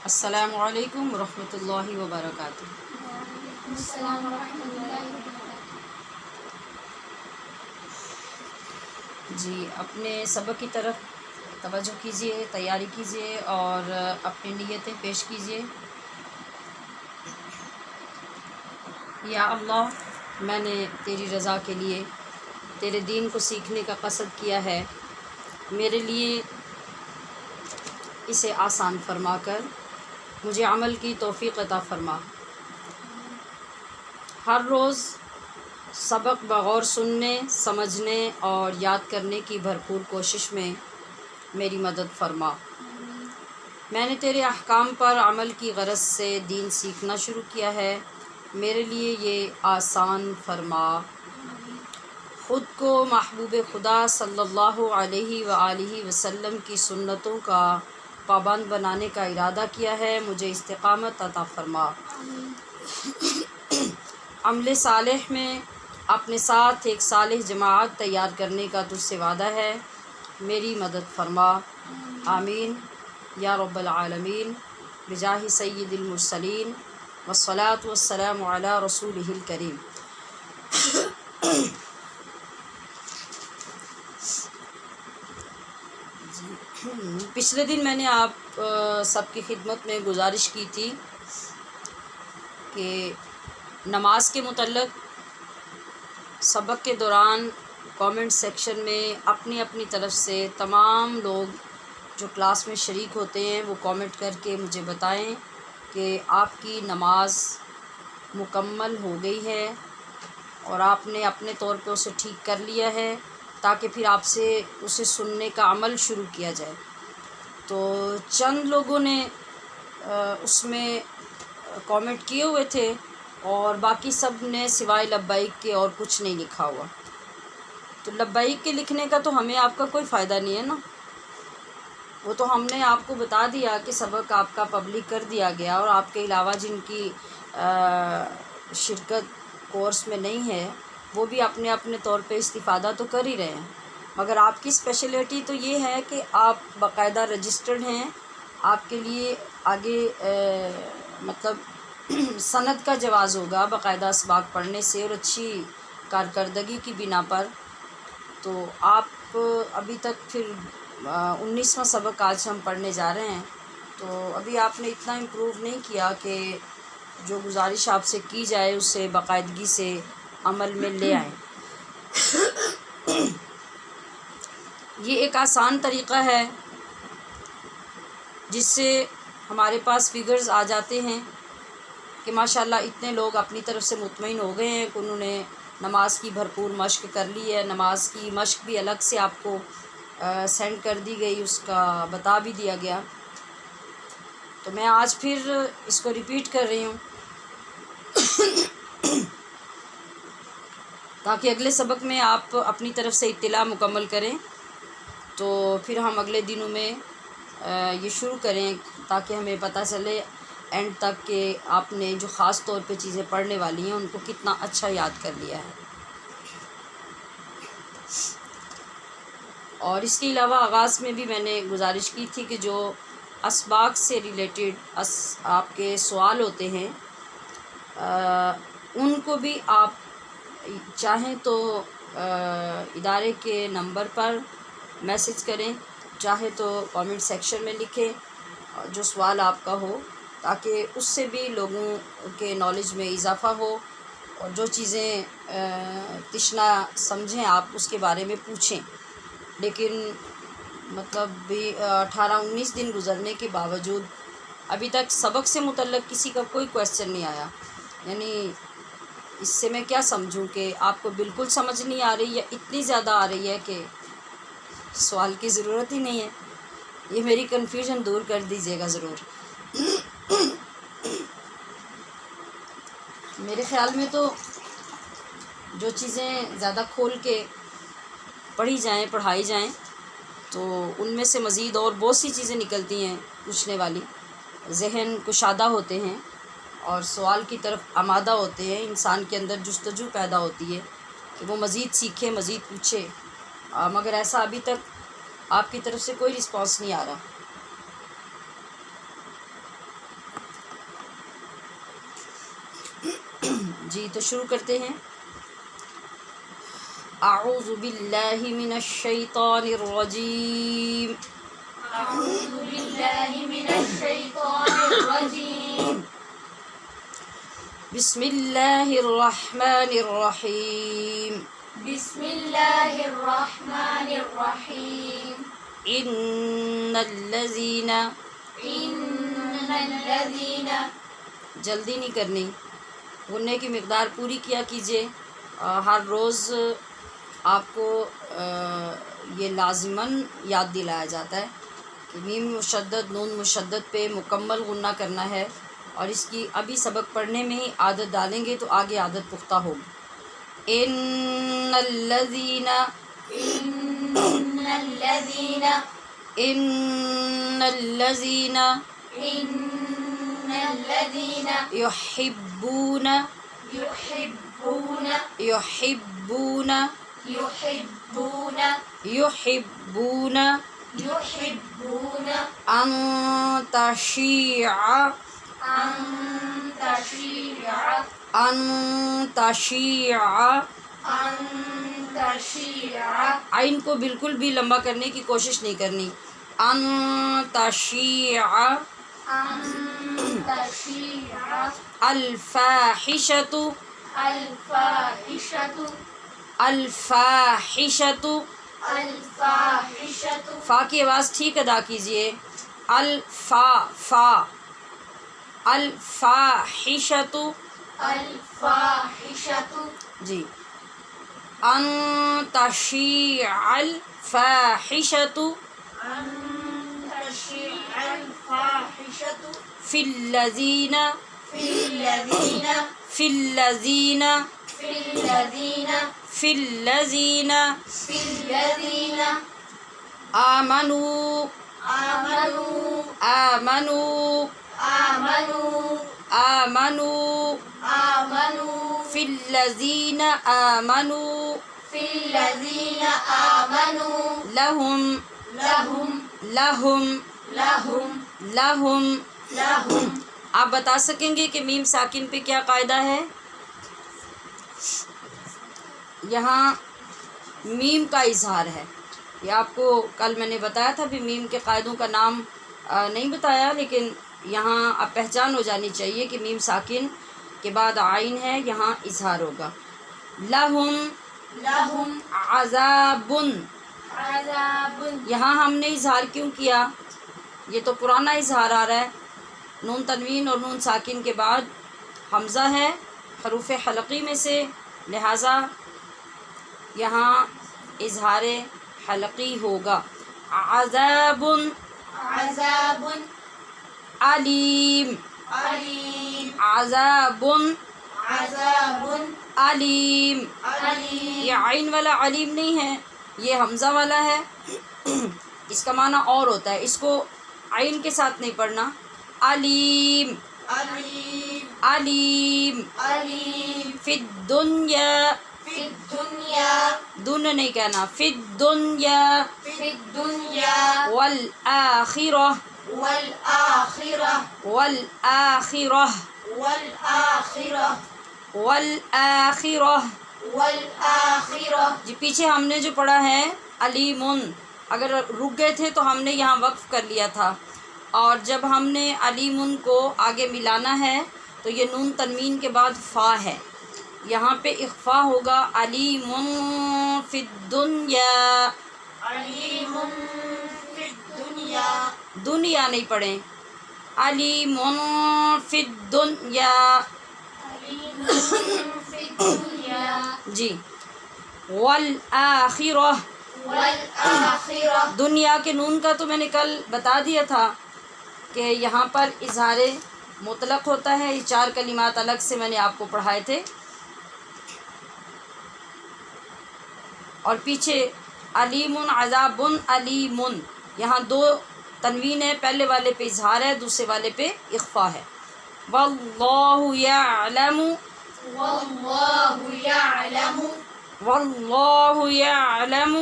السلام علیکم ورحمۃ اللہ وبرکاتہ۔ السلام ورحمۃ اللہ وبرکاتہ۔ جی، اپنے سبق کی طرف توجہ کیجیے، تیاری کیجیے اور اپنی نیتیں پیش کیجیے۔ یا اللہ، میں نے تیری رضا کے لیے تیرے دین کو سیکھنے کا قصد کیا ہے، میرے لیے اسے آسان فرما کر مجھے عمل کی توفیق عطا فرما۔ ہر روز سبق بغور سننے، سمجھنے اور یاد کرنے کی بھرپور کوشش میں میری مدد فرما۔ میں نے تیرے احکام پر عمل کی غرض سے دین سیکھنا شروع کیا ہے، میرے لیے یہ آسان فرما۔ خود کو محبوب خدا صلی اللہ علیہ وآلہ وسلم کی سنتوں کا پابند بنانے کا ارادہ کیا ہے، مجھے استقامت عطا فرما۔ عمل صالح میں اپنے ساتھ ایک صالح جماعت تیار کرنے کا تجھ سے وعدہ ہے، میری مدد فرما۔ آمین یا رب العالمین، بجاہ سید المرسلین والصلاة والسلام علی رسولہ الکریم۔ پچھلے دن میں نے آپ سب کی خدمت میں گزارش کی تھی کہ نماز کے متعلق سبق کے دوران کامنٹ سیکشن میں اپنی اپنی طرف سے تمام لوگ جو کلاس میں شریک ہوتے ہیں وہ کامنٹ کر کے مجھے بتائیں کہ آپ کی نماز مکمل ہو گئی ہے اور آپ نے اپنے طور پہ اسے ٹھیک کر لیا ہے، تاکہ پھر آپ سے اسے سننے کا عمل شروع کیا جائے۔ تو چند لوگوں نے اس میں کامنٹ کیے ہوئے تھے اور باقی سب نے سوائے لبیک کے اور کچھ نہیں لکھا ہوا۔ تو لبیک کے لکھنے کا تو ہمیں آپ کا کوئی فائدہ نہیں ہے نا، وہ تو ہم نے آپ کو بتا دیا کہ سبق آپ کا پبلک کر دیا گیا، اور آپ کے علاوہ جن کی شرکت کورس میں نہیں ہے وہ بھی اپنے اپنے طور پہ استفادہ تو کر ہی رہے ہیں، مگر آپ کی اسپیشلٹی تو یہ ہے کہ آپ باقاعدہ رجسٹرڈ ہیں۔ آپ کے لیے آگے مطلب سند کا جواز ہوگا باقاعدہ اسباق پڑھنے سے اور اچھی کارکردگی کی بنا پر۔ تو آپ ابھی تک پھر 19واں سبق آج ہم پڑھنے جا رہے ہیں، تو ابھی آپ نے اتنا امپروو نہیں کیا کہ جو گزارش آپ سے کی جائے اسے باقاعدگی سے عمل میں لے آئیں۔ یہ ایک آسان طریقہ ہے جس سے ہمارے پاس فگرز آ جاتے ہیں کہ ماشاءاللہ اتنے لوگ اپنی طرف سے مطمئن ہو گئے ہیں کہ انہوں نے نماز کی بھرپور مشق کر لی ہے۔ نماز کی مشق بھی الگ سے آپ کو سینڈ کر دی گئی، اس کا بتا بھی دیا گیا۔ تو میں آج پھر اس کو ریپیٹ کر رہی ہوں تاکہ اگلے سبق میں آپ اپنی طرف سے اطلاع مکمل کریں، تو پھر ہم اگلے دنوں میں یہ شروع کریں تاکہ ہمیں پتہ چلے اینڈ تک کہ آپ نے جو خاص طور پہ چیزیں پڑھنے والی ہیں ان کو کتنا اچھا یاد کر لیا ہے۔ اور اس کے علاوہ آغاز میں بھی میں نے گزارش کی تھی کہ جو اسباق سے ریلیٹڈ آپ کے سوال ہوتے ہیں ان کو بھی آپ چاہیں تو ادارے کے نمبر پر میسج کریں، چاہے تو کامنٹ سیکشن میں لکھیں جو سوال آپ کا ہو، تاکہ اس سے بھی لوگوں کے نالج میں اضافہ ہو، اور جو چیزیں تشنا سمجھیں آپ اس کے بارے میں پوچھیں۔ لیکن مطلب بھی 18-19 دن گزرنے کے باوجود ابھی تک سبق سے متعلق کسی کا کوئی کویسچن نہیں آیا، یعنی اس سے میں کیا سمجھوں کہ آپ کو بالکل سمجھ نہیں آ رہی یا اتنی زیادہ آ رہی ہے کہ سوال کی ضرورت ہی نہیں ہے۔ یہ میری کنفیوژن دور کر دیجیے گا ضرور۔ میرے خیال میں تو جو چیزیں زیادہ کھول کے پڑھی جائیں، پڑھائی جائیں، تو ان میں سے مزید اور بہت سی چیزیں نکلتی ہیں پوچھنے والی، ذہن کشادہ ہوتے ہیں اور سوال کی طرف آمادہ ہوتے ہیں، انسان کے اندر جستجو پیدا ہوتی ہے کہ وہ مزید سیکھے، مزید پوچھے، مگر ایسا ابھی تک آپ کی طرف سے کوئی رسپانس نہیں آ رہا۔ جی تو شروع کرتے ہیں. اعوذ باللہ من الشیطان الرجیم. اعوذ باللہ من الشیطان الرجیم. بسم اللہ الرحمن الرحیم. بسم اللہ الرحمن الرحیم. ان الذین، ان الذین، جلدی نہیں کرنی، غنّے کی مقدار پوری کیا کیجیے. ہر روز آپ کو یہ لازماً یاد دلایا جاتا ہے کہ میم مشدد نون مشدد پہ مکمل غنّہ کرنا ہے، اور اس کی ابھی سبق پڑھنے میں ہی عادت ڈالیں گے تو آگے عادت پختہ ہوگی. ان الذین، ان الذین، ان الذین ان الذین یحبون، یحبون، یحبون، یحبون، یحبون یحبون ان تشیع، ان تشیع، ان تشیع، ان تشیع، عین کو بالکل بھی لمبا کرنے کی کوشش نہیں کرنی. ان تشیع ان تشیع الفاحشۃ، الفاحشۃ، الفاحشۃ، الفاحشۃ، فا کی آواز ٹھیک ادا کیجیے. الفا، فا، الفاحشۃ. الفاحشۃ، جی. ان تشیع الفاحشۃ ان تشیع الفاحشۃ فی الذین، فی الذین، فی الذین، فی الذین، فی الذین فی الذین آمنوا، آمنوا، آمنوا، آمنوا، آمنوا، آمنوا، فی الذین آمنوا فی الذین آمنوا لہم، لہم، لہم، لہم، لہم. لہم. آپ بتا سکیں گے کہ میم ساکن پہ کیا قاعدہ ہے؟ یہاں میم کا اظہار ہے. یہ آپ کو کل میں نے بتایا تھا بھی میم کے قاعدوں کا نام نہیں بتایا، لیکن یہاں اب پہچان ہو جانی چاہیے کہ میم ساکن کے بعد عین ہے، یہاں اظہار ہوگا. لہم لہم عذاب، عذاب، یہاں ہم نے اظہار کیوں کیا؟ یہ تو پرانا اظہار آ رہا ہے. نون تنوین اور نون ساکن کے بعد حمزہ ہے حروف حلقی میں سے، لہٰذا یہاں اظہار حلقی ہوگا. عذاب عذاب، علیم، علیم، عذاب عذاب، علیم. علیم. یہ عین والا علیم نہیں ہے، یہ حمزہ والا ہے. اس کا معنی اور ہوتا ہے، اس کو عین کے ساتھ نہیں پڑھنا. علیم، علیم، علیم. علیم، فی الدنیا، فی الدنیا، دن نہیں کہنا، فی الدنیا فی الدنیا والآخرہ، والآخرہ، والآخرہ، والآخرہ، والآخرہ. والآخرہ. جی پیچھے ہم نے جو پڑھا ہے علیمن، اگر رک گئے تھے تو ہم نے یہاں وقف کر لیا تھا، اور جب ہم نے علیمن کو آگے ملانا ہے تو یہ نون تنوین کے بعد فا ہے، یہاں پہ اخفا ہوگا. علیمن فی الدنیا، علیم فی الدنیا، دنیا نہیں پڑھیں، علیمن فی الدنیا. علیم فی الدنیا. جی. والآخرہ، والآخرہ. دنیا کے نون کا تو میں نے کل بتا دیا تھا کہ یہاں پر اظہار مطلق ہوتا ہے. یہ 4 کلمات الگ سے میں نے آپ کو پڑھائے تھے. اور پیچھے علیم عذاب علیم، یہاں 2 تنوین ہے، پہلے والے پہ اظہار ہے، دوسرے والے پہ اخفا ہے. واللہ یعلم، واللہ یعلم، واللہ یعلم،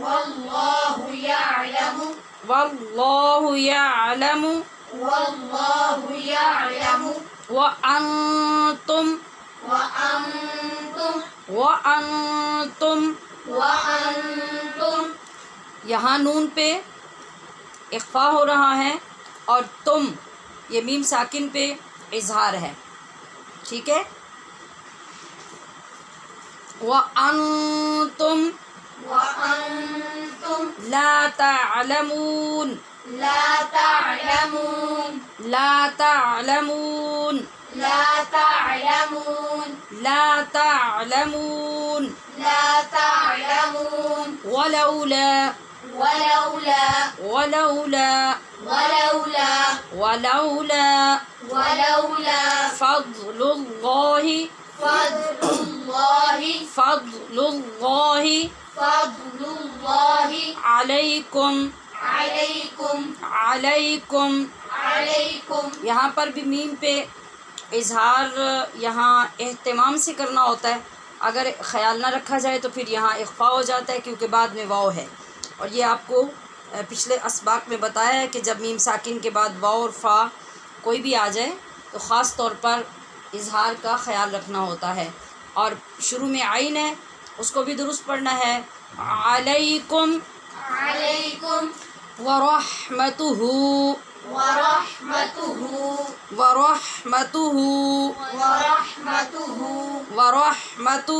واللہ یعلم، واللہ یعلم، واللہ یعلم، وانتم، وأنتم وَأَنْتُمْ وأنتم یہاں نون پہ اخفا ہو رہا ہے اور تم یہ میم ساکن پہ اظہار ہے، ٹھیک ہے. وَأَنْتُمْ وأنتم لَا تَعْلَمُونَ لا تعلمون لا تعلمون لا تعلمون لا تعلمون لا تعلمون ولولا ولولا ولولا ولولا ولولا ولولا فضل الله فضل الله فضل الله فضل الله عليكم عليكم عليكم عليكم. یہاں پر بھی میم پہ اظہار یہاں اہتمام سے کرنا ہوتا ہے، اگر خیال نہ رکھا جائے تو پھر یہاں اخفا ہو جاتا ہے کیونکہ بعد میں واو ہے. اور یہ آپ کو پچھلے اسباق میں بتایا ہے کہ جب میم ساکن کے بعد واو اور فا کوئی بھی آ جائے تو خاص طور پر اظہار کا خیال رکھنا ہوتا ہے. اور شروع میں عین ہے اس کو بھی درست پڑھنا ہے. علیکم عليكم ورحمتہ ورحمته ورحمتہ ورحمته ورحمتہ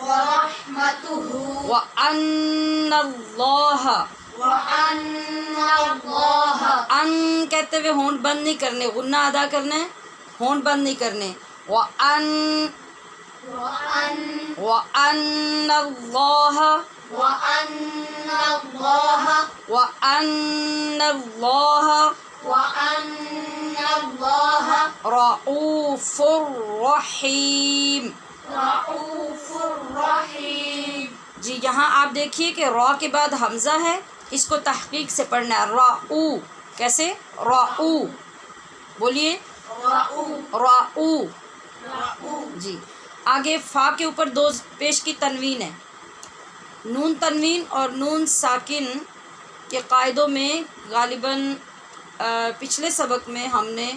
ورحمته وَأَنَّ اللَّهَ وأن الله ان کہتے ہوئے ہونٹ بند نہیں کرنے، غنہ ادا کرنا ہے، ہونٹ بند نہیں کرنے. وَأَنَّ اللَّهَ وأن الله وَأَنَّ اللَّهَ وأن الله رؤوف رحیم. رؤوف رحيم. جی یہاں آپ دیکھیے کہ را کے بعد حمزہ ہے، اس کو تحقیق سے پڑھنا ہے. راؤ کیسے؟ راؤ بولیے رؤوف راؤ. رؤوف. جی آگے فا کے اوپر دو پیش کی تنوین ہے. نون تنوین اور نون ساکن کے قاعدوں میں غالباً پچھلے سبق میں ہم نے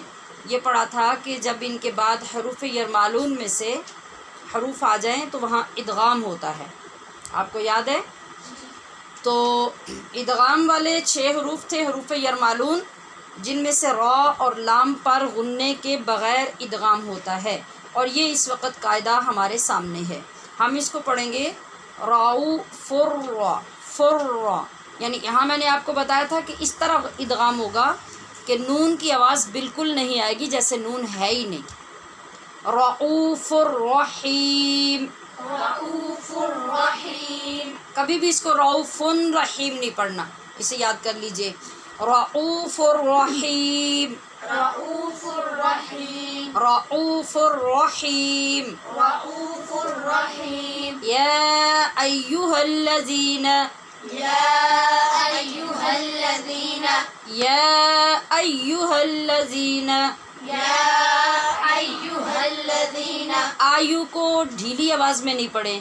یہ پڑھا تھا کہ جب ان کے بعد حروف یرمالون میں سے حروف آ جائیں تو وہاں ادغام ہوتا ہے. آپ کو یاد ہے؟ تو ادغام والے 6 حروف تھے حروف یرمالون، جن میں سے را اور لام پر غننے کے بغیر ادغام ہوتا ہے، اور یہ اس وقت قاعدہ ہمارے سامنے ہے. ہم اس کو پڑھیں گے راؤ فرا فرا، یعنی یہاں میں نے آپ کو بتایا تھا کہ اس طرح ادغام ہوگا کہ نون کی آواز بالکل نہیں آئے گی، جیسے نون ہے ہی نہیں. رؤوف الرحیم، رؤوف رحیم. کبھی بھی اس کو رؤوف رحیم نہیں پڑھنا، اسے یاد کر لیجئے. رؤوف الرحیم رؤوف الرحیم. رؤوف الرحیم. رؤوف الرحیم. یا ایہا الذین یا ایہا الذین یا ایہا الذین یا ایہا الذین. آیو کو ڈھیلی آواز میں نہیں پڑھیں،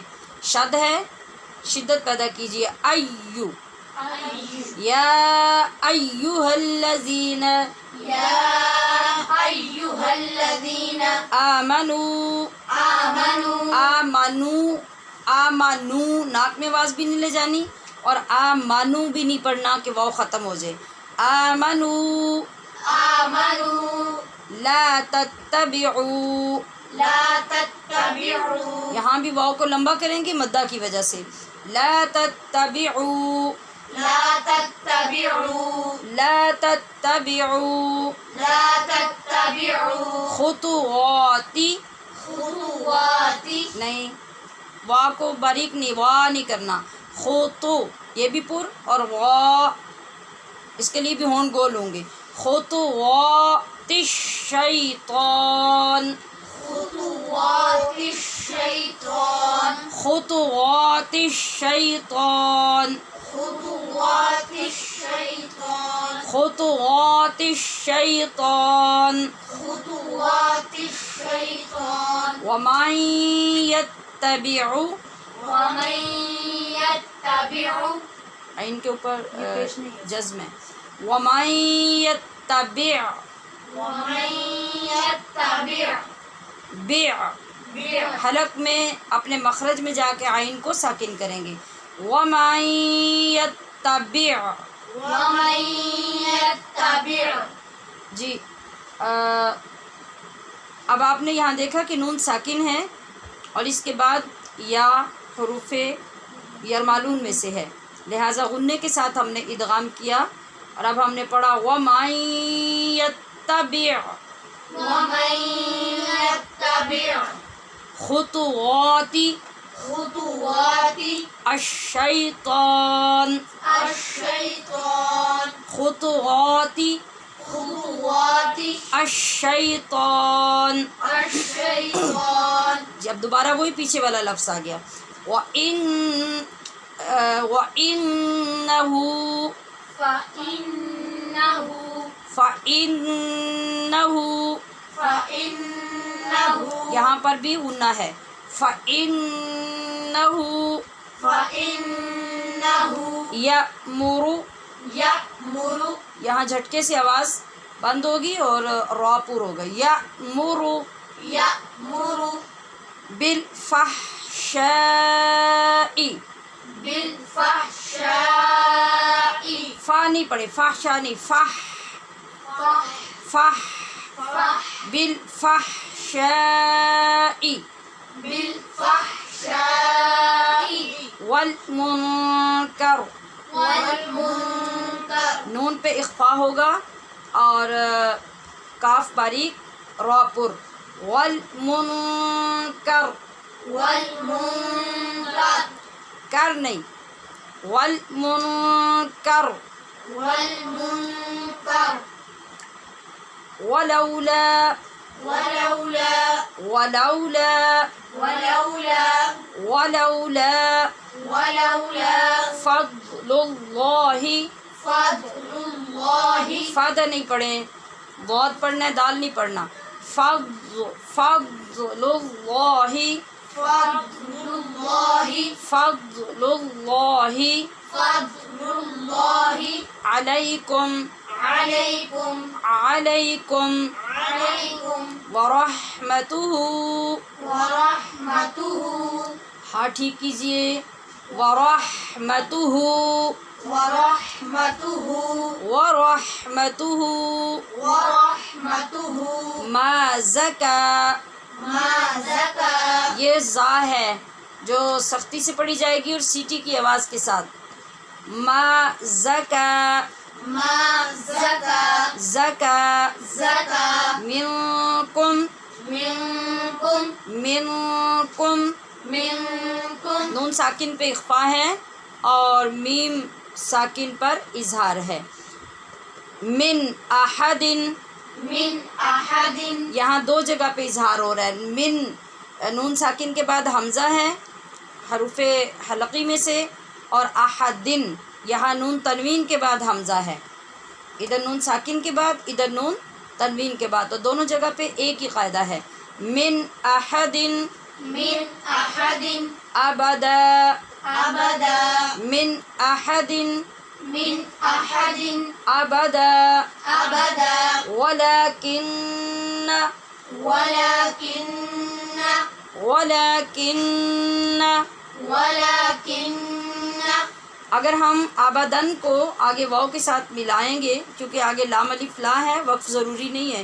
شد ہے، شدت پیدا کیجیے. ایو یا ایہا الذین یا ایہا الذین آمنو آمنوا. آمنو آمنو ناک میں آواز بھی نہیں لے جانی، اور آمنو بھی نہیں پڑھنا کہ واو ختم ہو جائے. آمنو آمنوا. لا تتبعوا، لا تتبعوا. یہاں بھی واو کو لمبا کریں گے مدہ کی وجہ سے. لا تتبعوا لا تتبعوا. لا تتبعوا لا تتبعوا. خطواتی، خطوات. نہیں وا کو باریک نہیں، وا نہیں کرنا. خطو یہ بھی پر، اور وا اس کے لیے بھی ہون گول ہوں گے. خطوات الشیطان، خطوات الشیطان. خطوات الشیطان خطوات الشیطان. خطوات الشیطان. خطوات الشیطان. ومن یتبع، ومن يتبع. ان کے اوپر جزم ہے. ومن یتبع ومن يتبع. بع حلق میں اپنے مخرج میں جا کے عین کو ساکن کریں گے. وَمَن يَتَّبِعْ. وَمَن يَتَّبِعْ. جی اب آپ نے یہاں دیکھا کہ نون ساکن ہے اور اس کے بعد یا حروف یرمالون میں سے ہے، لہٰذا غنّے کے ساتھ ہم نے ادغام کیا. اور اب ہم نے پڑھا وَمَن يَتَّبِعْ وَمَن يَتَّبِعْ خُطُوَاتِ خُطُوَاتِ الشَّيْطَانِ. الشَّيْطَانِ. خُطُوَاتِ خُطُوَاتِ الشَّيْطَانِ. الشَّيْطَانِ. جی اب دوبارہ وہی پیچھے والا لفظ آ گیا. وَإِنَّهُ فَإِنَّهُ یہاں پر بھی غنّہ ہے. فَإِنَّهُ يَأْمُرُ. یہاں جھٹکے سے آواز بند ہوگی اور را پور ہوگا. یَأْمُرُ بالفحشاء. فا نہیں پڑھے، فحشا نہیں، فح بالفحشاء والمنکر. نون پہ اخفا ہوگا اور کاف باریک را پر. والمنکر کر نہیں، والمنکر. ولولا فضل اللہ. فد نہیں پڑھیں، ضاد پڑھنا ہے، دال نہیں پڑھنا. فضل اللہ علیکم ورحمتہ. ہاں ٹھیک کیجئے. ورحمتہ ما زکا. یہ زا ہے جو سختی سے پڑھی جائے گی اور سیٹی کی آواز کے ساتھ. ما زکا منکم. نون ساکن پہ اخفا ہے اور میم ساکن پر اظہار ہے. من احد. یہاں دو جگہ پہ اظہار ہو رہا ہے. من نون ساکن کے بعد حمزہ ہے حروف حلقی میں سے، اور احدن یہاں نون تنوین کے بعد حمزہ ہے. ادھر نون ساکن کے بعد، ادھر نون تنوین کے بعد، تو دونوں جگہ پہ ایک ہی قاعدہ ہے. من احد ابدا. من احد ابدا. ولكن اگر ہم آبادن کو آگے واو کے ساتھ ملائیں گے، کیونکہ آگے لام الف لا ہے، وقف ضروری نہیں ہے،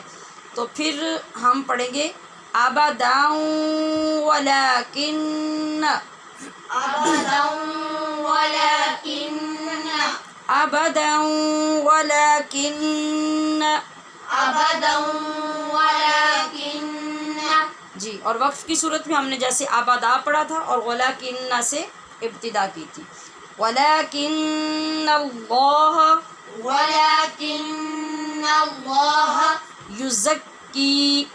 تو پھر ہم پڑھیں گے آباداً ولكن. ابدا ولكن. جی اور وقف کی صورت میں ہم نے جیسے آبادا پڑھا تھا اور ولكن سے ابتدا کی تھی. ولكن اللہ یزکی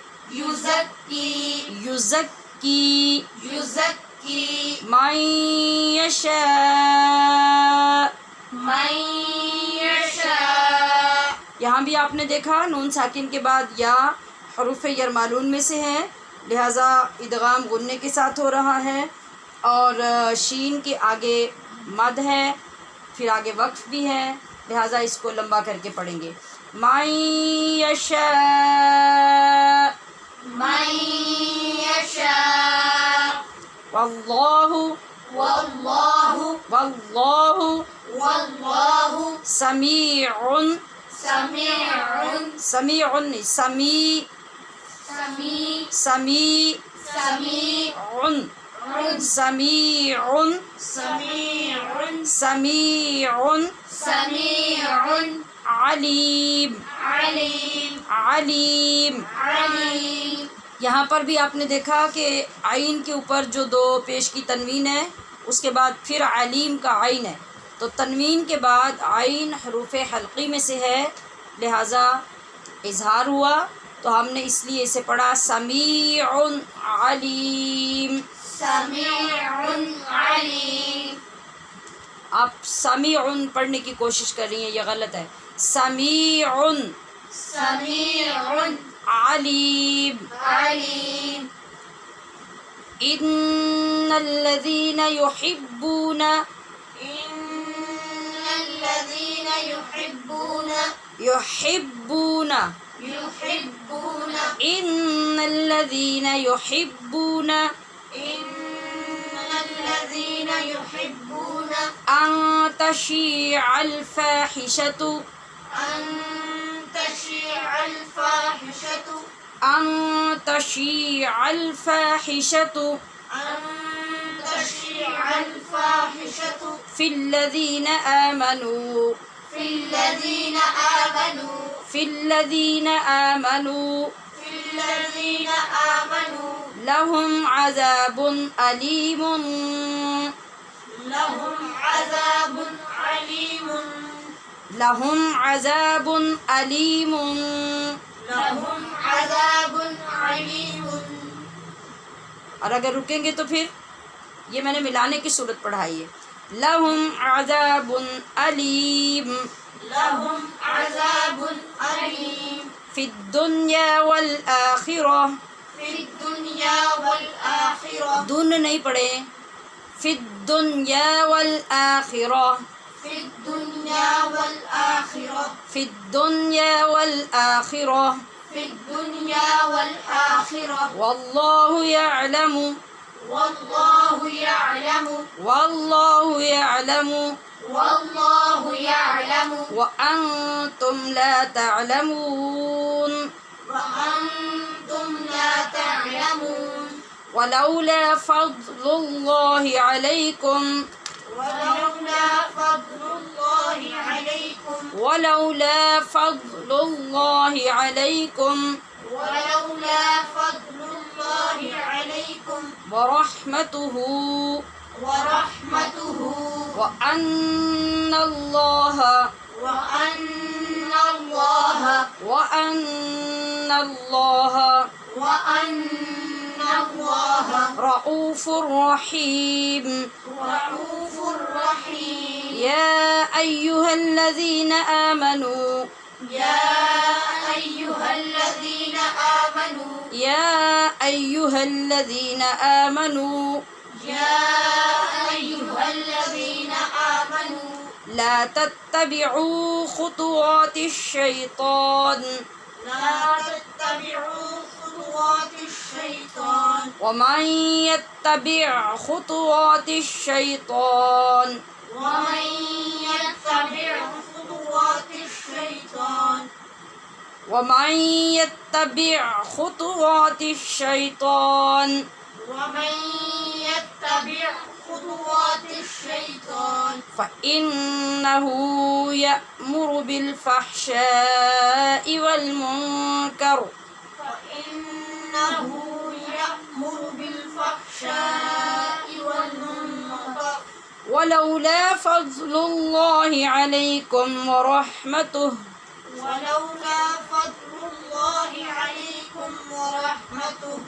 من یشاء. یہاں بھی آپ نے دیکھا نون ساکن کے بعد یا حروف یرمالون میں سے ہے، لہٰذا ادغام غنّے کے ساتھ ہو رہا ہے، اور شین کے آگے مد ہے، پھر آگے وقف بھی ہے، لہٰذا اس کو لمبا کر کے پڑھیں گے. من یشاء واللہ واللہ واللہ واللہ سمیع سمیع سمیع سمیع سمیع سمیع سمیع سمیع سمیع سمیع سمیع علیم علیم علیم. علیم. یہاں پر بھی آپ نے دیکھا کہ عین کے اوپر جو دو پیش کی تنوین ہے اس کے بعد پھر علیم کا عین ہے، تو تنوین کے بعد عین حروف حلقی میں سے ہے، لہٰذا اظہار ہوا، تو ہم نے اس لیے اسے پڑھا سمیع علیم. سمیع علیم. آپ سمیع پڑھنے کی کوشش کر رہی ہیں، یہ غلط ہے. سمیع سمیع علیم. علیم. ان الذين يحبون إن الذين يحبون يحبون يحبون ان الذين يحبون إن الذين يحبون ان تشيع الفاحشة أن تشيع الفاحشة ان تشيع الفاحشة أن تشيع الفاحشة في الذين آمنوا في الذين آمنوا في الذين آمنوا في الذين آمنوا لهم عذاب أليم لهم عذاب عليم لهم عذاب أليم. لهم عذاب عليم. اور اگر رکیں گے تو پھر یہ میں نے ملانے کی صورت پڑھائی ہے. لهم عذاب أليم لهم عذاب أليم في الدنيا والآخرة. في الدنيا والآخرة. دن نہیں پڑھے، في الدنيا والآخرة. في الدنيا والآخرة. في الدنيا والآخرة. في الدنيا والآخرة. والله يعلم والله يعلم والله يعلم والله يعلم وأنتم لا تعلمون. وأنتم لا تعلمون. ولولا فضل الله عليكم ولولا فضل الله عليكم ولولا فضل الله عليكم ولولا فضل الله عليكم ورحمته ورحمته وأن الله وأن الله وأن الله وأن الله رؤوف رحيم. رؤوف رحيم. يا أيها الذين آمنوا يا أيها الذين آمنوا يا أيها الذين آمنوا يا أيها الذين آمنوا لا تتبعوا خطوات الشيطان لا تتبعوا خطوات الشيطان. ومن يتبع خطوات الشيطان ومن يتبع خطوات الشيطان ومن يتبع خطوات الشيطان ومن يتبع خطوات الشيطان فإنه يأمر بالفحشاء والمنكر فإنه يأمر بالفحشاء والمنكر ولولا فضل الله عليكم ورحمته ولولا فضل الله عليكم ورحمته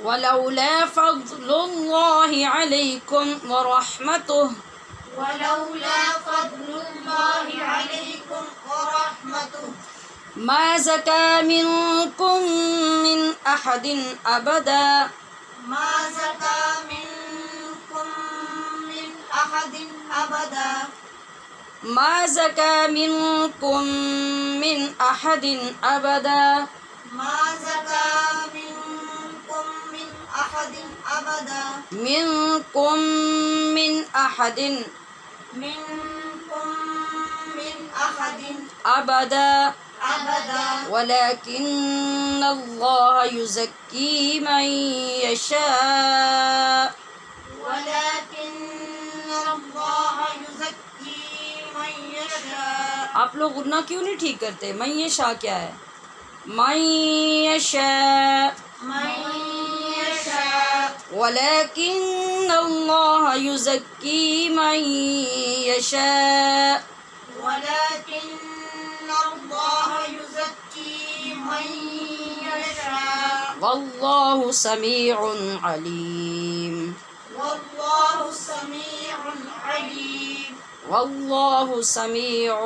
ولولا فضل الله عليكم ورحمته ولولا فضل الله عليكم ورحمته ما زكى منكم من أحد أبدا ما زكى منكم من أحد أبدا ما زكى منكم من أحد أبدا ما زكى منكم من أحد أبدا أبدا منكم من أحد منكم من أحد أبدا أبدا ولكن الله يزكي من يشاء ولكن الله يزكي من يشاء. آپ لوگ غنہ کیوں نہیں ٹھیک کرتے؟ من یشاء کیا ہے؟ من یشاء من يشاء ولكن الله يزكي من يشاء ولكن الله يزكي من يشاء والله سميع عليم والله سميع عليم والله سميع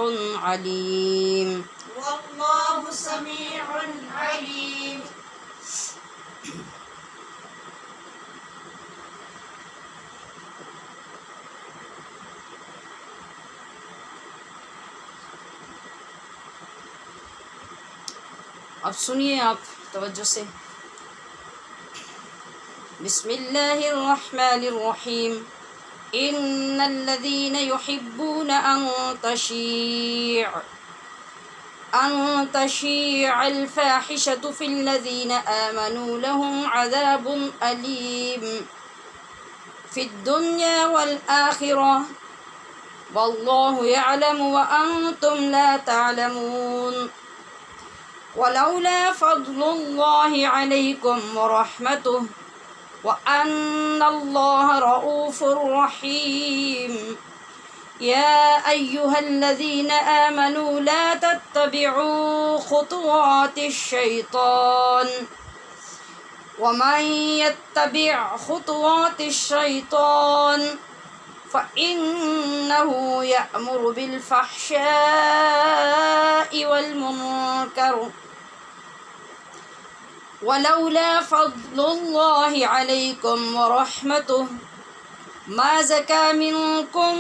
عليم. والله سميع عليم. اب سنیے آپ توجہ سے. بسم اللہ الرحمن الرحیم. ان الذين يحبون ان تشيع الفاحشة في الذين آمنوا لهم عذاب أليم في الدنيا والآخرة والله يعلم وأنتم لا تعلمون. ولولا فضل الله عليكم ورحمته وأن الله رؤوف رحيم. يا أيها الذين آمنوا لا تتبعوا خطوات الشيطان ومن يتبع خطوات الشيطان فإنه يأمر بالفحشاء والمنكر. ولولا فضل الله عليكم ورحمته ما زكى منكم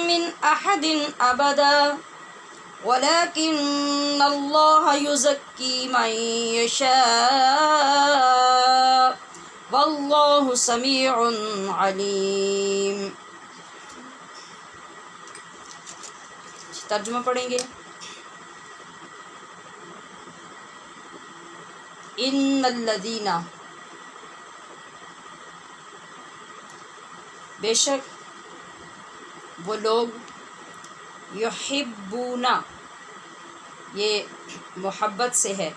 من أحد أبدا ولكن الله يزكي من يشاء والله سميع عليم. ترجمہ پڑھیں گے. ان الذین، بے شک وہ لوگ، یحبون، یہ محبت سے ہے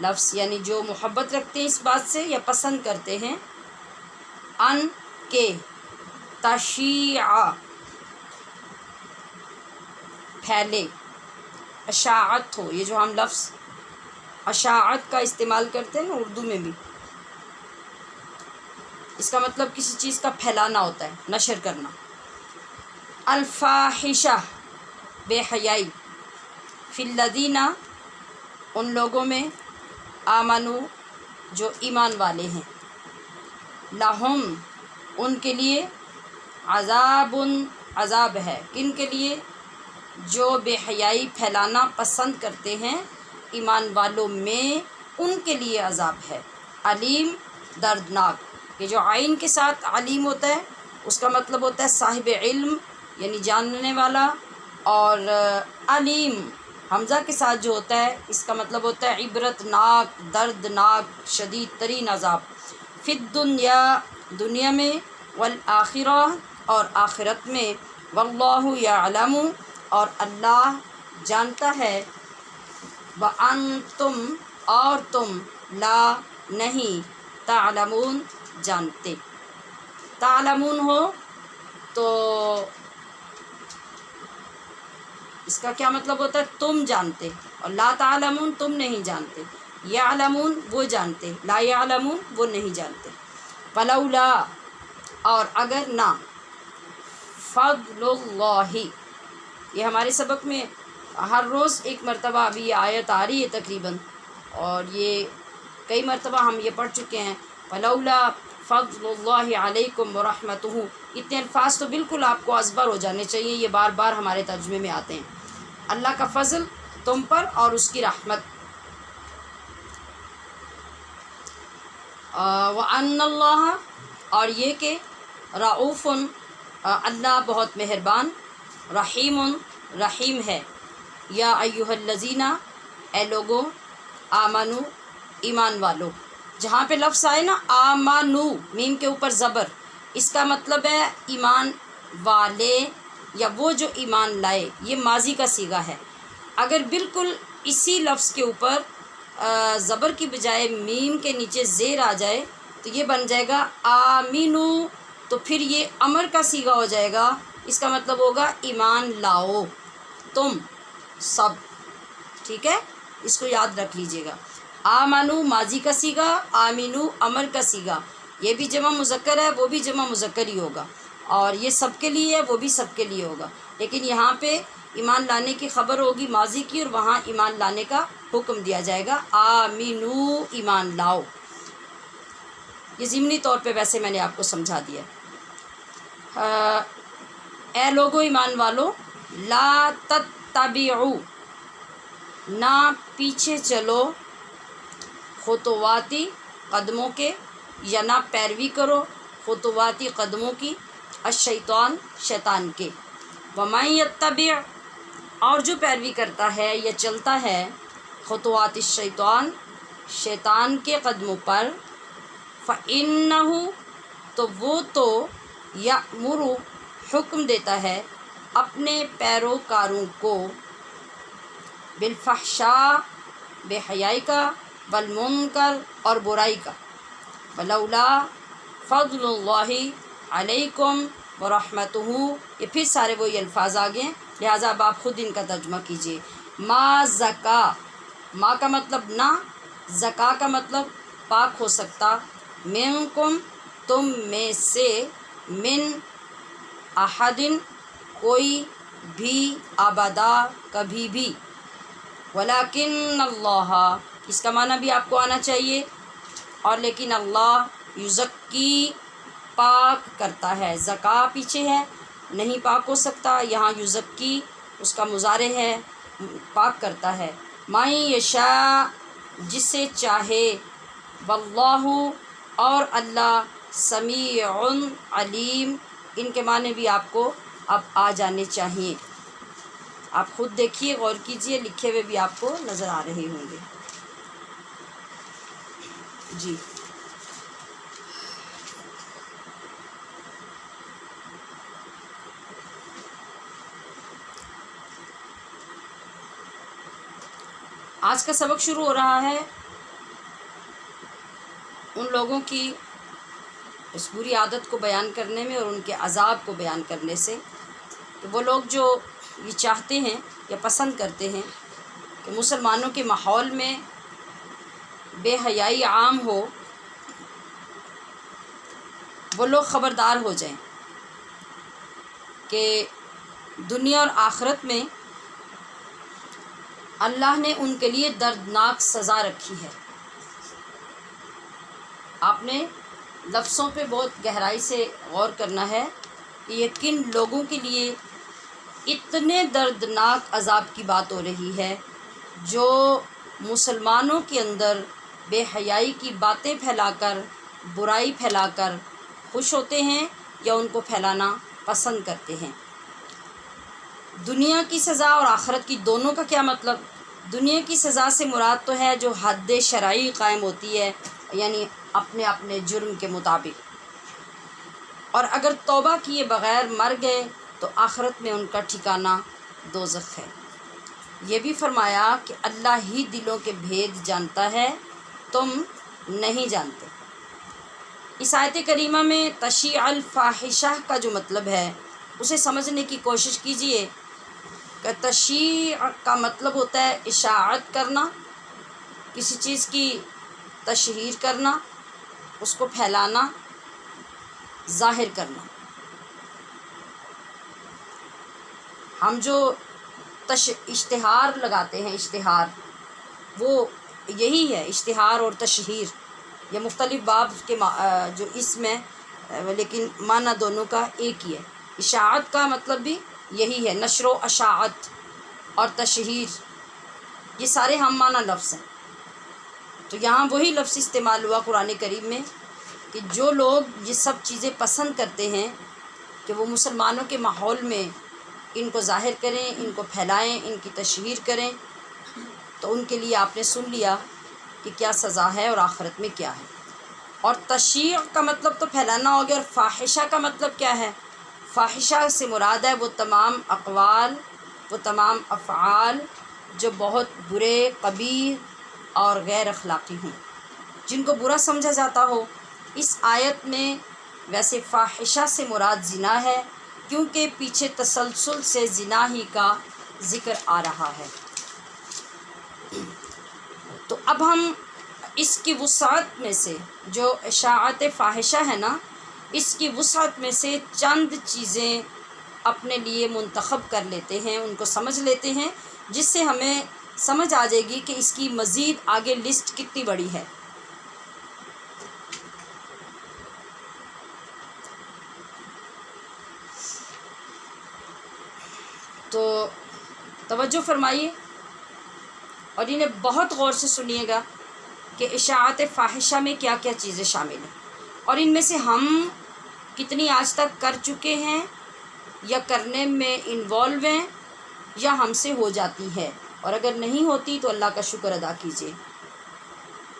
لفظ، یعنی جو محبت رکھتے ہیں اس بات سے یا پسند کرتے ہیں، ان کے، تشیع پھیلے، اشاعت ہو. یہ جو ہم لفظ اشاعت کا استعمال کرتے ہیں نا اردو میں بھی، اس کا مطلب کسی چیز کا پھیلانا ہوتا ہے، نشر کرنا. الفاحشہ، بے حیائی، فی الذین، ان لوگوں میں، آمنو، جو ایمان والے ہیں، لہم، ان کے لیے، عذاب، عذاب ہے. کن کے لیے؟ جو بے حیائی پھیلانا پسند کرتے ہیں ایمان والوں میں، ان کے لیے عذاب ہے. علیم، دردناک. یہ جو عین کے ساتھ علیم ہوتا ہے اس کا مطلب ہوتا ہے صاحب علم، یعنی جاننے والا، اور علیم حمزہ کے ساتھ جو ہوتا ہے اس کا مطلب ہوتا ہے عبرت ناک، دردناک، شدید ترین عذاب. فی الدنیا، دنیا میں، والآخرہ، اور آخرت میں، واللہ یعلم، اور اللہ جانتا ہے، وَأَنْتُمْ، اور تم، لا، نہیں، تعلمون، جانتے. تعلمون ہو تو اس کا کیا مطلب ہوتا ہے؟ تم جانتے. اور لا تعلمون، تم نہیں جانتے. یعلمون، وہ جانتے. لا یعلمون، وہ نہیں جانتے. فلولا، اور اگر نہ، فضل اللہ، یہ ہمارے سبق میں ہر روز ایک مرتبہ ابھی یہ آیت آ رہی ہے تقریباً، اور یہ کئی مرتبہ ہم یہ پڑھ چکے ہیں. فلولا فضل اللہ علیکم ورحمتہ، اتنے الفاظ تو بالکل آپ کو ازبر ہو جانے چاہیے، یہ بار بار ہمارے ترجمے میں آتے ہیں. اللہ کا فضل تم پر اور اس کی رحمت. وَأَنَّ اللَّهَ، اور یہ کہ رعوف اللہ بہت مہربان، رحیم رحیم ہے۔ یا ایھا الذین اے لوگو، آمنو ایمان والو، جہاں پہ لفظ آئے نا آمنو میم کے اوپر زبر، اس کا مطلب ہے ایمان والے یا وہ جو ایمان لائے، یہ ماضی کا صیغہ ہے۔ اگر بالکل اسی لفظ کے اوپر زبر کی بجائے میم کے نیچے زیر آ جائے تو یہ بن جائے گا آمینو، تو پھر یہ امر کا صیغہ ہو جائے گا، اس کا مطلب ہوگا ایمان لاؤ تم سب، ٹھیک ہے، اس کو یاد رکھ لیجئے گا۔ آمنو ماضی کا صیغہ، آمینو امر کا صیغہ، یہ بھی جمع مذکر ہے، وہ بھی جمع مذکر ہی ہوگا، اور یہ سب کے لیے ہے، وہ بھی سب کے لیے ہوگا، لیکن یہاں پہ ایمان لانے کی خبر ہوگی ماضی کی، اور وہاں ایمان لانے کا حکم دیا جائے گا، آمینو ایمان لاؤ۔ یہ ضمنی طور پہ ویسے میں نے آپ کو سمجھا دیا۔ اے لوگو ایمان والو، لا تتبعوا نہ پیچھے چلو، خطواتی قدموں کے، یا نہ پیروی کرو خطواتی قدموں کی، الشیطان شیطان کے، ومن یتبع اور جو پیروی کرتا ہے یا چلتا ہے خطوات الشیطان شیطان کے قدموں پر، فإنہ تو وہ تو یأمر حکم دیتا ہے اپنے پیروکاروں کو، بالفحشاء بے حیائی کا، والمنکر اور برائی کا، ولولا فضل اللہ علیکم ورحمتہ، یہ پھر سارے وہی الفاظ آگے ہیں، لہٰذا اب آپ خود ان کا ترجمہ کیجئے۔ ما زکا، ما کا مطلب نہ، زکا کا مطلب پاک ہو سکتا، منکم تم میں سے، من احدن کوئی بھی، ابدا کبھی بھی، ولیکن اللہ اس کا معنی بھی آپ کو آنا چاہیے، اور لیکن اللہ یزکی پاک کرتا ہے، زکا پیچھے ہے نہیں پاک ہو سکتا، یہاں یزکی اس کا مضارع ہے، پاک کرتا ہے، من یشاء جسے چاہے، واللہ اور اللہ سمیع علیم، ان کے معنی بھی آپ کو اب آ جانے چاہیے۔ آپ خود دیکھیے، غور کیجئے، لکھے ہوئے بھی آپ کو نظر آ رہے ہوں گے۔ جی آج کا سبق شروع ہو رہا ہے ان لوگوں کی اس بری عادت کو بیان کرنے میں اور ان کے عذاب کو بیان کرنے سے، کہ وہ لوگ جو یہ چاہتے ہیں یا پسند کرتے ہیں کہ مسلمانوں کے ماحول میں بے حیائی عام ہو، وہ لوگ خبردار ہو جائیں کہ دنیا اور آخرت میں اللہ نے ان کے لیے دردناک سزا رکھی ہے۔ آپ نے لفظوں پہ بہت گہرائی سے غور کرنا ہے کہ یہ کن لوگوں کے لیے اتنے دردناک عذاب کی بات ہو رہی ہے، جو مسلمانوں کے اندر بے حیائی کی باتیں پھیلا کر، برائی پھیلا کر خوش ہوتے ہیں یا ان کو پھیلانا پسند کرتے ہیں۔ دنیا کی سزا اور آخرت کی دونوں کا کیا مطلب؟ دنیا کی سزا سے مراد تو ہے جو حد شرعی قائم ہوتی ہے، یعنی اپنے اپنے جرم کے مطابق، اور اگر توبہ کیے بغیر مر گئے تو آخرت میں ان کا ٹھکانہ دوزخ ہے۔ یہ بھی فرمایا کہ اللہ ہی دلوں کے بھید جانتا ہے، تم نہیں جانتے۔ اس آیت کریمہ میں تشیع الفاحشہ کا جو مطلب ہے اسے سمجھنے کی کوشش کیجئے کہ تشیع کا مطلب ہوتا ہے اشاعت کرنا، کسی چیز کی تشہیر کرنا، اس کو پھیلانا، ظاہر کرنا۔ ہم جو اشتہار لگاتے ہیں، اشتہار وہ یہی ہے، اشتہار اور تشہیر، یہ مختلف باب کے جو اسم ہے لیکن معنی دونوں کا ایک ہی ہے۔ اشاعت کا مطلب بھی یہی ہے، نشر و اشاعت اور تشہیر، یہ سارے ہم معنی لفظ ہیں۔ تو یہاں وہی لفظ استعمال ہوا قرآن کریم میں کہ جو لوگ یہ سب چیزیں پسند کرتے ہیں کہ وہ مسلمانوں کے ماحول میں ان کو ظاہر کریں، ان کو پھیلائیں، ان کی تشہیر کریں، تو ان کے لیے آپ نے سن لیا کہ کیا سزا ہے اور آخرت میں کیا ہے۔ اور تشہیر کا مطلب تو پھیلانا ہو گیا، اور فاحشہ کا مطلب کیا ہے؟ فاحشہ سے مراد ہے وہ تمام اقوال، وہ تمام افعال جو بہت برے، قبیح اور غیر اخلاقی ہوں، جن کو برا سمجھا جاتا ہو۔ اس آیت میں ویسے فاحشہ سے مراد زنا ہے، کیونکہ پیچھے تسلسل سے زنا ہی کا ذکر آ رہا ہے۔ تو اب ہم اس کی وسعت میں سے، جو اشاعت فاحشہ ہے نا، اس کی وسعت میں سے چند چیزیں اپنے لیے منتخب کر لیتے ہیں، ان کو سمجھ لیتے ہیں، جس سے ہمیں سمجھ آ جائے گی کہ اس کی مزید آگے لسٹ کتنی بڑی ہے۔ تو توجہ فرمائیے اور انہیں بہت غور سے سنیے گا کہ اشاعت فاحشہ میں کیا کیا چیزیں شامل ہیں، اور ان میں سے ہم کتنی آج تک کر چکے ہیں یا کرنے میں انوالو ہیں یا ہم سے ہو جاتی ہے، اور اگر نہیں ہوتی تو اللہ کا شکر ادا کیجیے،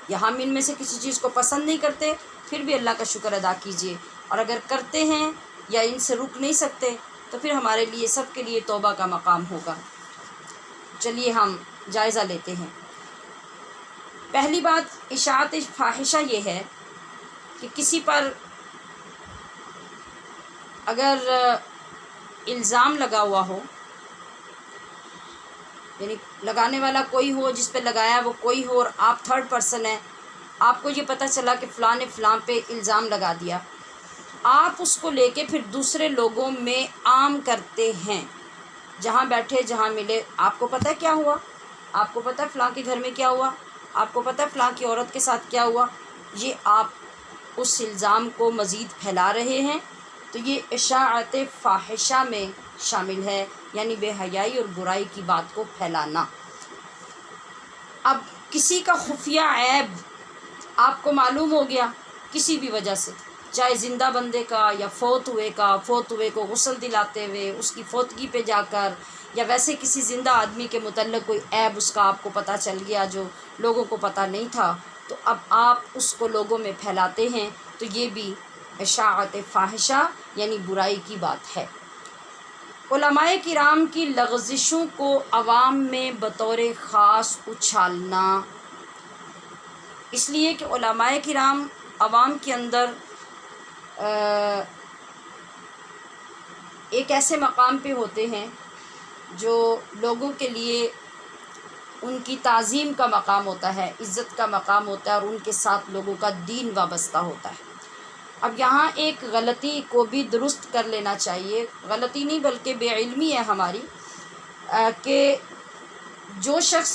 یا ہم ان میں سے کسی چیز کو پسند نہیں کرتے پھر بھی اللہ کا شکر ادا کیجیے، اور اگر کرتے ہیں یا ان سے رک نہیں سکتے تو پھر ہمارے لیے سب کے لیے توبہ کا مقام ہوگا۔ چلیے ہم جائزہ لیتے ہیں۔ پہلی بات اشاعت فاحشہ یہ ہے کہ کسی پر اگر الزام لگا ہوا ہو، یعنی لگانے والا کوئی ہو، جس پہ لگایا وہ کوئی ہو، اور آپ تھرڈ پرسن ہیں، آپ کو یہ پتہ چلا کہ فلاں نے فلاں پہ الزام لگا دیا، آپ اس کو لے کے پھر دوسرے لوگوں میں عام کرتے ہیں، جہاں بیٹھے جہاں ملے، آپ کو پتہ ہے کیا ہوا، آپ کو پتہ ہے فلاں کے گھر میں کیا ہوا، آپ کو پتہ ہے فلاں کی عورت کے ساتھ کیا ہوا، یہ آپ اس الزام کو مزید پھیلا رہے ہیں، تو یہ اشاعت فاحشہ میں شامل ہے، یعنی بے حیائی اور برائی کی بات کو پھیلانا۔ اب کسی کا خفیہ عیب آپ کو معلوم ہو گیا کسی بھی وجہ سے، چاہے زندہ بندے کا یا فوت ہوئے کا، فوت ہوئے کو غسل دلاتے ہوئے اس کی فوتگی پہ جا کر، یا ویسے کسی زندہ آدمی کے متعلق کوئی عیب اس کا آپ کو پتہ چل گیا جو لوگوں کو پتہ نہیں تھا، تو اب آپ اس کو لوگوں میں پھیلاتے ہیں، تو یہ بھی اشاعت فاحشہ یعنی برائی کی بات ہے۔ علماء کرام کی لغزشوں کو عوام میں بطور خاص اچھالنا، اس لیے کہ علماء کرام عوام کے اندر ایک ایسے مقام پہ ہوتے ہیں جو لوگوں کے لیے ان کی تعظیم کا مقام ہوتا ہے، عزت کا مقام ہوتا ہے، اور ان کے ساتھ لوگوں کا دین وابستہ ہوتا ہے۔ اب یہاں ایک غلطی کو بھی درست کر لینا چاہیے، غلطی نہیں بلکہ بے علمی ہے ہماری، کہ جو شخص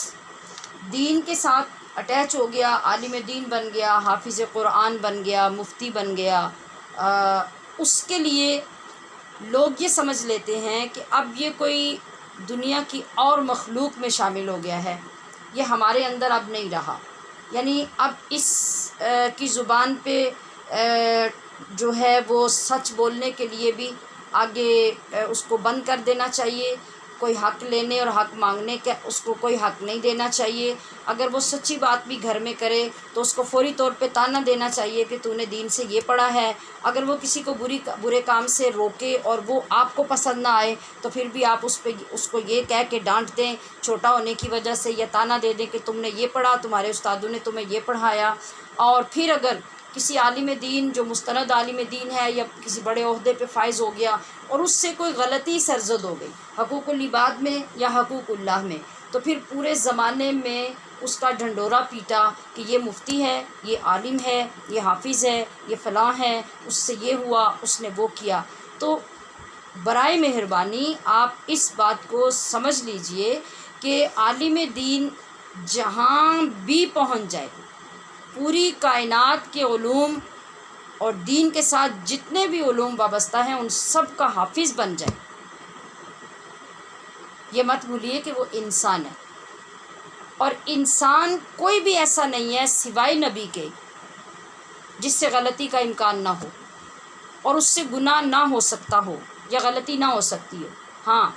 دین کے ساتھ اٹیچ ہو گیا، عالم دین بن گیا، حافظ قرآن بن گیا، مفتی بن گیا، اس کے لیے لوگ یہ سمجھ لیتے ہیں کہ اب یہ کوئی دنیا کی اور مخلوق میں شامل ہو گیا ہے، یہ ہمارے اندر اب نہیں رہا، یعنی اب اس کی زبان پہ جو ہے وہ سچ بولنے کے لیے بھی آگے اس کو بند کر دینا چاہیے، کوئی حق لینے اور حق مانگنے کا اس کو کوئی حق نہیں دینا چاہیے، اگر وہ سچی بات بھی گھر میں کرے تو اس کو فوری طور پہ طعنہ دینا چاہیے کہ تو نے دین سے یہ پڑھا ہے، اگر وہ کسی کو برے کام سے روکے اور وہ آپ کو پسند نہ آئے تو پھر بھی آپ اس کو یہ کہہ کے ڈانٹ دیں چھوٹا ہونے کی وجہ سے، یا طعنہ دے دیں کہ تم نے یہ پڑھا، تمہارے استادوں نے تمہیں یہ پڑھایا، اور پھر اگر کسی عالم دین جو مستند عالم دین ہے یا کسی بڑے عہدے پہ فائز ہو گیا اور اس سے کوئی غلطی سرزد ہو گئی حقوق العباد میں یا حقوق اللہ میں، تو پھر پورے زمانے میں اس کا ڈھنڈورا پیٹا کہ یہ مفتی ہے، یہ عالم ہے، یہ حافظ ہے، یہ فلاں ہے، اس سے یہ ہوا، اس نے وہ کیا۔ تو برائے مہربانی آپ اس بات کو سمجھ لیجئے کہ عالم دین جہاں بھی پہنچ جائے، پوری کائنات کے علوم اور دین کے ساتھ جتنے بھی علوم وابستہ ہیں ان سب کا حافظ بن جائے، یہ مت بھولیے کہ وہ انسان ہے، اور انسان کوئی بھی ایسا نہیں ہے سوائے نبی کے جس سے غلطی کا امکان نہ ہو اور اس سے گناہ نہ ہو سکتا ہو یا غلطی نہ ہو سکتی ہو۔ ہاں،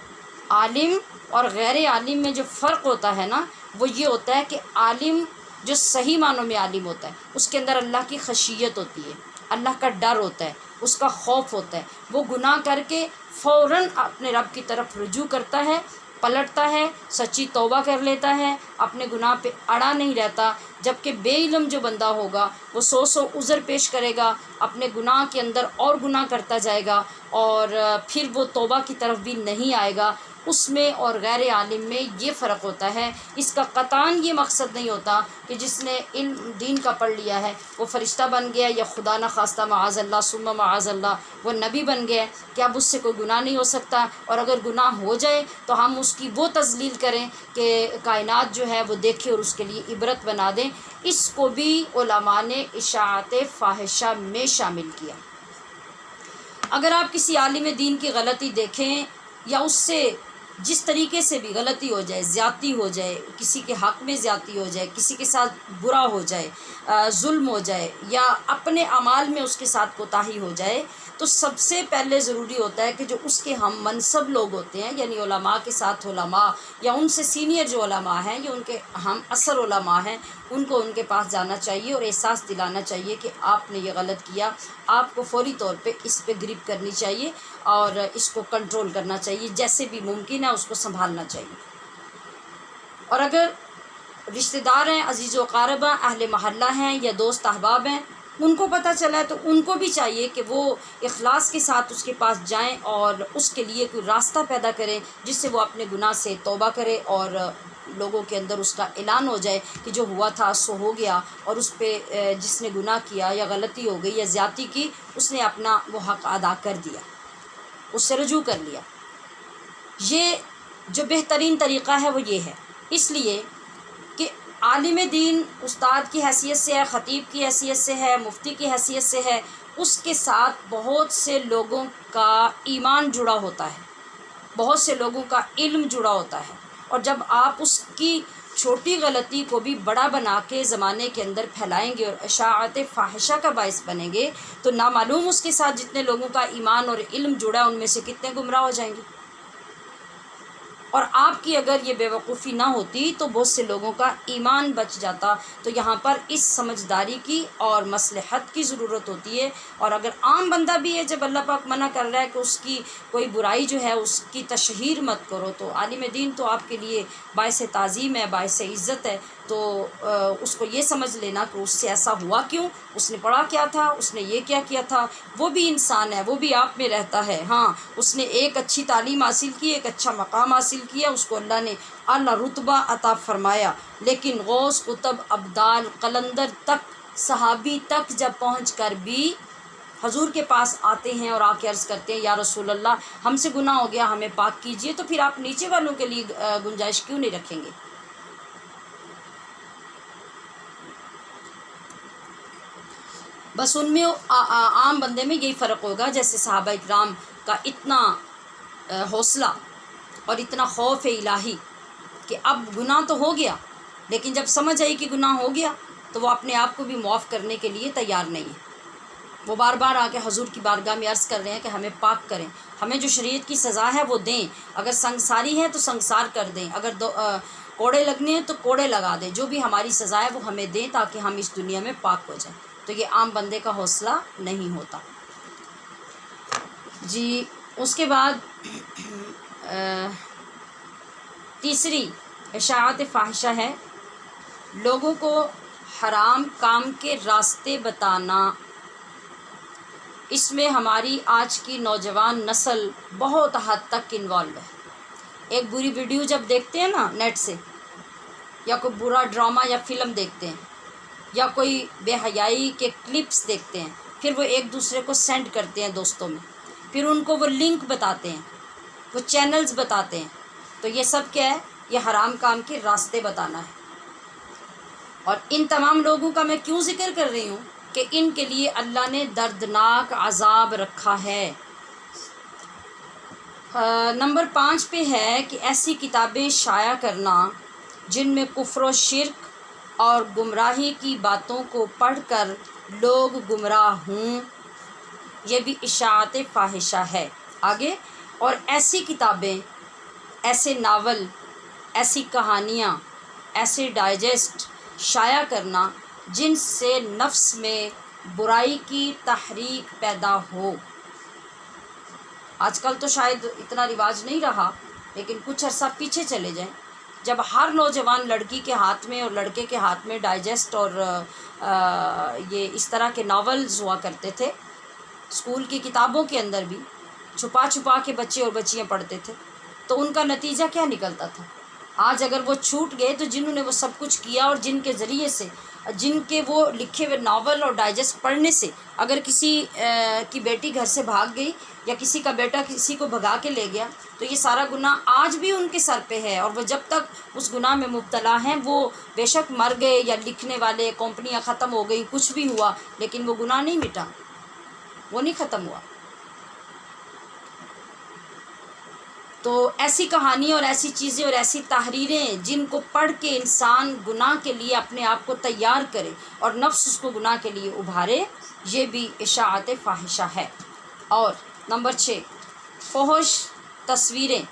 عالم اور غیر عالم میں جو فرق ہوتا ہے نا، وہ یہ ہوتا ہے کہ عالم جو صحیح معنوں میں عالم ہوتا ہے، اس کے اندر اللہ کی خشیت ہوتی ہے، اللہ کا ڈر ہوتا ہے، اس کا خوف ہوتا ہے، وہ گناہ کر کے فوراً اپنے رب کی طرف رجوع کرتا ہے، پلٹتا ہے، سچی توبہ کر لیتا ہے، اپنے گناہ پہ اڑا نہیں رہتا۔ جبکہ بے علم جو بندہ ہوگا وہ سو عذر پیش کرے گا، اپنے گناہ کے اندر اور گناہ کرتا جائے گا، اور پھر وہ توبہ کی طرف بھی نہیں آئے گا۔ اس میں اور غیر عالم میں یہ فرق ہوتا ہے۔ اس کا قطعاً یہ مقصد نہیں ہوتا کہ جس نے علم دین کا پڑھ لیا ہے وہ فرشتہ بن گیا، یا خدا نہ خواستہ معاذ اللہ ثم معاذ اللہ وہ نبی بن گیا کہ اب اس سے کوئی گناہ نہیں ہو سکتا، اور اگر گناہ ہو جائے تو ہم اس کی وہ تذلیل کریں کہ کائنات جو ہے وہ دیکھے اور اس کے لیے عبرت بنا دیں۔ اس کو بھی علماء نے اشاعت فاحشہ میں شامل کیا۔ اگر آپ کسی عالم دین کی غلطی دیکھیں یا اس سے جس طریقے سے بھی غلطی ہو جائے، زیادتی ہو جائے، کسی کے حق میں زیادتی ہو جائے، کسی کے ساتھ برا ہو جائے، ظلم ہو جائے، یا اپنے اعمال میں اس کے ساتھ کوتاہی ہو جائے، تو سب سے پہلے ضروری ہوتا ہے کہ جو اس کے ہم منصب لوگ ہوتے ہیں، یعنی علماء کے ساتھ علماء یا ان سے سینئر جو علماء ہیں یا ان کے ہم اثر علماء ہیں، ان کو ان کے پاس جانا چاہیے اور احساس دلانا چاہیے کہ آپ نے یہ غلط کیا، آپ کو فوری طور پہ اس پہ گرپ کرنی چاہیے اور اس کو کنٹرول کرنا چاہیے، جیسے بھی ممکن ہے اس کو سنبھالنا چاہیے۔ اور اگر رشتہ دار ہیں، عزیز و اقارب ہیں، اہل محلہ ہیں یا دوست احباب ہیں، ان کو پتہ چلا ہے تو ان کو بھی چاہیے کہ وہ اخلاص کے ساتھ اس کے پاس جائیں اور اس کے لیے کوئی راستہ پیدا کریں جس سے وہ اپنے گناہ سے توبہ کرے اور لوگوں کے اندر اس کا اعلان ہو جائے کہ جو ہوا تھا سو ہو گیا، اور اس پہ جس نے گناہ کیا یا غلطی ہو گئی یا زیادتی کی، اس نے اپنا وہ حق ادا کر دیا، اس سے رجوع کر لیا۔ یہ جو بہترین طریقہ ہے وہ یہ ہے، اس لیے کہ عالم دین استاد کی حیثیت سے ہے، خطیب کی حیثیت سے ہے، مفتی کی حیثیت سے ہے، اس کے ساتھ بہت سے لوگوں کا ایمان جڑا ہوتا ہے، بہت سے لوگوں کا علم جڑا ہوتا ہے، اور جب آپ اس کی چھوٹی غلطی کو بھی بڑا بنا کے زمانے کے اندر پھیلائیں گے اور اشاعت فاحشہ کا باعث بنیں گے تو نامعلوم اس کے ساتھ جتنے لوگوں کا ایمان اور علم جڑا ہے ان میں سے کتنے گمراہ ہو جائیں گے۔ اور آپ کی اگر یہ بے وقوفی نہ ہوتی تو بہت سے لوگوں کا ایمان بچ جاتا۔ تو یہاں پر اس سمجھداری کی اور مصلحت کی ضرورت ہوتی ہے، اور اگر عام بندہ بھی ہے، جب اللہ پاک منع کر رہا ہے کہ اس کی کوئی برائی جو ہے اس کی تشہیر مت کرو، تو عالم دین تو آپ کے لیے باعث تعظیم ہے، باعث عزت ہے، تو اس کو یہ سمجھ لینا کہ اس سے ایسا ہوا کیوں، اس نے پڑھا کیا تھا، اس نے یہ کیا تھا، وہ بھی انسان ہے، وہ بھی آپ میں رہتا ہے۔ ہاں، اس نے ایک اچھی تعلیم حاصل کی، ایک اچھا مقام حاصل کیا، اس کو اللہ نے اعلیٰ رتبہ عطا فرمایا، لیکن غوث، قطب، ابدال، قلندر تک، صحابی تک جب پہنچ کر بھی حضور کے پاس آتے ہیں اور آ کے عرض کرتے ہیں یا رسول اللہ ہم سے گناہ ہو گیا، ہمیں پاک کیجئے، تو پھر آپ نیچے والوں کے لیے گنجائش کیوں نہیں رکھیں گے؟ بس ان میں عام بندے میں یہی فرق ہوگا، جیسے صحابہ اکرام کا اتنا حوصلہ اور اتنا خوف الہی کہ اب گناہ تو ہو گیا، لیکن جب سمجھ آئی کہ گناہ ہو گیا تو وہ اپنے آپ کو بھی معاف کرنے کے لیے تیار نہیں ہے۔ وہ بار بار آ کے حضور کی بارگاہ میں عرض کر رہے ہیں کہ ہمیں پاک کریں، ہمیں جو شریعت کی سزا ہے وہ دیں، اگر سنگساری ہے تو سنگسار کر دیں، اگر کوڑے لگنے ہیں تو کوڑے لگا دیں، جو بھی ہماری سزا ہے وہ ہمیں دیں تاکہ ہم اس دنیا میں پاک ہو جائیں۔ تو یہ عام بندے کا حوصلہ نہیں ہوتا۔ جی، اس کے بعد تیسری اشاعت فاحشہ ہے لوگوں کو حرام کام کے راستے بتانا۔ اس میں ہماری آج کی نوجوان نسل بہت حد تک انوالو ہے۔ ایک بری ویڈیو جب دیکھتے ہیں نا نیٹ سے، یا کوئی برا ڈرامہ یا فلم دیکھتے ہیں، یا کوئی بے حیائی کے کلپس دیکھتے ہیں، پھر وہ ایک دوسرے کو سینڈ کرتے ہیں دوستوں میں، پھر ان کو وہ لنک بتاتے ہیں، وہ چینلز بتاتے ہیں، تو یہ سب کیا ہے؟ یہ حرام کام کے راستے بتانا ہے۔ اور ان تمام لوگوں کا میں کیوں ذکر کر رہی ہوں کہ ان کے لیے اللہ نے دردناک عذاب رکھا ہے۔ نمبر 5 پہ ہے کہ ایسی کتابیں شائع کرنا جن میں کفر و شرک اور گمراہی کی باتوں کو پڑھ کر لوگ گمراہ ہوں، یہ بھی اشاعت فاحشہ ہے۔ آگے، اور ایسی کتابیں، ایسے ناول، ایسی کہانیاں، ایسے ڈائجسٹ شائع کرنا جن سے نفس میں برائی کی تحریک پیدا ہو۔ آج کل تو شاید اتنا رواج نہیں رہا، لیکن کچھ عرصہ پیچھے چلے جائیں جب ہر نوجوان لڑکی کے ہاتھ میں اور لڑکے کے ہاتھ میں ڈائجسٹ اور یہ اس طرح کے ناولز ہوا کرتے تھے۔ اسکول کی کتابوں کے اندر بھی چھپا چھپا کے بچے اور بچیاں پڑھتے تھے، تو ان کا نتیجہ کیا نکلتا تھا؟ آج اگر وہ چھوٹ گئے تو جنہوں نے وہ سب کچھ کیا اور جن کے ذریعے سے، جن کے وہ لکھے ہوئے ناول اور ڈائجسٹ پڑھنے سے اگر کسی کی بیٹی گھر سے بھاگ گئی یا کسی کا بیٹا کسی کو بھگا کے لے گیا، تو یہ سارا گناہ آج بھی ان کے سر پہ ہے، اور وہ جب تک اس گناہ میں مبتلا ہیں، وہ بے شک مر گئے یا لکھنے والے کمپنیاں ختم ہو گئی، کچھ بھی ہوا، لیکن وہ گناہ نہیں مٹا، وہ نہیں ختم ہوا۔ تو ایسی کہانیاں اور ایسی چیزیں اور ایسی تحریریں جن کو پڑھ کے انسان گناہ کے لیے اپنے آپ کو تیار کرے اور نفس اس کو گناہ کے لیے ابھارے، یہ بھی اشاعت فاحشہ ہے۔ اور نمبر 6، فحش تصویریں،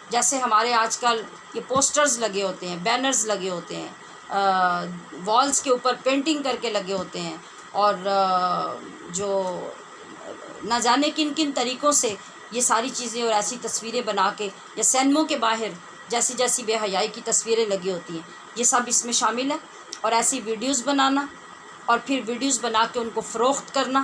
جیسے ہمارے آج کل یہ پوسٹرز لگے ہوتے ہیں، بینرز لگے ہوتے ہیں، والز کے اوپر پینٹنگ کر کے لگے ہوتے ہیں، اور جو نہ جانے کن کن طریقوں سے یہ ساری چیزیں اور ایسی تصویریں بنا کے، یا سینموں کے باہر جیسی جیسی بے حیائی کی تصویریں لگی ہوتی ہیں، یہ سب اس میں شامل ہے۔ اور ایسی ویڈیوز بنانا اور پھر ویڈیوز بنا کے ان کو فروخت کرنا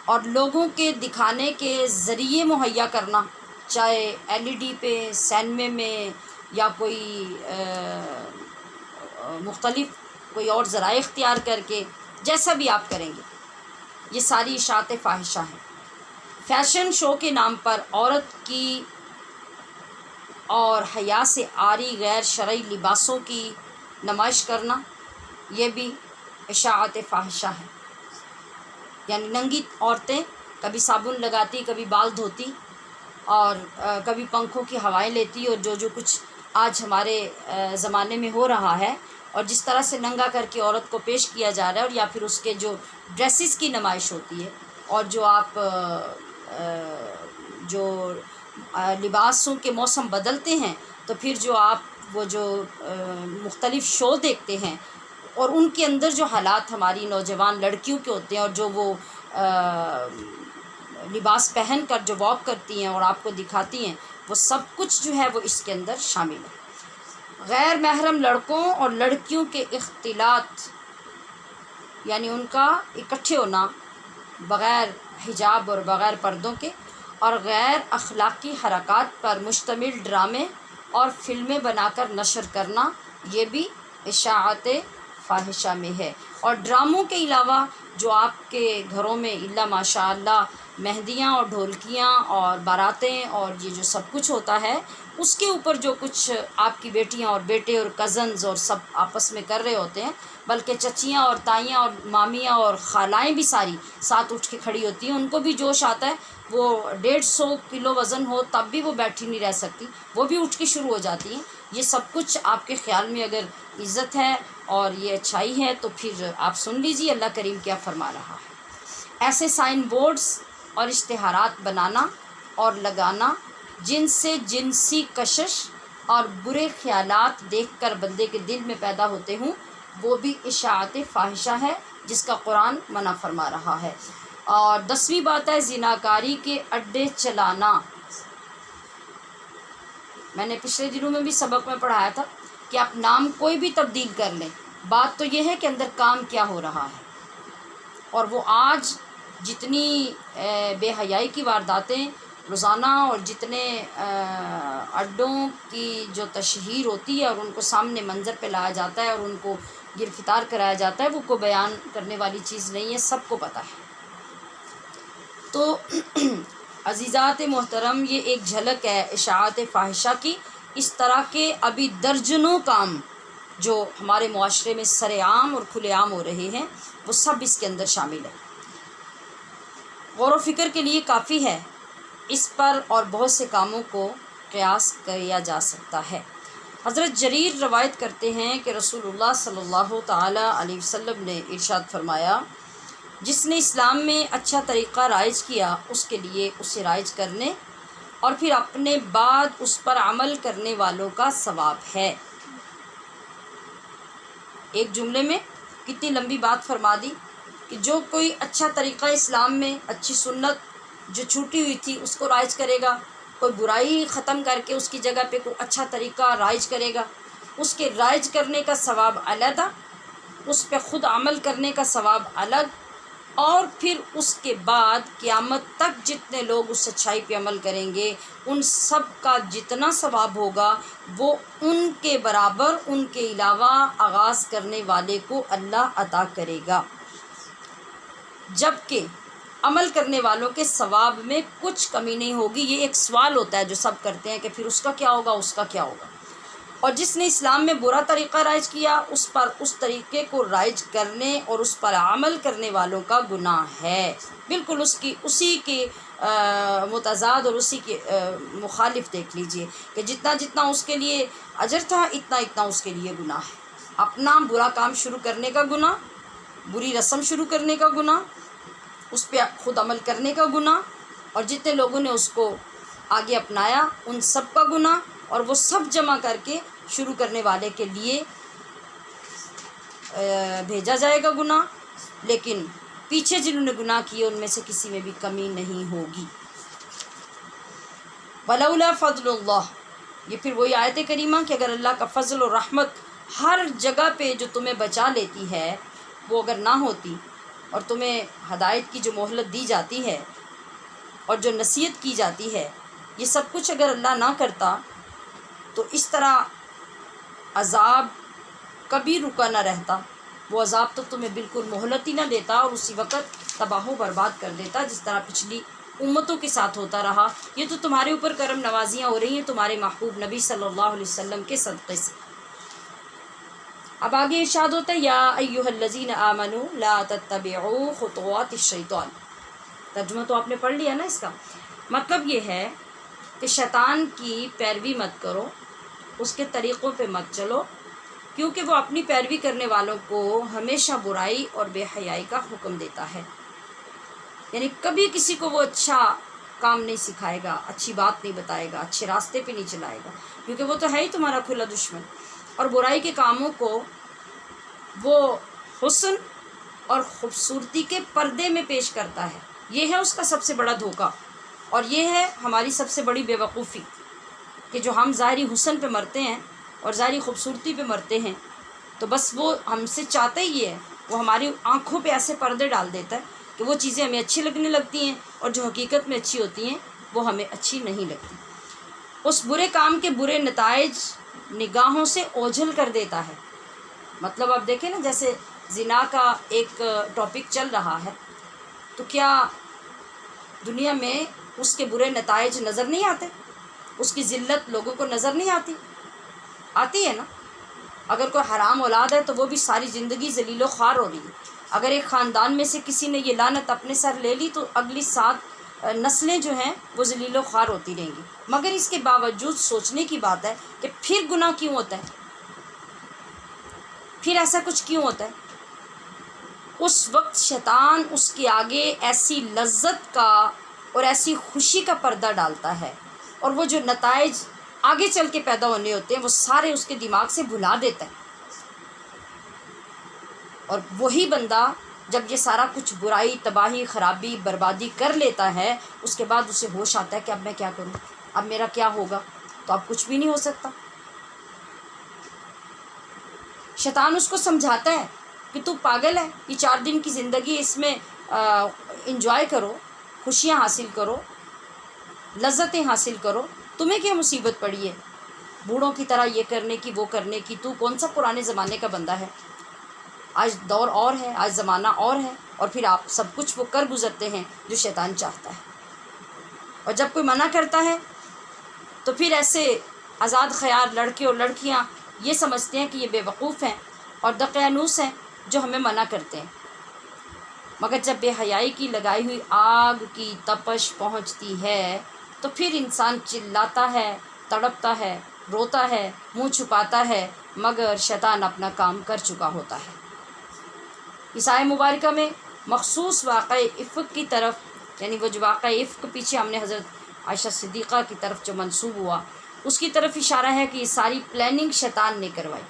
اور لوگوں کے دکھانے کے ذریعے مہیا کرنا، چاہے LED پہ، سینمے میں، یا کوئی مختلف کوئی اور ذرائع اختیار کر کے، جیسا بھی آپ کریں گے، یہ ساری اشاعت فاحشہ ہیں۔ فیشن شو کے نام پر عورت کی اور حیا سے عاری غیر شرعی لباسوں کی نمائش کرنا، یہ بھی اشاعت فاحشہ ہے۔ یعنی ننگی عورتیں کبھی صابن لگاتی، کبھی بال دھوتی، اور کبھی پنکھوں کی ہوائیں لیتی، اور جو کچھ آج ہمارے زمانے میں ہو رہا ہے، اور جس طرح سے ننگا کر کے عورت کو پیش کیا جا رہا ہے، اور یا پھر اس کے جو ڈریسز کی نمائش ہوتی ہے، اور جو آپ جو لباسوں کے موسم بدلتے ہیں، تو پھر جو آپ وہ جو مختلف شو دیکھتے ہیں، اور ان کے اندر جو حالات ہماری نوجوان لڑکیوں کے ہوتے ہیں، اور جو وہ لباس پہن کر جو واک کرتی ہیں اور آپ کو دکھاتی ہیں، وہ سب کچھ جو ہے وہ اس کے اندر شامل ہے۔ غیر محرم لڑکوں اور لڑکیوں کے اختلاط، یعنی ان کا اکٹھے ہونا بغیر حجاب اور بغیر پردوں کے، اور غیر اخلاقی حرکات پر مشتمل ڈرامے اور فلمیں بنا کر نشر کرنا، یہ بھی اشاعت فاحشہ میں ہے۔ اور ڈراموں کے علاوہ جو آپ کے گھروں میں الا ماشاء اللہ مہندیاں اور ڈھولکیاں اور باراتیں اور یہ جو سب کچھ ہوتا ہے، اس کے اوپر جو کچھ آپ کی بیٹیاں اور بیٹے اور کزنز اور سب آپس میں کر رہے ہوتے ہیں، بلکہ چچیاں اور تائیاں اور مامیاں اور خالائیں بھی ساری ساتھ اٹھ کے کھڑی ہوتی ہیں، ان کو بھی جوش آتا ہے، وہ 150 کلو وزن ہو تب بھی وہ بیٹھی نہیں رہ سکتی، وہ بھی اٹھ کے شروع ہو جاتی ہیں۔ یہ سب کچھ آپ کے خیال میں اگر عزت ہے اور یہ اچھائی ہے، تو پھر آپ سن لیجیے اللہ کریم کیا فرما رہا ہے۔ ایسے سائن بورڈز اور اشتہارات بنانا اور لگانا جن سے جنسی کشش اور برے خیالات دیکھ کر بندے کے دل میں پیدا ہوتے ہوں، وہ بھی اشاعت فاحشہ ہے، جس کا قرآن منع فرما رہا ہے۔ اور 10ویں بات ہے زناکاری کے اڈے چلانا۔ میں نے پچھلے دنوں میں بھی سبق میں پڑھایا تھا کہ آپ نام کوئی بھی تبدیل کر لیں، بات تو یہ ہے کہ اندر کام کیا ہو رہا ہے۔ اور وہ آج جتنی بے حیائی کی وارداتیں روزانہ اور جتنے اڈوں کی جو تشہیر ہوتی ہے اور ان کو سامنے منظر پہ لایا جاتا ہے اور ان کو گرفتار کرایا جاتا ہے، وہ کوئی بیان کرنے والی چیز نہیں ہے، سب کو پتہ ہے۔ تو عزیزات محترم، یہ ایک جھلک ہے اشاعت فاحشہ کی۔ اس طرح کے ابھی درجنوں کام جو ہمارے معاشرے میں سر عام اور کھلے عام ہو رہے ہیں، وہ سب اس کے اندر شامل ہے۔ غور و فکر کے لیے کافی ہے، اس پر اور بہت سے کاموں کو قیاس کیا جا سکتا ہے۔ حضرت جریر روایت کرتے ہیں کہ رسول اللہ صلی اللہ تعالی علیہ وسلم نے ارشاد فرمایا جس نے اسلام میں اچھا طریقہ رائج کیا اس کے لیے اسے رائج کرنے اور پھر اپنے بعد اس پر عمل کرنے والوں کا ثواب ہے۔ ایک جملے میں کتنی لمبی بات فرما دی کہ جو کوئی اچھا طریقہ اسلام میں، اچھی سنت جو چھوٹی ہوئی تھی اس کو رائج کرے گا، کوئی برائی ختم کر کے اس کی جگہ پہ کوئی اچھا طریقہ رائج کرے گا، اس کے رائج کرنے کا ثواب علیحدہ، اس پہ خود عمل کرنے کا ثواب الگ، اور پھر اس کے بعد قیامت تک جتنے لوگ اس سچائی پہ عمل کریں گے ان سب کا جتنا ثواب ہوگا وہ ان کے برابر ان کے علاوہ آغاز کرنے والے کو اللہ عطا کرے گا، جبکہ عمل کرنے والوں کے ثواب میں کچھ کمی نہیں ہوگی۔ یہ ایک سوال ہوتا ہے جو سب کرتے ہیں کہ پھر اس کا کیا ہوگا، اس کا کیا ہوگا۔ اور جس نے اسلام میں برا طریقہ رائج کیا اس پر اس طریقے کو رائج کرنے اور اس پر عمل کرنے والوں کا گناہ ہے، بالکل اسی کے متضاد اور اسی کے مخالف دیکھ لیجئے کہ جتنا جتنا اس کے لیے اجر تھا اتنا اتنا اس کے لیے گناہ ہے۔ اپنا برا کام شروع کرنے کا گناہ، بری رسم شروع کرنے کا گناہ، اس پہ خود عمل کرنے کا گناہ، اور جتنے لوگوں نے اس کو آگے اپنایا ان سب کا گناہ، اور وہ سب جمع کر کے شروع کرنے والے کے لیے بھیجا جائے گا گناہ، لیکن پیچھے جنہوں نے گناہ کیے ان میں سے کسی میں بھی کمی نہیں ہوگی۔ وَلَوْلَا فَضْلُ اللَّهِ، یہ پھر وہی آیت کریمہ کہ اگر اللہ کا فضل و رحمت ہر جگہ پہ جو تمہیں بچا لیتی ہے وہ اگر نہ ہوتی، اور تمہیں ہدایت کی جو مہلت دی جاتی ہے اور جو نصیحت کی جاتی ہے، یہ سب کچھ اگر اللہ نہ کرتا تو اس طرح عذاب کبھی رکا نہ رہتا، وہ عذاب تو تمہیں بالکل مہلت ہی نہ دیتا اور اسی وقت تباہ و برباد کر دیتا، جس طرح پچھلی امتوں کے ساتھ ہوتا رہا۔ یہ تو تمہارے اوپر کرم نوازیاں ہو رہی ہیں تمہارے محبوب نبی صلی اللہ علیہ وسلم کے صدقے سے۔ اب آگے ارشاد ہوتا ہے یا ایھا الذین آمنوا لا تتبعوا خطوات الشیطان۔ ترجمہ تو آپ نے پڑھ لیا نا اس کا مطلب یہ ہے کہ شیطان کی پیروی مت کرو، اس کے طریقوں پہ مت چلو، کیونکہ وہ اپنی پیروی کرنے والوں کو ہمیشہ برائی اور بے حیائی کا حکم دیتا ہے۔ یعنی کبھی کسی کو وہ اچھا کام نہیں سکھائے گا، اچھی بات نہیں بتائے گا، اچھے راستے پہ نہیں چلائے گا، کیونکہ وہ تو ہے ہی تمہارا کھلا دشمن، اور برائی کے کاموں کو وہ حسن اور خوبصورتی کے پردے میں پیش کرتا ہے۔ یہ ہے اس کا سب سے بڑا دھوکہ، اور یہ ہے ہماری سب سے بڑی بے وقوفی کہ جو ہم ظاہری حسن پہ مرتے ہیں اور ظاہری خوبصورتی پہ مرتے ہیں، تو بس وہ ہم سے چاہتا ہی ہے، وہ ہماری آنکھوں پہ ایسے پردے ڈال دیتا ہے کہ وہ چیزیں ہمیں اچھی لگنے لگتی ہیں، اور جو حقیقت میں اچھی ہوتی ہیں وہ ہمیں اچھی نہیں لگتی۔ اس برے کام کے برے نتائج نگاہوں سے اوجھل کر دیتا ہے۔ مطلب آپ دیکھیں نا، جیسے زنا کا ایک ٹاپک چل رہا ہے، تو کیا دنیا میں اس کے برے نتائج نظر نہیں آتے؟ اس کی ذلت لوگوں کو نظر نہیں آتی ہے نا؟ اگر کوئی حرام اولاد ہے تو وہ بھی ساری زندگی ذلیل و خوار ہو رہی ہے۔ اگر ایک خاندان میں سے کسی نے یہ لعنت اپنے سر لے لی تو اگلی 7 نسلیں جو ہیں وہ ذلیل و خوار ہوتی رہیں گی۔ مگر اس کے باوجود سوچنے کی بات ہے کہ پھر گناہ کیوں ہوتا ہے، پھر ایسا کچھ کیوں ہوتا ہے؟ اس وقت شیطان اس کے آگے ایسی لذت کا اور ایسی خوشی کا پردہ ڈالتا ہے، اور وہ جو نتائج آگے چل کے پیدا ہونے ہوتے ہیں وہ سارے اس کے دماغ سے بھلا دیتا ہے، اور وہی بندہ جب یہ سارا کچھ برائی، تباہی، خرابی، بربادی کر لیتا ہے، اس کے بعد اسے ہوش آتا ہے کہ اب میں کیا کروں، اب میرا کیا ہوگا، تو اب کچھ بھی نہیں ہو سکتا۔ شیطان اس کو سمجھاتا ہے کہ تو پاگل ہے، یہ 4 دن کی زندگی، اس میں انجوائے کرو، خوشیاں حاصل کرو، لذتیں حاصل کرو، تمہیں کیا مصیبت پڑی ہے بوڑھوں کی طرح یہ کرنے کی وہ کرنے کی؟ تو کون سا پرانے زمانے کا بندہ ہے؟ آج دور اور ہے، آج زمانہ اور ہے، اور پھر آپ سب کچھ وہ کر گزرتے ہیں جو شیطان چاہتا ہے۔ اور جب کوئی منع کرتا ہے تو پھر ایسے آزاد خیال لڑکے اور لڑکیاں یہ سمجھتے ہیں کہ یہ بے وقوف ہیں اور دقیانوس ہیں جو ہمیں منع کرتے ہیں، مگر جب بے حیائی کی لگائی ہوئی آگ کی تپش پہنچتی ہے تو پھر انسان چلاتا ہے، تڑپتا ہے، روتا ہے، منہ چھپاتا ہے، مگر شیطان اپنا کام کر چکا ہوتا ہے۔ اس آیت مبارکہ میں مخصوص واقع افق کی طرف، یعنی وہ جو واقع افق پیچھے ہم نے حضرت عائشہ صدیقہ کی طرف جو منسوب ہوا اس کی طرف اشارہ ہے کہ یہ ساری پلاننگ شیطان نے کروائی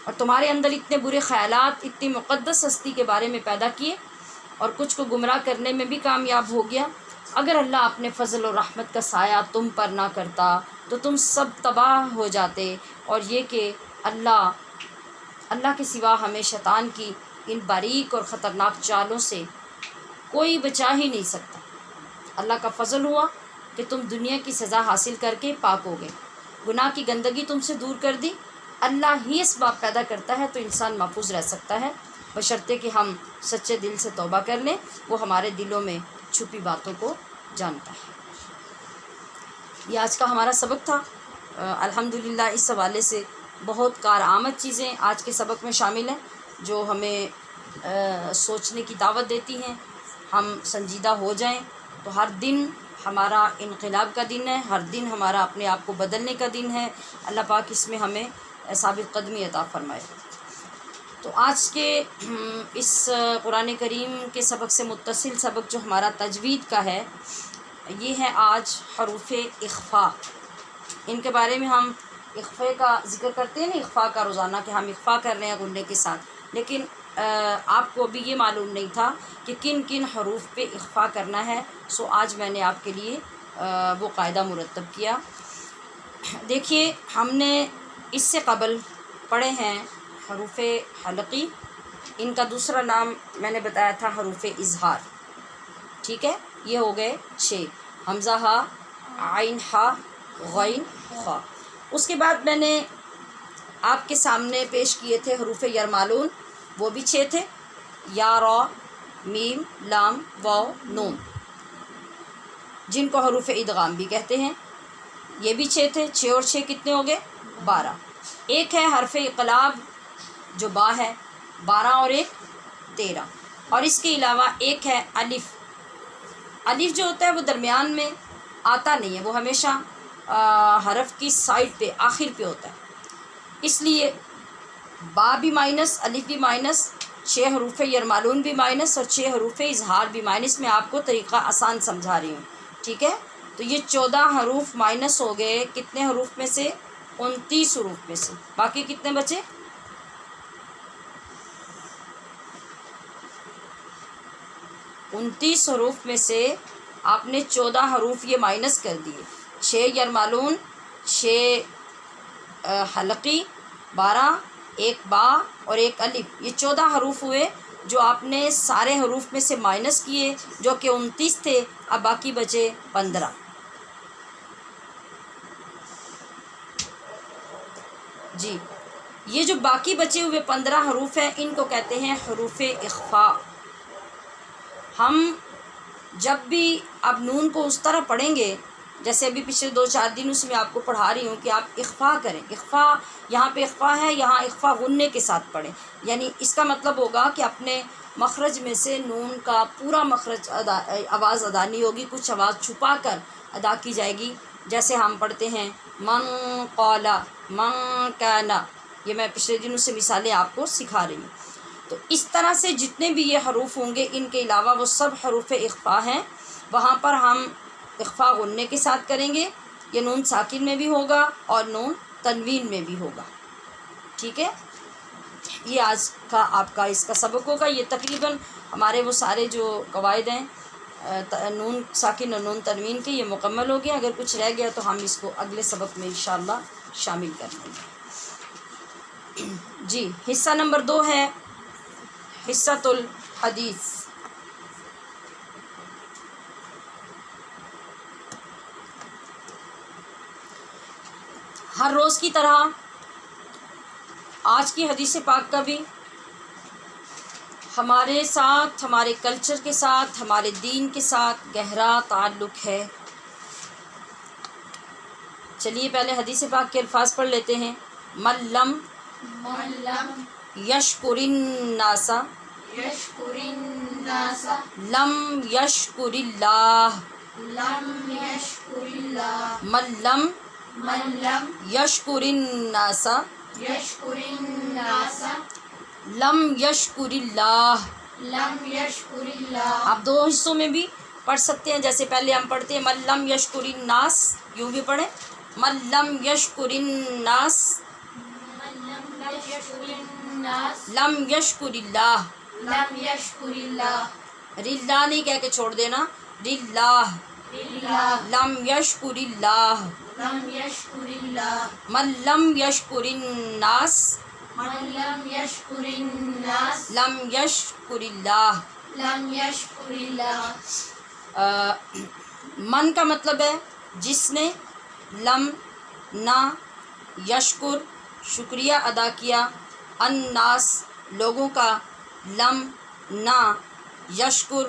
اور تمہارے اندر اتنے برے خیالات اتنی مقدس ہستی کے بارے میں پیدا کیے اور کچھ کو گمراہ کرنے میں بھی کامیاب ہو گیا۔ اگر اللہ اپنے فضل و رحمت کا سایہ تم پر نہ کرتا تو تم سب تباہ ہو جاتے، اور یہ کہ اللہ کے سوا ہمیں شیطان کی ان باریک اور خطرناک چالوں سے کوئی بچا ہی نہیں سکتا۔ اللہ کا فضل ہوا کہ تم دنیا کی سزا حاصل کر کے پاک ہو گئے، گناہ کی گندگی تم سے دور کر دی۔ اللہ ہی اسباب پیدا کرتا ہے تو انسان محفوظ رہ سکتا ہے، بشرطے کہ ہم سچے دل سے توبہ کر لیں، وہ ہمارے دلوں میں چھپی باتوں کو جانتا ہے۔ یہ آج کا ہمارا سبق تھا۔ الحمدللہ اس حوالے سے بہت کارآمد چیزیں آج کے سبق میں شامل ہیں جو ہمیں سوچنے کی دعوت دیتی ہیں۔ ہم سنجیدہ ہو جائیں تو ہر دن ہمارا انقلاب کا دن ہے، ہر دن ہمارا اپنے آپ کو بدلنے کا دن ہے۔ اللہ پاک اس میں ہمیں ثابت قدمی عطا فرمائے۔ تو آج کے اس قرآن کریم کے سبق سے متصل سبق جو ہمارا تجوید کا ہے، یہ ہے آج حروف اخفاء۔ ان کے بارے میں ہم اخفاء کا ذکر کرتے ہیں نا، اخفاء کا روزانہ کہ ہم اخفاء کر رہے ہیں غنّے کے ساتھ، لیکن آپ کو ابھی یہ معلوم نہیں تھا کہ کن کن حروف پہ اخفاء کرنا ہے، سو آج میں نے آپ کے لیے وہ قاعدہ مرتب کیا۔ دیکھیے، ہم نے اس سے قبل پڑھے ہیں حروف حلقی، ان کا دوسرا نام میں نے بتایا تھا حروف اظہار، ٹھیک ہے؟ یہ ہو گئے 6، حمزہ ہا، عین ہا، غین خا۔ اس کے بعد میں نے آپ کے سامنے پیش کیے تھے حروف یرمالون، وہ بھی 6 تھے، یا، را، میم، لام، واو، نون، جن کو حروف ادغام بھی کہتے ہیں، یہ بھی 6 تھے۔ 6 اور 6 کتنے ہو گئے؟ 12۔ ایک ہے حرف اقلاب جو با ہے، 12 اور 1 13، اور اس کے علاوہ ایک ہے الف۔ الف جو ہوتا ہے وہ درمیان میں آتا نہیں ہے، وہ ہمیشہ حرف کی سائڈ پہ آخر پہ ہوتا ہے، اس لیے با بھی مائنس، الف بھی مائنس، 6 حروف یرمالون بھی مائنس اور 6 حروف اظہار بھی مائنس۔ میں آپ کو طریقہ آسان سمجھا رہی ہوں، ٹھیک ہے؟ تو یہ 14 حروف مائنس ہو گئے کتنے حروف میں سے؟ 29 حروف میں سے۔ باقی کتنے بچے؟ 29 حروف میں سے آپ نے 14 حروف یہ مائنس کر دیے، 6 یرمالون، 6 حلقی، 12، 1 با اور 1 الف، یہ 14 حروف ہوئے جو آپ نے سارے حروف میں سے مائنس کیے، جو کہ 29 تھے، اب باقی بچے 15۔ جی، یہ جو باقی بچے ہوئے 15 حروف ہیں ان کو کہتے ہیں حروف اخفاء۔ ہم جب بھی اب نون کو اس طرح پڑھیں گے جیسے ابھی پچھلے 2-4 دنوں سے میں آپ کو پڑھا رہی ہوں کہ آپ اخفاء کریں۔ اخفاء، یہاں پہ اخفاء ہے، یہاں اخفاء غنّے کے ساتھ پڑھیں، یعنی اس کا مطلب ہوگا کہ اپنے مخرج میں سے نون کا پورا مخرج آواز ادا نہیں ہوگی، کچھ آواز چھپا کر ادا کی جائے گی، جیسے ہم پڑھتے ہیں من قال، من کان، یہ میں پچھلے دنوں سے مثالیں آپ کو سکھا رہی ہوں۔ تو اس طرح سے جتنے بھی یہ حروف ہوں گے ان کے علاوہ وہ سب حروف اخفاء ہیں، وہاں پر ہم اخفاء غنّے کے ساتھ کریں گے، یہ نون ساکن میں بھی ہوگا اور نون تنوین میں بھی ہوگا، ٹھیک ہے؟ یہ آج کا آپ کا اس کا سبق ہوگا۔ یہ تقریباً ہمارے وہ سارے جو قواعد ہیں نون ساکن اور نون تنوین کے، یہ مکمل ہو گیا۔ اگر کچھ رہ گیا تو ہم اس کو اگلے سبق میں انشاءاللہ شامل کر لیں گے۔ جی، حصہ نمبر 2 ہے حصۃ الحدیث۔ ہر روز کی طرح آج کی حدیث پاک کا بھی ہمارے ساتھ، ہمارے کلچر کے ساتھ، ہمارے دین کے ساتھ گہرا تعلق ہے۔ چلیے پہلے حدیث پاک کے الفاظ پڑھ لیتے ہیں۔ من لم یشکر الناس لم یشکر اللہ، من لم یشکر الناس لم یشکر اللہ۔ لم يشكر الله آپ دو حصوں میں بھی پڑھ سکتے ہیں. جیسے پہلے ہم پڑھتے ہیں من لم یشکر الناس، یوں بھی پڑھیں من لم یشکر الناس لم يشكر الناس لم یشکر اللہ. لم يشكر الله رلا نہیں کہہ کے چھوڑ دینا، رلا. لله لم یشکر اللہ. لم يشكر الله من لم یشکر الناس من لم يشكر الناس لم یشکر اللہ. لم يشكر الله من کا مطلب ہے جس نے، لم نہ، یشکر شکریہ ادا کیا، الناس لوگوں کا، لم نہ، یشکر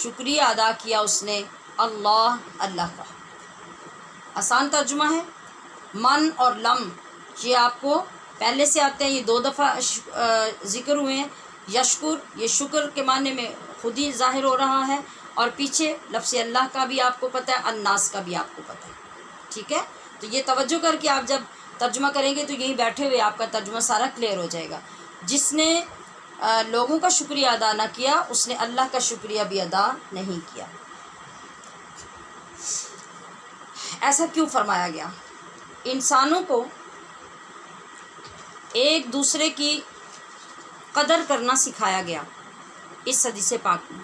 شکریہ ادا کیا اس نے، اللہ اللہ کا. آسان ترجمہ ہے. من اور لم یہ آپ کو پہلے سے آتے ہیں، یہ دو دفعہ ذکر ہوئے ہیں. یشکر یہ شکر کے معنی میں خود ہی ظاہر ہو رہا ہے، اور پیچھے لفظ اللہ کا بھی آپ کو پتہ ہے، الناس کا بھی آپ کو پتہ ہے. ٹھیک ہے، تو یہ توجہ کر کے آپ جب ترجمہ کریں گے تو یہیں بیٹھے ہوئے آپ کا ترجمہ سارا کلیئر ہو جائے گا. جس نے لوگوں کا شکریہ ادا نہ کیا اس نے اللہ کا شکریہ بھی ادا نہیں کیا. ایسا کیوں فرمایا گیا؟ انسانوں کو ایک دوسرے کی قدر کرنا سکھایا گیا اس حدیث پاک میں.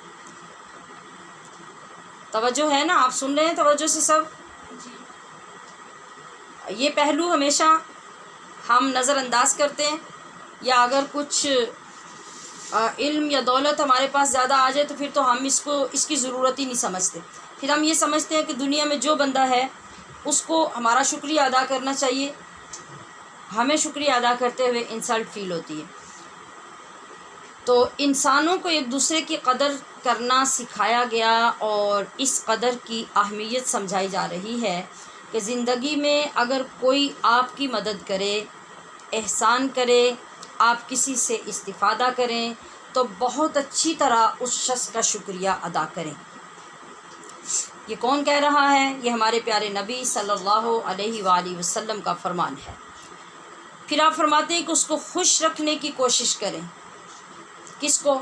توجہ ہے نا؟ آپ سن رہے ہیں توجہ سے سب؟ یہ پہلو ہمیشہ ہم نظر انداز کرتے ہیں، یا اگر کچھ علم یا دولت ہمارے پاس زیادہ آ جائے تو پھر تو ہم اس کی ضرورت ہی نہیں سمجھتے. پھر ہم یہ سمجھتے ہیں کہ دنیا میں جو بندہ ہے اس کو ہمارا شکریہ ادا کرنا چاہیے، ہمیں شکریہ ادا کرتے ہوئے انسلٹ فیل ہوتی ہے. تو انسانوں کو ایک دوسرے کی قدر کرنا سکھایا گیا، اور اس قدر کی اہمیت سمجھائی جا رہی ہے کہ زندگی میں اگر کوئی آپ کی مدد کرے، احسان کرے، آپ کسی سے استفادہ کریں تو بہت اچھی طرح اس شخص کا شکریہ ادا کریں. یہ کون کہہ رہا ہے؟ یہ ہمارے پیارے نبی صلی اللہ علیہ وآلہ وسلم کا فرمان ہے. پھر آپ فرماتے ہیں کہ اس کو خوش رکھنے کی کوشش کریں. کس کو؟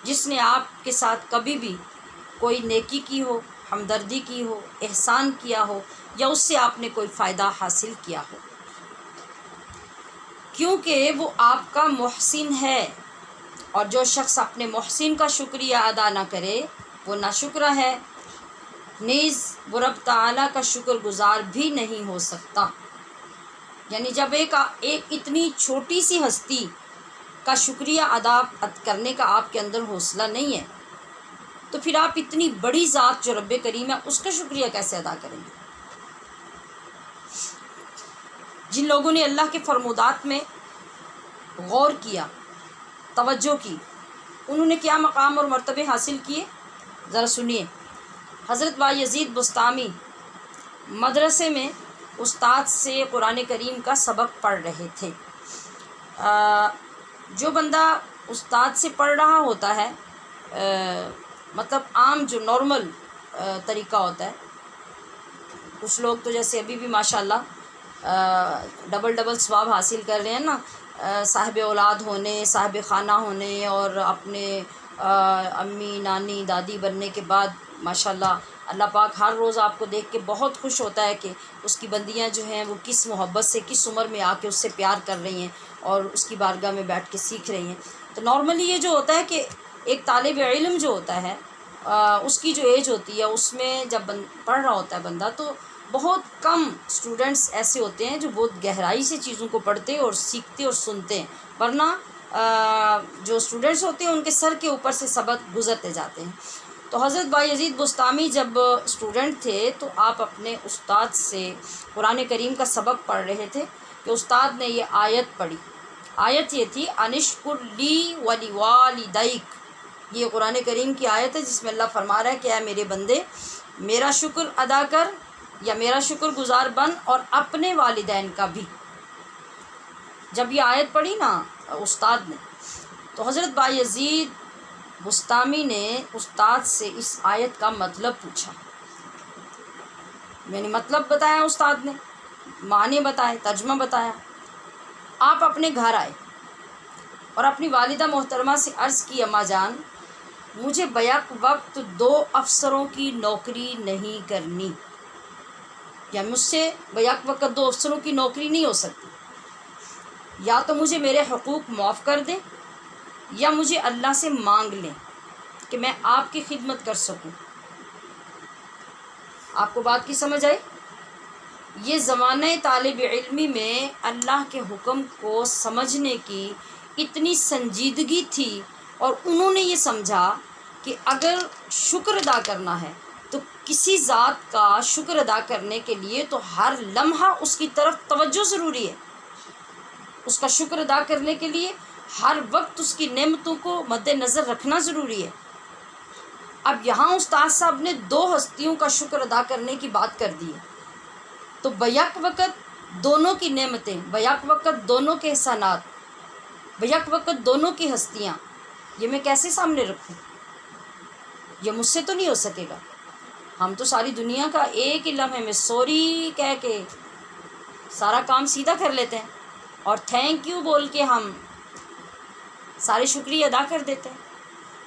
جس نے آپ کے ساتھ کبھی بھی کوئی نیکی کی ہو، ہمدردی کی ہو، احسان کیا ہو، یا اس سے آپ نے کوئی فائدہ حاصل کیا ہو، کیونکہ وہ آپ کا محسن ہے. اور جو شخص اپنے محسن کا شکریہ ادا نہ کرے وہ ناشکرہ ہے، نیز وہ رب تعالیٰ کا شکر گزار بھی نہیں ہو سکتا. یعنی جب ایک اتنی چھوٹی سی ہستی کا شکریہ ادا کرنے کا آپ کے اندر حوصلہ نہیں ہے تو پھر آپ اتنی بڑی ذات جو رب کریم ہے اس کا شکریہ کیسے ادا کریں گے؟ جن لوگوں نے اللہ کے فرمودات میں غور کیا، توجہ کی، انہوں نے کیا مقام اور مرتبے حاصل کیے، ذرا سنیے. حضرت بایزید بسطامی مدرسے میں استاد سے قرآن کریم کا سبق پڑھ رہے تھے. جو بندہ استاد سے پڑھ رہا ہوتا ہے، مطلب عام جو نارمل طریقہ ہوتا ہے، کچھ لوگ تو جیسے ابھی بھی ماشاءاللہ ڈبل ثواب حاصل کر رہے ہیں نا، صاحب اولاد ہونے، صاحب خانہ ہونے، اور اپنے امی نانی دادی بننے کے بعد ماشاءاللہ اللہ پاک ہر روز آپ کو دیکھ کے بہت خوش ہوتا ہے کہ اس کی بندیاں جو ہیں وہ کس محبت سے، کس عمر میں آ کے اس سے پیار کر رہی ہیں اور اس کی بارگاہ میں بیٹھ کے سیکھ رہی ہیں. تو نارملی یہ جو ہوتا ہے کہ ایک طالب علم جو ہوتا ہے اس کی جو ایج ہوتی ہے اس میں جب پڑھ رہا ہوتا ہے بندہ، تو بہت کم اسٹوڈنٹس ایسے ہوتے ہیں جو بہت گہرائی سے چیزوں کو پڑھتے اور سیکھتے اور سنتے ہیں، ورنہ جو اسٹوڈنٹس ہوتے ہیں ان کے سر کے اوپر سے سبق گزرتے جاتے ہیں. تو حضرت بایزید بسطامی جب اسٹوڈنٹ تھے تو آپ اپنے استاد سے قرآن کریم کا سبق پڑھ رہے تھے کہ استاد نے یہ آیت پڑھی. آیت یہ تھی انشکر لی ولی والدیک. یہ قرآن کریم کی آیت ہے جس میں اللہ فرما رہا ہے کہ اے میرے بندے میرا شکر ادا کر یا میرا شکر گزار بن، اور اپنے والدین کا بھی. جب یہ آیت پڑھی نا استاد نے تو حضرت بایزید بسطامی نے استاد سے اس آیت کا مطلب پوچھا. میں نے مطلب بتایا، استاد نے معنی بتائے، ترجمہ بتایا. آپ اپنے گھر آئے، اور اپنی والدہ محترمہ سے عرض کی اماں جان مجھے بیک وقت 2 افسروں کی نوکری نہیں کرنی، یا مجھ سے بیک وقت 2 افسروں کی نوکری نہیں ہو سکتی، یا تو مجھے میرے حقوق معاف کر دیں یا مجھے اللہ سے مانگ لیں کہ میں آپ کی خدمت کر سکوں۔ آپ کو بات کی سمجھ آئی؟ یہ زمانہ طالب علمی میں اللہ کے حکم کو سمجھنے کی اتنی سنجیدگی تھی، اور انہوں نے یہ سمجھا کہ اگر شکر ادا کرنا ہے تو کسی ذات کا شکر ادا کرنے کے لیے تو ہر لمحہ اس کی طرف توجہ ضروری ہے، اس کا شکر ادا کرنے کے لیے ہر وقت اس کی نعمتوں کو مد نظر رکھنا ضروری ہے۔ اب یہاں استاد صاحب نے 2 ہستیوں کا شکر ادا کرنے کی بات کر دی ہے، تو بیک وقت دونوں کی نعمتیں، بیک وقت دونوں کے احسانات، بیک وقت دونوں کی ہستیاں، یہ میں کیسے سامنے رکھوں؟ یہ مجھ سے تو نہیں ہو سکے گا۔ ہم تو ساری دنیا کا ایک ہی لمحے میں سوری کہہ کے سارا کام سیدھا کر لیتے ہیں، اور تھینک یو بول کے ہم سارے شکریہ ادا کر دیتے ہیں۔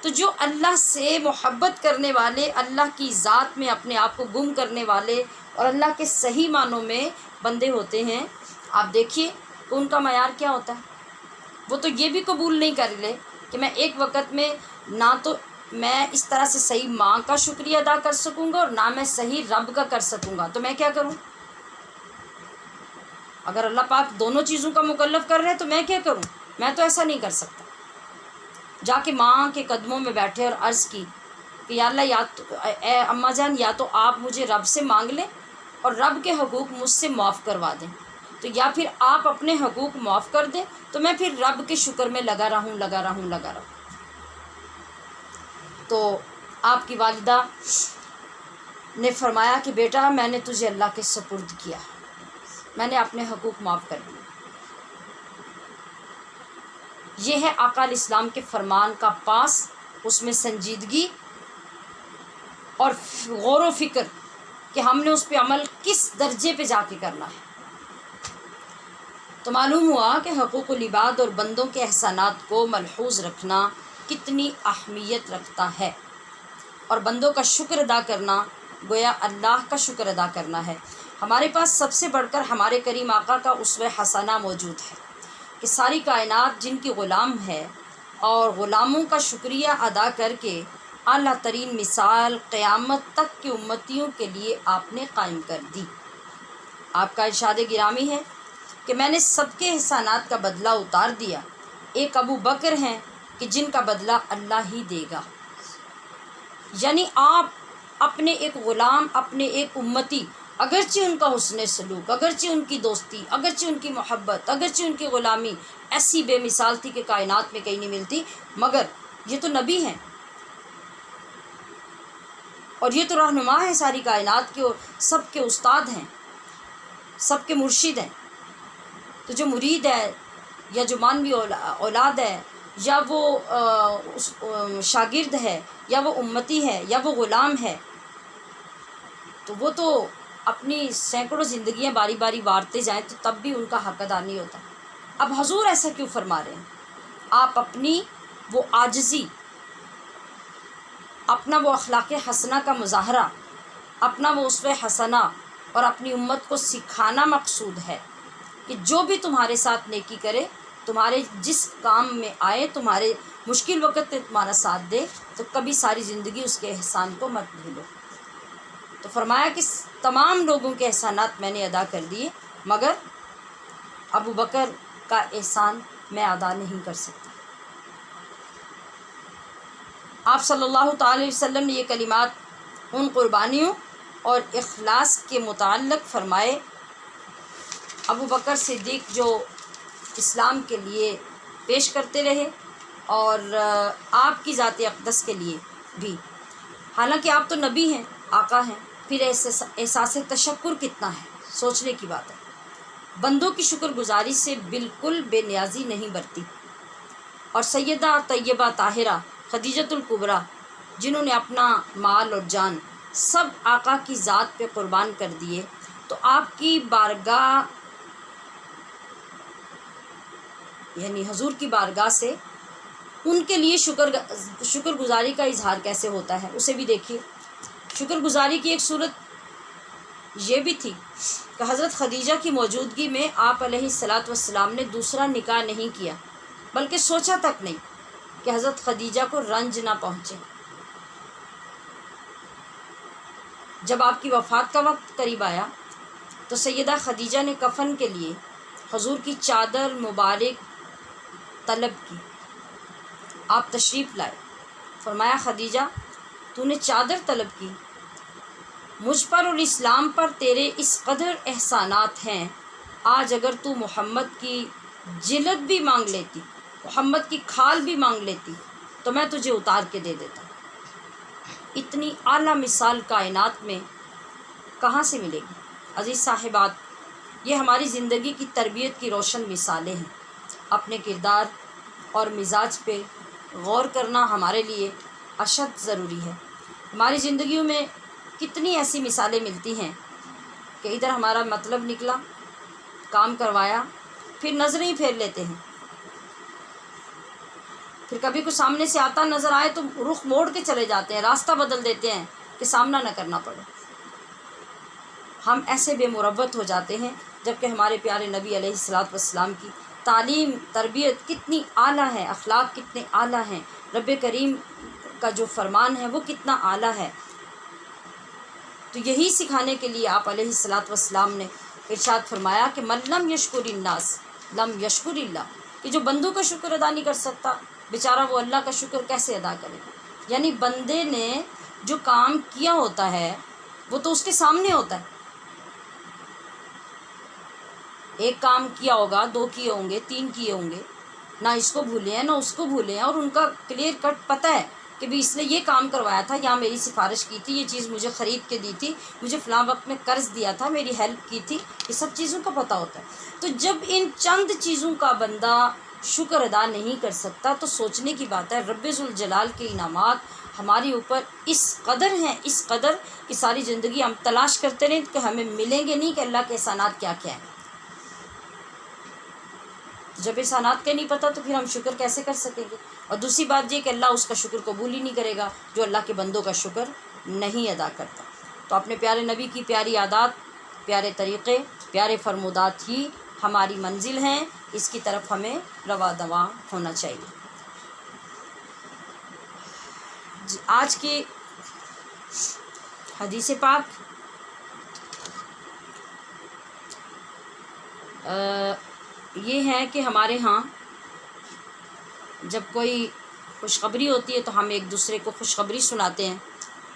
تو جو اللہ سے محبت کرنے والے، اللہ کی ذات میں اپنے آپ کو گم کرنے والے اور اللہ کے صحیح معنوں میں بندے ہوتے ہیں، آپ دیکھیے کہ ان کا معیار کیا ہوتا ہے۔ وہ تو یہ بھی قبول نہیں کر لے کہ میں ایک وقت میں نہ تو میں اس طرح سے صحیح ماں کا شکریہ ادا کر سکوں گا اور نہ میں صحیح رب کا کر سکوں گا، تو میں کیا کروں؟ اگر اللہ پاک دونوں چیزوں کا مکلف کر رہے ہیں تو میں کیا کروں؟ میں تو ایسا نہیں کر سکتا۔ جا کے ماں کے قدموں میں بیٹھے اور عرض کی کہ یا اللہ، یا تو اے اماں جان، یا تو آپ مجھے رب سے مانگ لیں اور رب کے حقوق مجھ سے معاف کروا دیں، تو یا پھر آپ اپنے حقوق معاف کر دیں تو میں پھر رب کے شکر میں لگا رہوں۔ تو آپ کی والدہ نے فرمایا کہ بیٹا، میں نے تجھے اللہ کے سپرد کیا، میں نے اپنے حقوق معاف کر دیے۔ یہ ہے آقا علیہ السلام کے فرمان کا پاس، اس میں سنجیدگی اور غور و فکر کہ ہم نے اس پہ عمل کس درجے پہ جا کے کرنا ہے۔ تو معلوم ہوا کہ حقوق العباد اور بندوں کے احسانات کو ملحوظ رکھنا کتنی اہمیت رکھتا ہے، اور بندوں کا شکر ادا کرنا گویا اللہ کا شکر ادا کرنا ہے۔ ہمارے پاس سب سے بڑھ کر ہمارے کریم آقا کا اسوہ حسنہ موجود ہے کہ ساری کائنات جن کی غلام ہے، اور غلاموں کا شکریہ ادا کر کے اعلیٰ ترین مثال قیامت تک کی امتیوں کے لیے آپ نے قائم کر دی۔ آپ کا ارشاد گرامی ہے کہ میں نے سب کے احسانات کا بدلہ اتار دیا، ایک ابو بکر ہیں کہ جن کا بدلہ اللہ ہی دے گا۔ یعنی آپ اپنے ایک غلام، اپنے ایک امتی، اگرچہ ان کا حسن سلوک، اگرچہ ان کی دوستی، اگرچہ ان کی محبت، اگرچہ ان کی غلامی ایسی بے مثال تھی کہ کائنات میں کہیں نہیں ملتی، مگر یہ تو نبی ہیں اور یہ تو رہنما ہیں ساری کائنات کے، اور سب کے استاد ہیں، سب کے مرشد ہیں۔ تو جو مرید ہے یا جو مانوی اولاد ہے، یا وہ شاگرد ہے، یا وہ امتی ہے، یا وہ غلام ہے، تو وہ تو اپنی سینکڑوں زندگیاں باری باری وارتے جائیں تو تب بھی ان کا حق ادا نہیں ہوتا۔ اب حضور ایسا کیوں فرما رہے ہیں؟ آپ اپنی وہ عاجزی، اپنا وہ اخلاق حسنہ کا مظاہرہ، اپنا وہ اسوہ حسنہ اور اپنی امت کو سکھانا مقصود ہے کہ جو بھی تمہارے ساتھ نیکی کرے، تمہارے جس کام میں آئے، تمہارے مشکل وقت میں تمہارا ساتھ دے، تو کبھی ساری زندگی اس کے احسان کو مت بھولو۔ تو فرمایا کہ تمام لوگوں کے احسانات میں نے ادا کر دیے، مگر ابو بکر کا احسان میں ادا نہیں کر سکتا۔ آپ صلی اللہ تعالی علیہ وسلم نے یہ کلمات ان قربانیوں اور اخلاص کے متعلق فرمائے۔ ابو بکر صدیق جو اسلام کے لیے پیش کرتے رہے، اور آپ کی ذات اقدس کے لیے بھی، حالانکہ آپ تو نبی ہیں، آقا ہیں، پھر احساس تشکر کتنا ہے، سوچنے کی بات ہے۔ بندوں کی شکر گزاری سے بالکل بے نیازی نہیں برتی، اور سیدہ طیبہ طاہرہ خدیجۃ الکبریٰ، جنہوں نے اپنا مال اور جان سب آقا کی ذات پہ قربان کر دیے، تو آپ کی بارگاہ یعنی حضور کی بارگاہ سے ان کے لیے شکر گزاری کا اظہار کیسے ہوتا ہے اسے بھی دیکھیے۔ شکر گزاری کی ایک صورت یہ بھی تھی کہ حضرت خدیجہ کی موجودگی میں آپ علیہ السلام نے دوسرا نکاح نہیں کیا، بلکہ سوچا تک نہیں کہ حضرت خدیجہ کو رنج نہ پہنچے۔ جب آپ کی وفات کا وقت قریب آیا تو سیدہ خدیجہ نے کفن کے لیے حضور کی چادر مبارک طلب کی۔ آپ تشریف لائے، فرمایا خدیجہ تو نے چادر طلب کی، مجھ پر اور اسلام پر تیرے اس قدر احسانات ہیں، آج اگر تو محمد کی جلد بھی مانگ لیتی، محمد کی کھال بھی مانگ لیتی تو میں تجھے اتار کے دے دیتا۔ اتنی اعلیٰ مثال کائنات میں کہاں سے ملے گی؟ عزیز صاحبات، یہ ہماری زندگی کی تربیت کی روشن مثالیں ہیں۔ اپنے کردار اور مزاج پہ غور کرنا ہمارے لیے اشد ضروری ہے۔ ہماری زندگیوں میں کتنی ایسی مثالیں ملتی ہیں کہ ادھر ہمارا مطلب نکلا، کام کروایا، پھر نظریں ہی پھیر لیتے ہیں، پھر کبھی کوئی سامنے سے آتا نظر آئے تو رخ موڑ کے چلے جاتے ہیں، راستہ بدل دیتے ہیں کہ سامنا نہ کرنا پڑے۔ ہم ایسے بے مروت ہو جاتے ہیں، جبکہ ہمارے پیارے نبی علیہ السلام کی تعلیم تربیت کتنی اعلیٰ ہے، اخلاق کتنے اعلیٰ ہیں، رب کریم کا جو فرمان ہے وہ کتنا اعلیٰ ہے۔ تو یہی سکھانے کے لیے آپ علیہ السلام نے ارشاد فرمایا کہ من لم یشکر الناس لم یشکر اللہ، کہ جو بندوں کا شکر ادا نہیں کر سکتا بیچارہ وہ اللہ کا شکر کیسے ادا کرے گا؟ یعنی بندے نے جو کام کیا ہوتا ہے وہ تو اس کے سامنے ہوتا ہے، ایک کام کیا ہوگا، 2 کیے ہوں گے، 3 کیے ہوں گے، نہ اس کو بھولے ہیں نہ اس کو بھولے ہیں، اور ان کا کلیئر کٹ پتہ ہے کہ بھی اس نے یہ کام کروایا تھا، یہاں میری سفارش کی تھی، یہ چیز مجھے خرید کے دی تھی، مجھے فلاں وقت میں قرض دیا تھا، میری ہیلپ کی تھی، یہ سب چیزوں کا پتہ ہوتا ہے۔ تو جب ان چند چیزوں کا بندہ شکر ادا نہیں کر سکتا تو سوچنے کی بات ہے رب ذوالجلال کے انعامات ہمارے اوپر اس قدر ہیں، اس قدر کہ ساری زندگی ہم تلاش کرتے رہیں کہ ہمیں ملیں گے نہیں کہ اللہ کے احسانات کیا کیا ہیں۔ جب احسانات کا نہیں پتہ تو پھر ہم شکر کیسے کر سکیں گے؟ اور دوسری بات یہ کہ اللہ اس کا شکر قبول ہی نہیں کرے گا جو اللہ کے بندوں کا شکر نہیں ادا کرتا۔ تو اپنے پیارے نبی کی پیاری عادات، پیارے طریقے، پیارے فرمودات ہی ہماری منزل ہیں، اس کی طرف ہمیں رواں دواں ہونا چاہیے۔ آج کی حدیث پاک یہ ہے کہ ہمارے ہاں جب کوئی خوشخبری ہوتی ہے تو ہم ایک دوسرے کو خوشخبری سناتے ہیں،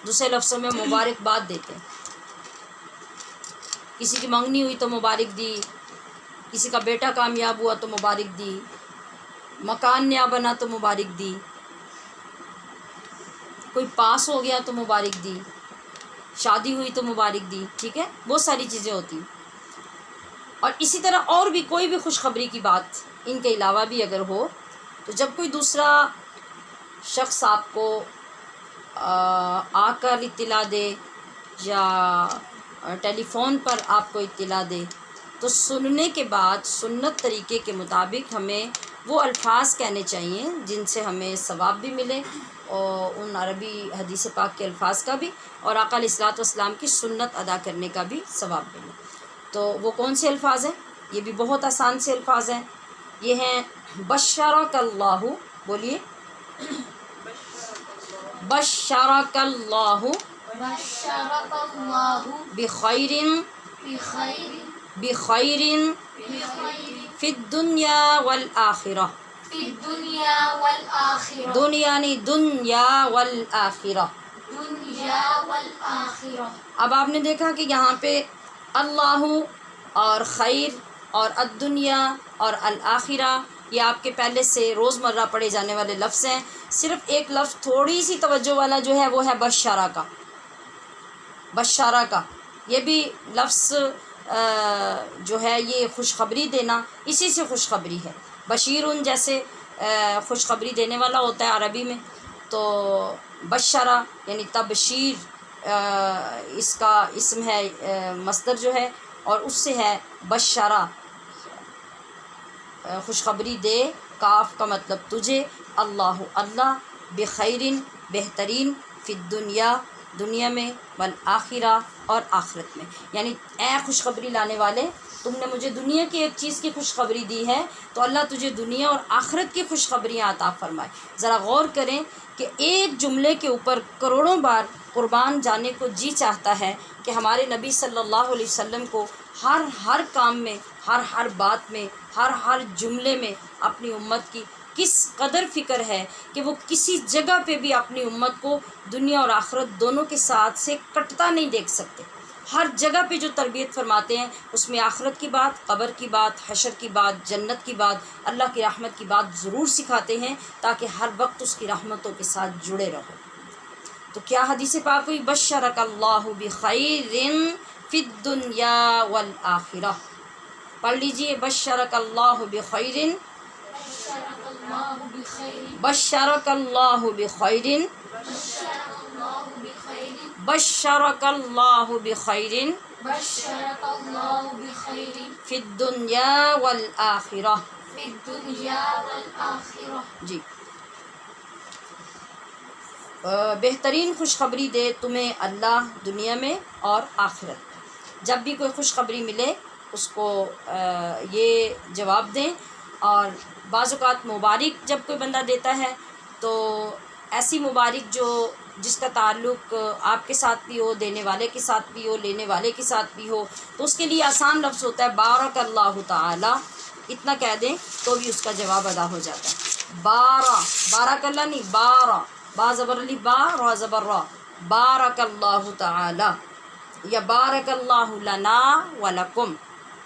دوسرے لفظوں میں مبارکباد دیتے ہیں۔ کسی کی منگنی ہوئی تو مبارک دی، کسی کا بیٹا کامیاب ہوا تو مبارک دی، مکان نیا بنا تو مبارک دی، کوئی پاس ہو گیا تو مبارک دی، شادی ہوئی تو مبارک دی، ٹھیک ہے، بہت ساری چیزیں ہوتی ہیں۔ اور اسی طرح اور بھی کوئی بھی خوشخبری کی بات ان کے علاوہ بھی اگر ہو تو جب کوئی دوسرا شخص آپ کو آ کر اطلاع دے یا ٹیلی فون پر آپ کو اطلاع دے تو سننے کے بعد سنت طریقے کے مطابق ہمیں وہ الفاظ کہنے چاہیے جن سے ہمیں ثواب بھی ملے، اور ان عربی حدیث پاک کے الفاظ کا بھی، اور آقا علیہ السلام کی سنت ادا کرنے کا بھی ثواب ملے۔ تو وہ کون سے الفاظ ہیں؟ یہ بھی بہت آسان سے الفاظ ہیں، یہ ہیں بشرک اللہ، بولیے بشرک اللہ بشرک اللہ بخیر بخیر بخیر فی الدنیا والآخرہ، فی الدنیا والآخرہ، دنیا نہیں دنیا والآخرہ۔ دنیا والآخرہ۔ اب آپ نے دیکھا کہ یہاں پہ اللہ اور خیر اور الدنیا اور الآخرہ یہ آپ کے پہلے سے روزمرہ پڑھے جانے والے لفظ ہیں، صرف ایک لفظ تھوڑی سی توجہ والا جو ہے وہ ہے بشارہ کا، بشارہ کا۔ یہ بھی لفظ جو ہے یہ خوشخبری دینا، اسی سے خوشخبری ہے۔ بشیرن جیسے خوشخبری دینے والا ہوتا ہے عربی میں، تو بشارہ یعنی تبشیر اس کا اسم ہے، مصدر جو ہے، اور اس سے ہے بشارہ خوشخبری دے، کاف کا مطلب تجھے، اللہ اللہ، بخیرن بہترین، فی الدنیا دنیا میں، والآخرہ اور آخرت میں، یعنی اے خوشخبری لانے والے، تم نے مجھے دنیا کی ایک چیز کی خوشخبری دی ہے تو اللہ تجھے دنیا اور آخرت کی خوشخبریاں عطا فرمائے۔ ذرا غور کریں کہ ایک جملے کے اوپر کروڑوں بار قربان جانے کو جی چاہتا ہے کہ ہمارے نبی صلی اللہ علیہ وسلم کو ہر کام میں، ہر بات میں، ہر جملے میں اپنی امت کی کس قدر فکر ہے کہ وہ کسی جگہ پہ بھی اپنی امت کو دنیا اور آخرت دونوں کے ساتھ سے کٹتا نہیں دیکھ سکتے۔ ہر جگہ پہ جو تربیت فرماتے ہیں اس میں آخرت کی بات، قبر کی بات، حشر کی بات، جنت کی بات، اللہ کی رحمت کی بات ضرور سکھاتے ہیں تاکہ ہر وقت اس کی رحمتوں کے ساتھ جڑے رہو۔ تو کیا حدیث پاک ہوئی؟ بشرک اللہ بخیر فی الدنیا والآخرہ۔ پڑھ لیجئے، بشرک اللہ بخیر، بشرک اللہ بخیر، بشرک اللہ بخیر، بشرک اللہ بخیر، بشرک اللہ بخیر بشرک اللہ بخیر، فی الدنیا والآخرہ۔ فی الدنیا والآخرہ۔ جی، بہترین خوشخبری دے تمہیں اللہ دنیا میں اور آخرت میں۔ جب بھی کوئی خوشخبری ملے اس کو یہ جواب دیں، اور بعض اوقات مبارک جب کوئی بندہ دیتا ہے تو ایسی مبارک جس کا تعلق آپ کے ساتھ بھی ہو، دینے والے کے ساتھ بھی ہو، لینے والے کے ساتھ بھی ہو، تو اس کے لیے آسان لفظ ہوتا ہے بارک اللہ تعالی، اتنا کہہ دیں تو بھی اس کا جواب ادا ہو جاتا ہے۔ بارک اللہ نہیں، با زبر علی، با را زبر را، بارک اللہ تعالی، یا بارک اللہ لنا ولکم،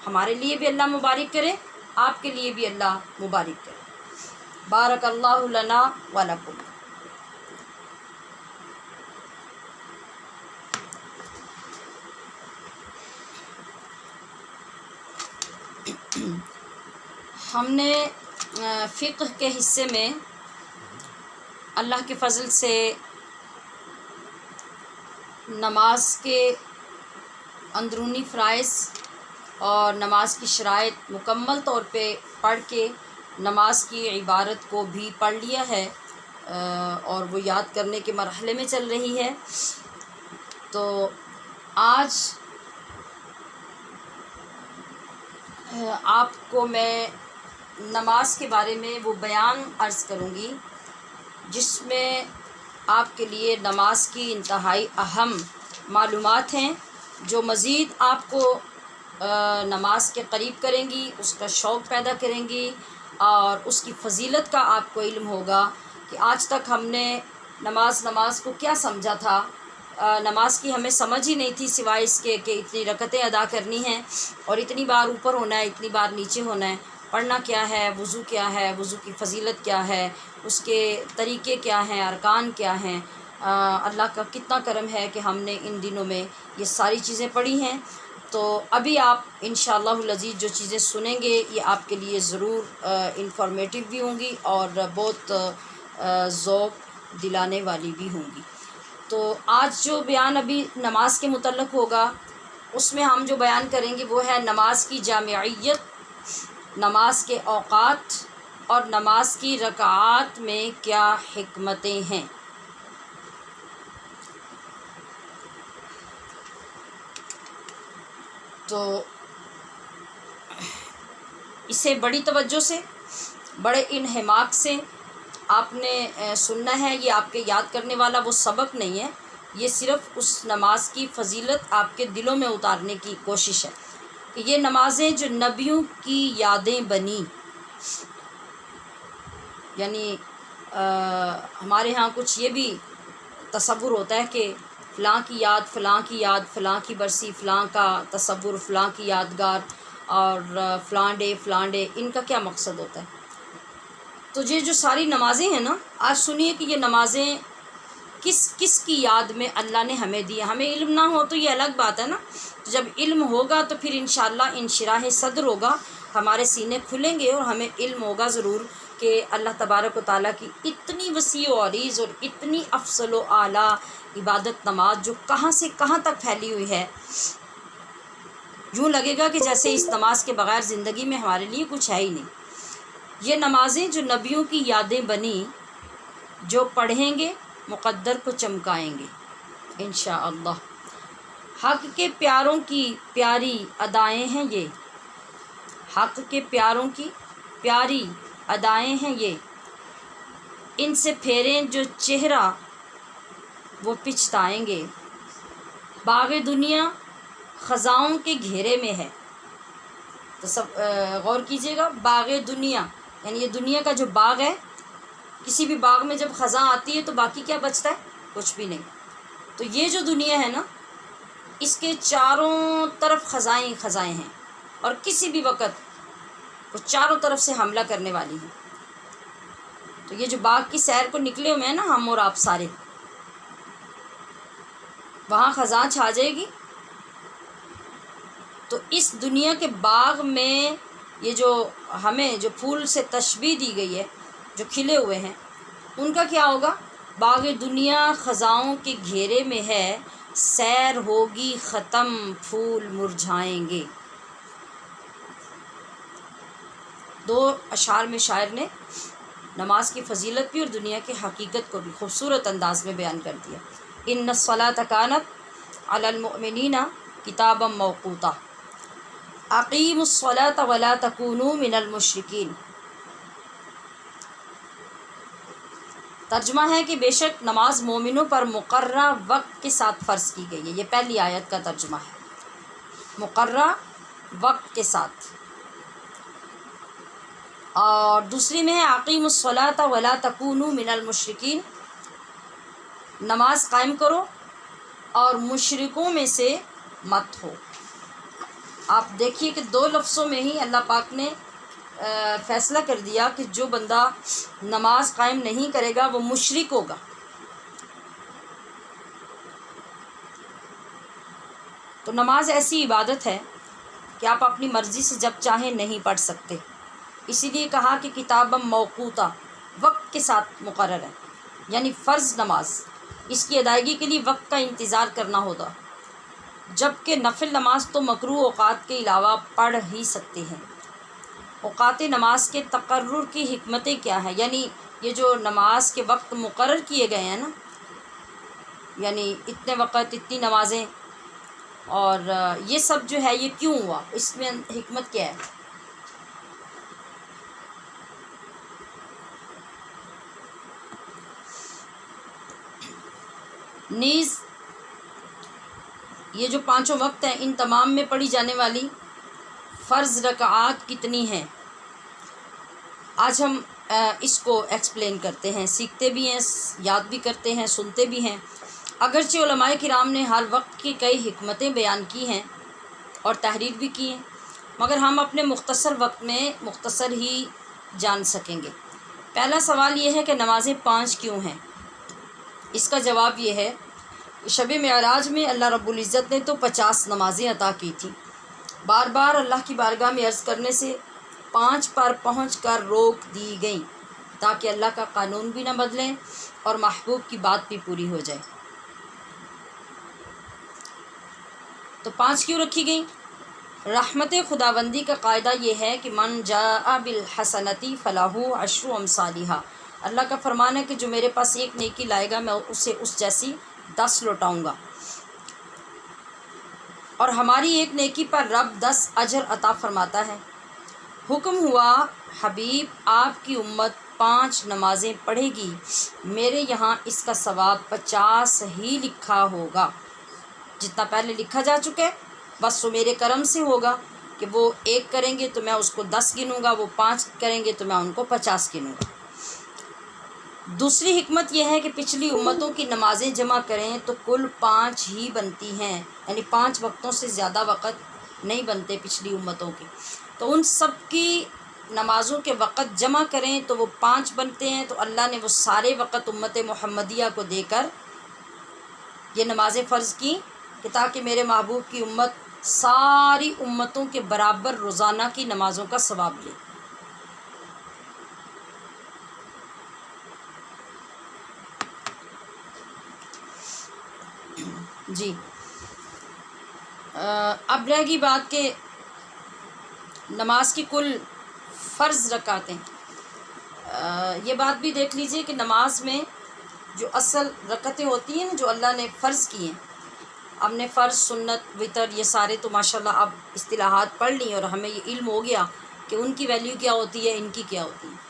ہمارے لیے بھی اللہ مبارک کرے، آپ کے لیے بھی اللہ مبارک کرے، بارک اللہ لنا ولکم۔ ہم نے فقہ کے حصے میں اللہ کے فضل سے نماز کے اندرونی فرائض اور نماز کی شرائط مکمل طور پہ پڑھ کے نماز کی عبارت کو بھی پڑھ لیا ہے، اور وہ یاد کرنے کے مرحلے میں چل رہی ہے۔ تو آج آپ کو میں نماز کے بارے میں وہ بیان عرض کروں گی جس میں آپ کے لیے نماز کی انتہائی اہم معلومات ہیں، جو مزید آپ کو نماز کے قریب کریں گی، اس کا شوق پیدا کریں گی، اور اس کی فضیلت کا آپ کو علم ہوگا کہ آج تک ہم نے نماز کو کیا سمجھا تھا۔ نماز کی ہمیں سمجھ ہی نہیں تھی سوائے اس کے کہ اتنی رکعتیں ادا کرنی ہیں اور اتنی بار اوپر ہونا ہے، اتنی بار نیچے ہونا ہے، پڑھنا کیا ہے، وضو کیا ہے، وضو کی فضیلت کیا ہے، اس کے طریقے کیا ہیں، ارکان کیا ہیں۔ اللہ کا کتنا کرم ہے کہ ہم نے ان دنوں میں یہ ساری چیزیں پڑھی ہیں۔ تو ابھی آپ انشاءاللہ العزیز جو چیزیں سنیں گے یہ آپ کے لیے ضرور انفارمیٹیو بھی ہوں گی اور بہت ذوق دلانے والی بھی ہوں گی۔ تو آج جو بیان ابھی نماز کے متعلق ہوگا اس میں ہم جو بیان کریں گے وہ ہے نماز کی جامعیت، نماز کے اوقات اور نماز کی رکعات میں کیا حکمتیں ہیں۔ تو اسے بڑی توجہ سے، بڑے انہماک سے آپ نے سننا ہے۔ یہ آپ کے یاد کرنے والا وہ سبق نہیں ہے، یہ صرف اس نماز کی فضیلت آپ کے دلوں میں اتارنے کی کوشش ہے کہ یہ نمازیں جو نبیوں کی یادیں بنی، یعنی ہمارے ہاں کچھ یہ بھی تصور ہوتا ہے کہ فلاں کی یاد، فلاں کی یاد، فلاں کی برسی، فلاں کا تصور، فلاں کی یادگار، اور فلاں ڈے، ان کا کیا مقصد ہوتا ہے۔ تو یہ جو ساری نمازیں ہیں نا، آج سنیے کہ یہ نمازیں کس کی یاد میں اللہ نے ہمیں دی۔ ہمیں علم نہ ہو تو یہ الگ بات ہے نا، تو جب علم ہوگا تو پھر انشاءاللہ انشراح صدر ہوگا، ہمارے سینے کھلیں گے اور ہمیں علم ہوگا ضرور کہ اللہ تبارک و تعالیٰ کی اتنی وسیع و عریض اور اتنی افضل و اعلیٰ عبادت نماز جو کہاں سے کہاں تک پھیلی ہوئی ہے۔ یوں لگے گا کہ جیسے اس نماز کے بغیر زندگی میں ہمارے لیے کچھ ہے ہی نہیں۔ یہ نمازیں جو نبیوں کی یادیں بنی، جو پڑھیں گے مقدر کو چمکائیں گے انشاءاللہ۔ حق کے پیاروں کی پیاری ادائیں ہیں یہ، حق کے پیاروں کی پیاری ادائیں ہیں یہ، ان سے پھیریں جو چہرہ وہ پچھتائیں گے۔ باغ دنیا خزاؤں کے گھیرے میں ہے، تو سب غور کیجیے گا، باغ دنیا یعنی یہ دنیا کا جو باغ ہے، کسی بھی باغ میں جب خزاں آتی ہے تو باقی کیا بچتا ہے؟ کچھ بھی نہیں۔ تو یہ جو دنیا ہے نا، اس کے چاروں طرف خزائیں خزائیں ہیں، اور کسی بھی وقت وہ چاروں طرف سے حملہ کرنے والی ہیں۔ تو یہ جو باغ کی سیر کو نکلے ہوئے ہیں نا ہم اور آپ سارے، وہاں خزاں چھا جائے گی۔ تو اس دنیا کے باغ میں یہ جو ہمیں جو پھول سے تشبیہ دی گئی ہے، جو کھلے ہوئے ہیں، ان کا کیا ہوگا؟ باغ دنیا خزاؤں کے گھیرے میں ہے، سیر ہوگی ختم پھول مرجھائیں گے۔ دو اشعار میں شاعر نے نماز کی فضیلت بھی اور دنیا کی حقیقت کو بھی خوبصورت انداز میں بیان کر دیا۔ ان الصلاۃ کانت علی المؤمنین کتابا موقوتا اقیموا الصلاۃ ولا تکونوا من المشرکین۔ ترجمہ ہے کہ بے شک نماز مومنوں پر مقررہ وقت کے ساتھ فرض کی گئی ہے۔ یہ پہلی آیت کا ترجمہ ہے، مقررہ وقت کے ساتھ۔ اور دوسری میں ہے اقیموا الصلاۃ ولا تکونوا من المشرکین، نماز قائم کرو اور مشرکوں میں سے مت ہو۔ آپ دیکھیے کہ دو لفظوں میں ہی اللہ پاک نے فیصلہ کر دیا کہ جو بندہ نماز قائم نہیں کرے گا وہ مشرک ہوگا۔ تو نماز ایسی عبادت ہے کہ آپ اپنی مرضی سے جب چاہیں نہیں پڑھ سکتے، اسی لیے کہا کہ کتاب موقوتا، وقت کے ساتھ مقرر ہے، یعنی فرض نماز اس کی ادائیگی کے لیے وقت کا انتظار کرنا ہوگا، جبکہ نفل نماز تو مکروہ اوقات کے علاوہ پڑھ ہی سکتے ہیں۔ اوقات نماز کے تقرر کی حکمتیں کیا ہیں؟ یعنی یہ جو نماز کے وقت مقرر کیے گئے ہیں نا، یعنی اتنے وقت اتنی نمازیں، اور یہ سب جو ہے یہ کیوں ہوا، اس میں حکمت کیا ہے؟ نیز یہ جو پانچوں وقت ہیں، ان تمام میں پڑھی جانے والی فرض رکعات کتنی ہیں؟ آج ہم اس کو ایکسپلین کرتے ہیں، سیکھتے بھی ہیں، یاد بھی کرتے ہیں، سنتے بھی ہیں۔ اگرچہ علماء کرام نے ہر وقت کی کئی حکمتیں بیان کی ہیں اور تحریر بھی کی ہیں، مگر ہم اپنے مختصر وقت میں مختصر ہی جان سکیں گے۔ پہلا سوال یہ ہے کہ نمازیں 5 کیوں ہیں؟ اس کا جواب یہ ہے، شب معراج میں اللہ رب العزت نے تو 50 نمازیں عطا کی تھیں، بار بار اللہ کی بارگاہ میں عرض کرنے سے 5 پر پہنچ کر روک دی گئیں، تاکہ اللہ کا قانون بھی نہ بدلیں اور محبوب کی بات بھی پوری ہو جائے۔ تو 5 کیوں رکھی گئیں؟ رحمت خداوندی کا قاعدہ یہ ہے کہ من جاء بالحسنتی فلاح عشر امثالھا، اللہ کا فرمان ہے کہ جو میرے پاس ایک نیکی لائے گا میں اسے اس جیسی 10 لوٹاؤں گا، اور ہماری ایک نیکی پر رب 10 اجر عطا فرماتا ہے۔ حکم ہوا حبیب آپ کی امت 5 نمازیں پڑھے گی، میرے یہاں اس کا ثواب 50 ہی لکھا ہوگا، جتنا پہلے لکھا جا چکا ہے بس وہ میرے کرم سے ہوگا کہ وہ 1 کریں گے تو میں اس کو 10 گنوں گا، وہ 5 کریں گے تو میں ان کو 50 گنوں گا۔ دوسری حکمت یہ ہے کہ پچھلی امتوں کی نمازیں جمع کریں تو کل 5 ہی بنتی ہیں، یعنی 5 وقتوں سے زیادہ وقت نہیں بنتے پچھلی امتوں کے، تو ان سب کی نمازوں کے وقت جمع کریں تو وہ 5 بنتے ہیں۔ تو اللہ نے وہ سارے وقت امت محمدیہ کو دے کر یہ نمازیں فرض کی کہ تاکہ میرے محبوب کی امت ساری امتوں کے برابر روزانہ کی نمازوں کا ثواب لے۔ جی اب رہ گئی بات کہ نماز کی کل فرض رکعتیں یہ بات بھی دیکھ لیجئے کہ نماز میں جو اصل رکعتیں ہوتی ہیں نا جو اللہ نے فرض کی ہیں، ہم نے فرض، سنت، وتر یہ سارے تو ماشاءاللہ اب اصطلاحات پڑھ لی اور ہمیں یہ علم ہو گیا کہ ان کی ویلیو کیا ہوتی ہے، ان کی کیا ہوتی ہے۔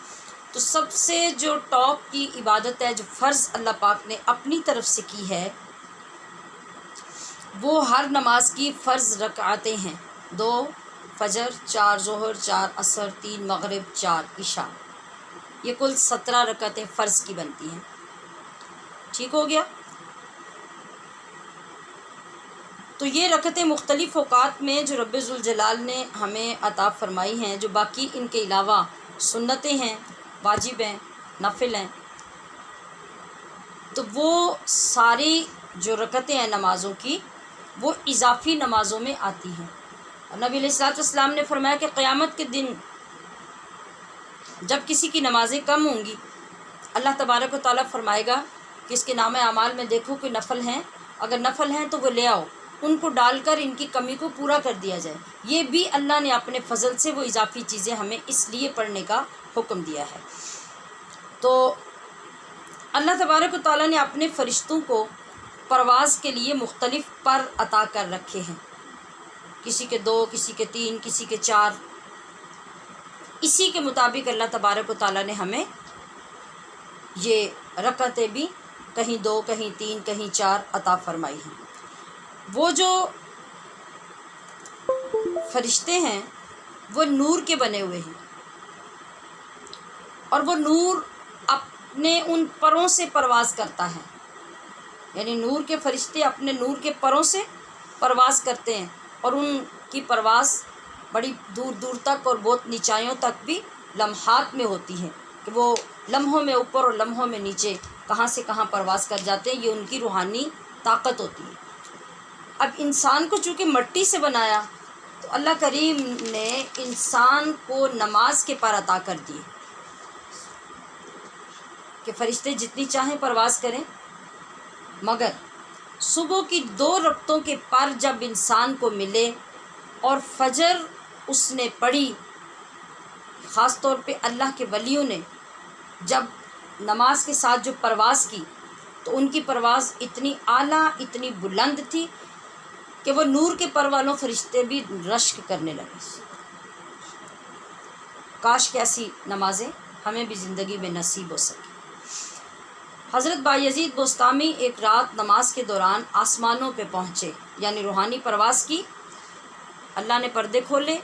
تو سب سے جو ٹاپ کی عبادت ہے جو فرض اللہ پاک نے اپنی طرف سے کی ہے وہ ہر نماز کی فرض رکعتیں ہیں، 2 فجر، 4 ظہر، 4 عصر، 3 مغرب، 4 عشاء، یہ کل 17 رکعتیں فرض کی بنتی ہیں۔ ٹھیک ہو گیا؟ تو یہ رکعتیں مختلف اوقات میں جو رب ذوالجلال نے ہمیں عطا فرمائی ہیں، جو باقی ان کے علاوہ سنتیں ہیں، واجب ہیں، نفل ہیں، تو وہ ساری جو رکعتیں ہیں نمازوں کی وہ اضافی نمازوں میں آتی ہیں۔ اور نبی علیہ الصلوۃ والسلام نے فرمایا کہ قیامت کے دن جب کسی کی نمازیں کم ہوں گی، اللہ تبارک و تعالیٰ فرمائے گا کہ اس کے نام اعمال میں دیکھو کہ نفل ہیں، اگر نفل ہیں تو وہ لے آؤ، ان کو ڈال کر ان کی کمی کو پورا کر دیا جائے۔ یہ بھی اللہ نے اپنے فضل سے وہ اضافی چیزیں ہمیں اس لیے پڑھنے کا حکم دیا ہے۔ تو اللہ تبارک و تعالیٰ نے اپنے فرشتوں کو پرواز کے لیے مختلف پر عطا کر رکھے ہیں، کسی کے 2، کسی کے 3، کسی کے 4۔ اسی کے مطابق اللہ تبارک و تعالیٰ نے ہمیں یہ رکعتیں بھی کہیں 2، کہیں 3، کہیں 4 عطا فرمائی ہیں۔ وہ جو فرشتے ہیں وہ نور کے بنے ہوئے ہیں، اور وہ نور اپنے ان پروں سے پرواز کرتا ہے، یعنی نور کے فرشتے اپنے نور کے پروں سے پرواز کرتے ہیں، اور ان کی پرواز بڑی دور دور تک اور بہت نیچائیوں تک بھی لمحات میں ہوتی ہے کہ وہ لمحوں میں اوپر اور لمحوں میں نیچے کہاں سے کہاں پرواز کر جاتے ہیں۔ یہ ان کی روحانی طاقت ہوتی ہے۔ اب انسان کو چونکہ مٹی سے بنایا تو اللہ کریم نے انسان کو نماز کے پر عطا کر دیے کہ فرشتے جتنی چاہیں پرواز کریں، مگر صبح کی 2 رکعتوں کے پر جب انسان کو ملے اور فجر اس نے پڑھی، خاص طور پہ اللہ کے ولیوں نے جب نماز کے ساتھ جو پرواز کی تو ان کی پرواز اتنی اعلیٰ، اتنی بلند تھی کہ وہ نور کے پر والوں فرشتے بھی رشک کرنے لگے۔ کاش کہ ایسی نمازیں ہمیں بھی زندگی میں نصیب ہو سکے۔ حضرت بایزید بستامی ایک رات نماز کے دوران آسمانوں پہ پہنچے، یعنی روحانی پرواز کی، اللہ نے پردے کھولے،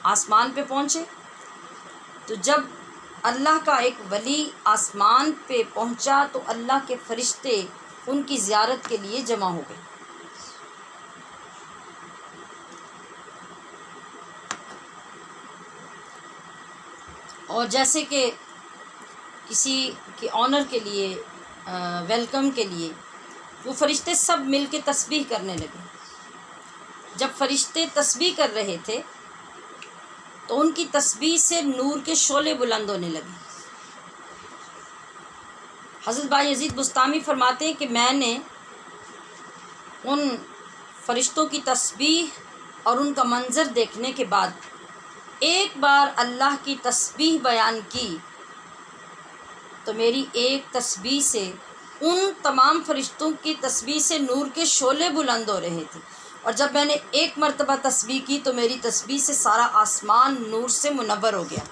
آسمان پہ پہنچے۔ تو جب اللہ کا ایک ولی آسمان پہ پہنچا تو اللہ کے فرشتے ان کی زیارت کے لیے جمع ہو گئے۔ اور جیسے کہ کسی کے آنر کے لیے، ویلکم کے لیے وہ فرشتے سب مل کے تسبیح کرنے لگے۔ جب فرشتے تسبیح کر رہے تھے تو ان کی تسبیح سے نور کے شعلے بلند ہونے لگے۔ حضرت بایزید بستامی فرماتے ہیں کہ میں نے ان فرشتوں کی تسبیح اور ان کا منظر دیکھنے کے بعد ایک بار اللہ کی تسبیح بیان کی تو میری ایک تسبیح سے ان تمام فرشتوں کی تسبیح سے نور کے شعلے بلند ہو رہے تھے، اور جب میں نے ایک مرتبہ تسبیح کی تو میری تسبیح سے سارا آسمان نور سے منور ہو گیا۔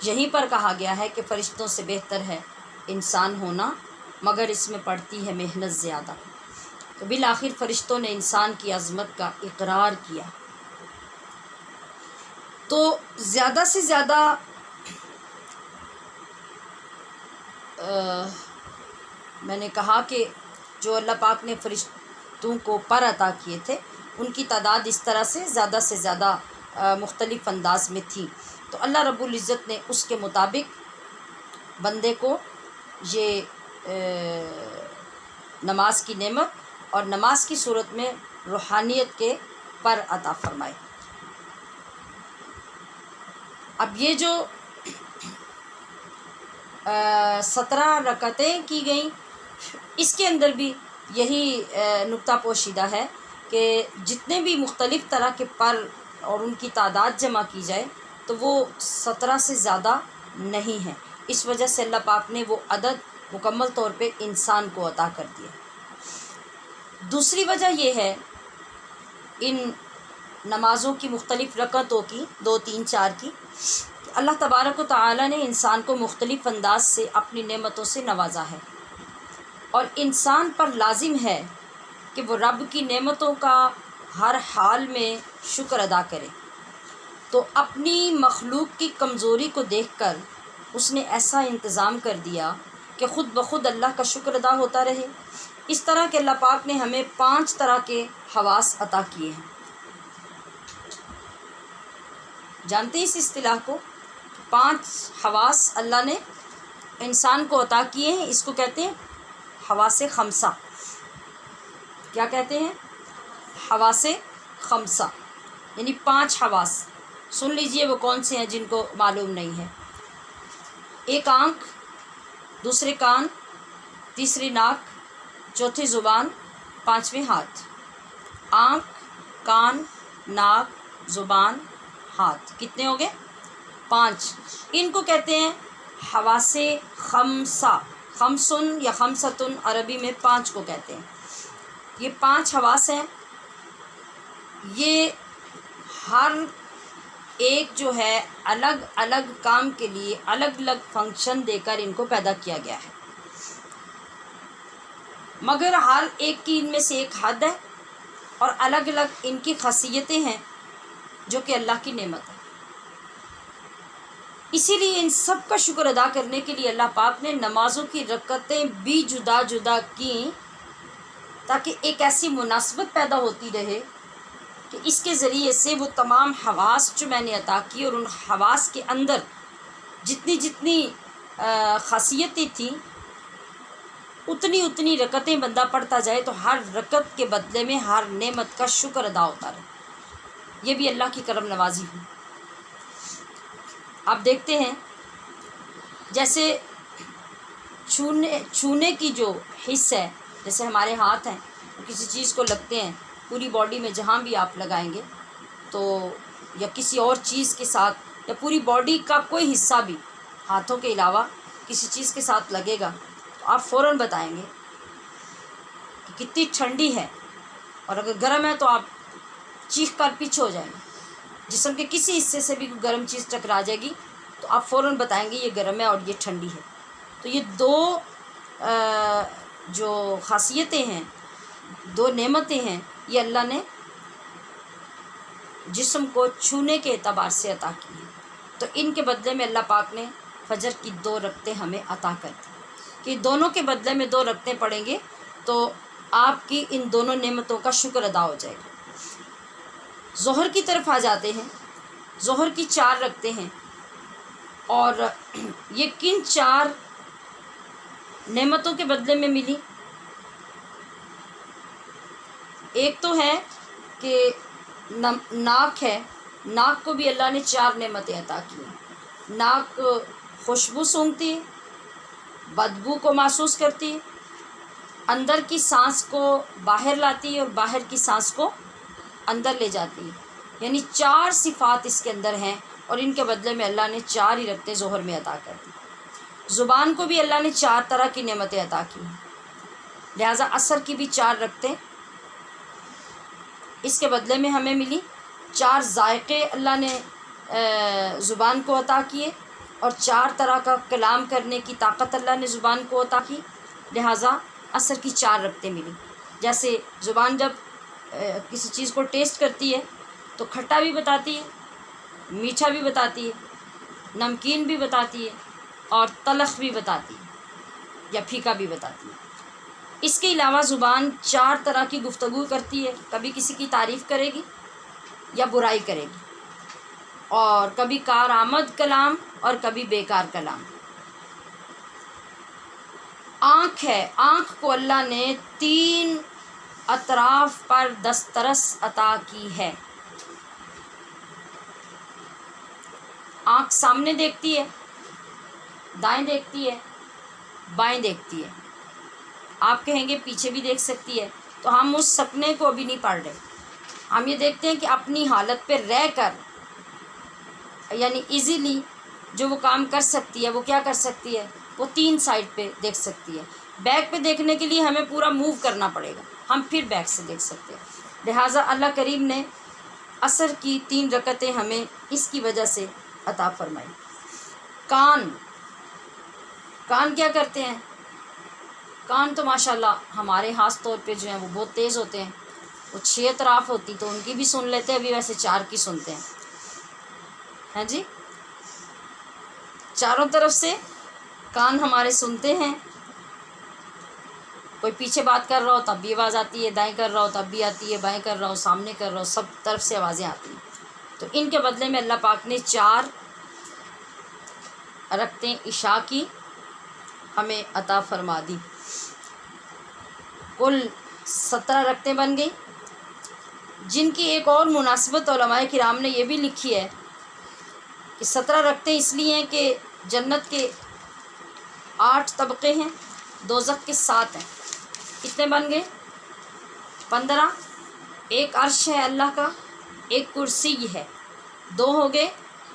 یہیں پر کہا گیا ہے کہ فرشتوں سے بہتر ہے انسان ہونا، مگر اس میں پڑتی ہے محنت زیادہ۔ تو بالآخر فرشتوں نے انسان کی عظمت کا اقرار کیا۔ تو زیادہ سے زیادہ میں نے کہا کہ جو اللہ پاک نے فرشتوں کو پر عطا کیے تھے ان کی تعداد اس طرح سے زیادہ مختلف انداز میں تھی۔ تو اللہ رب العزت نے اس کے مطابق بندے کو یہ نماز کی نعمت اور نماز کی صورت میں روحانیت کے پر عطا فرمائے۔ اب یہ جو 17 رکعتیں کی گئیں، اس کے اندر بھی یہی نکتہ پوشیدہ ہے کہ جتنے بھی مختلف طرح کے پر اور ان کی تعداد جمع کی جائے تو وہ 17 سے زیادہ نہیں ہے. اس وجہ سے اللہ پاک نے وہ عدد مکمل طور پہ انسان کو عطا کر دیا. دوسری وجہ یہ ہے ان نمازوں کی مختلف رکعتوں کی 2 3 4 کی، اللہ تبارک و تعالی نے انسان کو مختلف انداز سے اپنی نعمتوں سے نوازا ہے، اور انسان پر لازم ہے کہ وہ رب کی نعمتوں کا ہر حال میں شکر ادا کرے. تو اپنی مخلوق کی کمزوری کو دیکھ کر اس نے ایسا انتظام کر دیا کہ خود بخود اللہ کا شکر ادا ہوتا رہے. اس طرح کہ اللہ پاک نے ہمیں 5 طرح کے حواس عطا کیے ہیں. جانتے ہیں اس اصطلاح کو؟ 5 حواس اللہ نے انسان کو عطا کیے ہیں. اس کو کہتے ہیں حواس خمسہ. کیا کہتے ہیں؟ حواس خمسہ، یعنی 5 حواس. سن لیجئے وہ کون سے ہیں جن کو معلوم نہیں ہے. 1 آنکھ، دوسرے کان، تیسری ناک، چوتھی زبان، 5ویں ہاتھ. آنکھ، کان، ناک، زبان، ہاتھ، کتنے ہو گئے؟ 5. ان کو کہتے ہیں حواس خمسہ. خمسن یا خمسۃن عربی میں 5 کو کہتے ہیں. یہ 5 حواس ہیں. یہ ہر ایک جو ہے الگ الگ کام کے لیے الگ الگ فنکشن دے کر ان کو پیدا کیا گیا ہے، مگر ہر ایک کی ان میں سے ایک حد ہے اور الگ الگ ان کی خاصیتیں ہیں جو کہ اللہ کی نعمت ہے. اسی لیے ان سب کا شکر ادا کرنے کے لیے اللہ پاک نے نمازوں کی رکعتیں بھی جدا جدا کیں، تاکہ ایک ایسی مناسبت پیدا ہوتی رہے کہ اس کے ذریعے سے وہ تمام حواس جو میں نے عطا کی اور ان حواس کے اندر جتنی جتنی خاصیتیں تھیں اتنی رکعتیں بندہ پڑھتا جائے تو ہر رکعت کے بدلے میں ہر نعمت کا شکر ادا ہوتا رہے. یہ بھی اللہ کی کرم نوازی ہے. آپ دیکھتے ہیں جیسے چھونے کی جو حص ہے، جیسے ہمارے ہاتھ ہیں کسی چیز کو لگتے ہیں، پوری باڈی میں جہاں بھی آپ لگائیں گے تو یا کسی اور چیز کے ساتھ یا پوری باڈی کا کوئی حصہ بھی ہاتھوں کے علاوہ کسی چیز کے ساتھ لگے گا تو آپ فوراً بتائیں گے کہ کتنی ٹھنڈی ہے، اور اگر گرم ہے تو آپ چیخ کر پیچھے ہو جائیں گے. جسم کے کسی حصے سے بھی گرم چیز ٹکرا جائے گی تو آپ فوراً بتائیں گے یہ گرم ہے اور یہ ٹھنڈی ہے. تو یہ 2 جو خاصیتیں ہیں، 2 نعمتیں ہیں، یہ اللہ نے جسم کو چھونے کے اعتبار سے عطا کی ہیں. تو ان کے بدلے میں اللہ پاک نے فجر کی 2 رکعتیں ہمیں عطا کر دی کہ دونوں کے بدلے میں 2 رکعتیں پڑھیں گے تو آپ کی ان دونوں نعمتوں کا شکر ادا ہو جائے گا. ظہر کی طرف آ جاتے ہیں. ظہر کی 4 رکعتیں ہیں، اور یہ کن 4 نعمتوں کے بدلے میں ملی؟ ایک تو ہے کہ ناک ہے. ناک کو بھی اللہ نے 4 نعمتیں عطا کی ہیں. ناک خوشبو سونگھتی ہے، بدبو کو محسوس کرتی ہے، اندر کی سانس کو باہر لاتی ہے اور باہر کی سانس کو اندر لے جاتی ہے. یعنی 4 صفات اس کے اندر ہیں، اور ان کے بدلے میں اللہ نے 4 ہی رکعتیں ظہر میں عطا کر دی. زبان کو بھی اللہ نے 4 طرح کی نعمتیں عطا کی ہیں، لہٰذا عصر کی بھی 4 رکعتیں اس کے بدلے میں ہمیں ملی. 4 ذائقے اللہ نے زبان کو عطا کیے، اور 4 طرح کا کلام کرنے کی طاقت اللہ نے زبان کو عطا کی، لہٰذا عصر کی 4 رکعتیں ملی. جیسے زبان جب کسی چیز کو ٹیسٹ کرتی ہے تو کھٹا بھی بتاتی ہے، میٹھا بھی بتاتی ہے، نمکین بھی بتاتی ہے، اور تلخ بھی بتاتی ہے یا پھیکا بھی بتاتی ہے. اس کے علاوہ زبان 4 طرح کی گفتگو کرتی ہے. کبھی کسی کی تعریف کرے گی یا برائی کرے گی، اور کبھی کارآمد کلام اور کبھی بیکار کلام. آنکھ ہے. آنکھ کو اللہ نے 3 اطراف پر دسترس عطا کی ہے. آنکھ سامنے دیکھتی ہے، دائیں دیکھتی ہے، بائیں دیکھتی ہے. آپ کہیں گے پیچھے بھی دیکھ سکتی ہے، تو ہم اس سپنے کو ابھی نہیں پڑھ رہے. ہم یہ دیکھتے ہیں کہ اپنی حالت پہ رہ کر یعنی ایزیلی جو وہ کام کر سکتی ہے وہ کیا کر سکتی ہے، وہ 3 سائڈ پہ دیکھ سکتی ہے۔ بیک پہ دیکھنے کے لیے ہمیں پورا موو کرنا پڑے گا، ہم پھر بیک سے دیکھ سکتے ہیں۔ لہٰذا اللہ کریم نے عصر کی 3 رکعتیں ہمیں اس کی وجہ سے عطا فرمائی۔ کان کیا کرتے ہیں؟ کان تو ماشاءاللہ ہمارے خاص طور پہ جو ہیں وہ بہت تیز ہوتے ہیں، وہ 6 اطراف ہوتی تو ان کی بھی سن لیتے ہیں، ابھی ویسے 4 کی سنتے ہیں، ہیں جی، چاروں طرف سے کان ہمارے سنتے ہیں۔ کوئی پیچھے بات کر رہا ہو تب بھی آواز آتی ہے، دائیں کر رہا ہو تب بھی آتی ہے، بائیں کر رہا ہو، سامنے کر رہا ہو، سب طرف سے آوازیں آتی ہیں۔ تو ان کے بدلے میں اللہ پاک نے 4 رکعتیں عشاء کی ہمیں عطا فرما دی، کل 17 رکعتیں بن گئی، جن کی ایک اور مناسبت علماء کرام نے یہ بھی لکھی ہے کہ 17 رکعتیں اس لیے ہیں کہ جنت کے 8 طبقے ہیں، دوزخ کے 7 ہیں، کتنے بن گئے؟ 15۔ ایک عرش ہے اللہ کا، ایک کرسی ہے، 2 ہو گئے،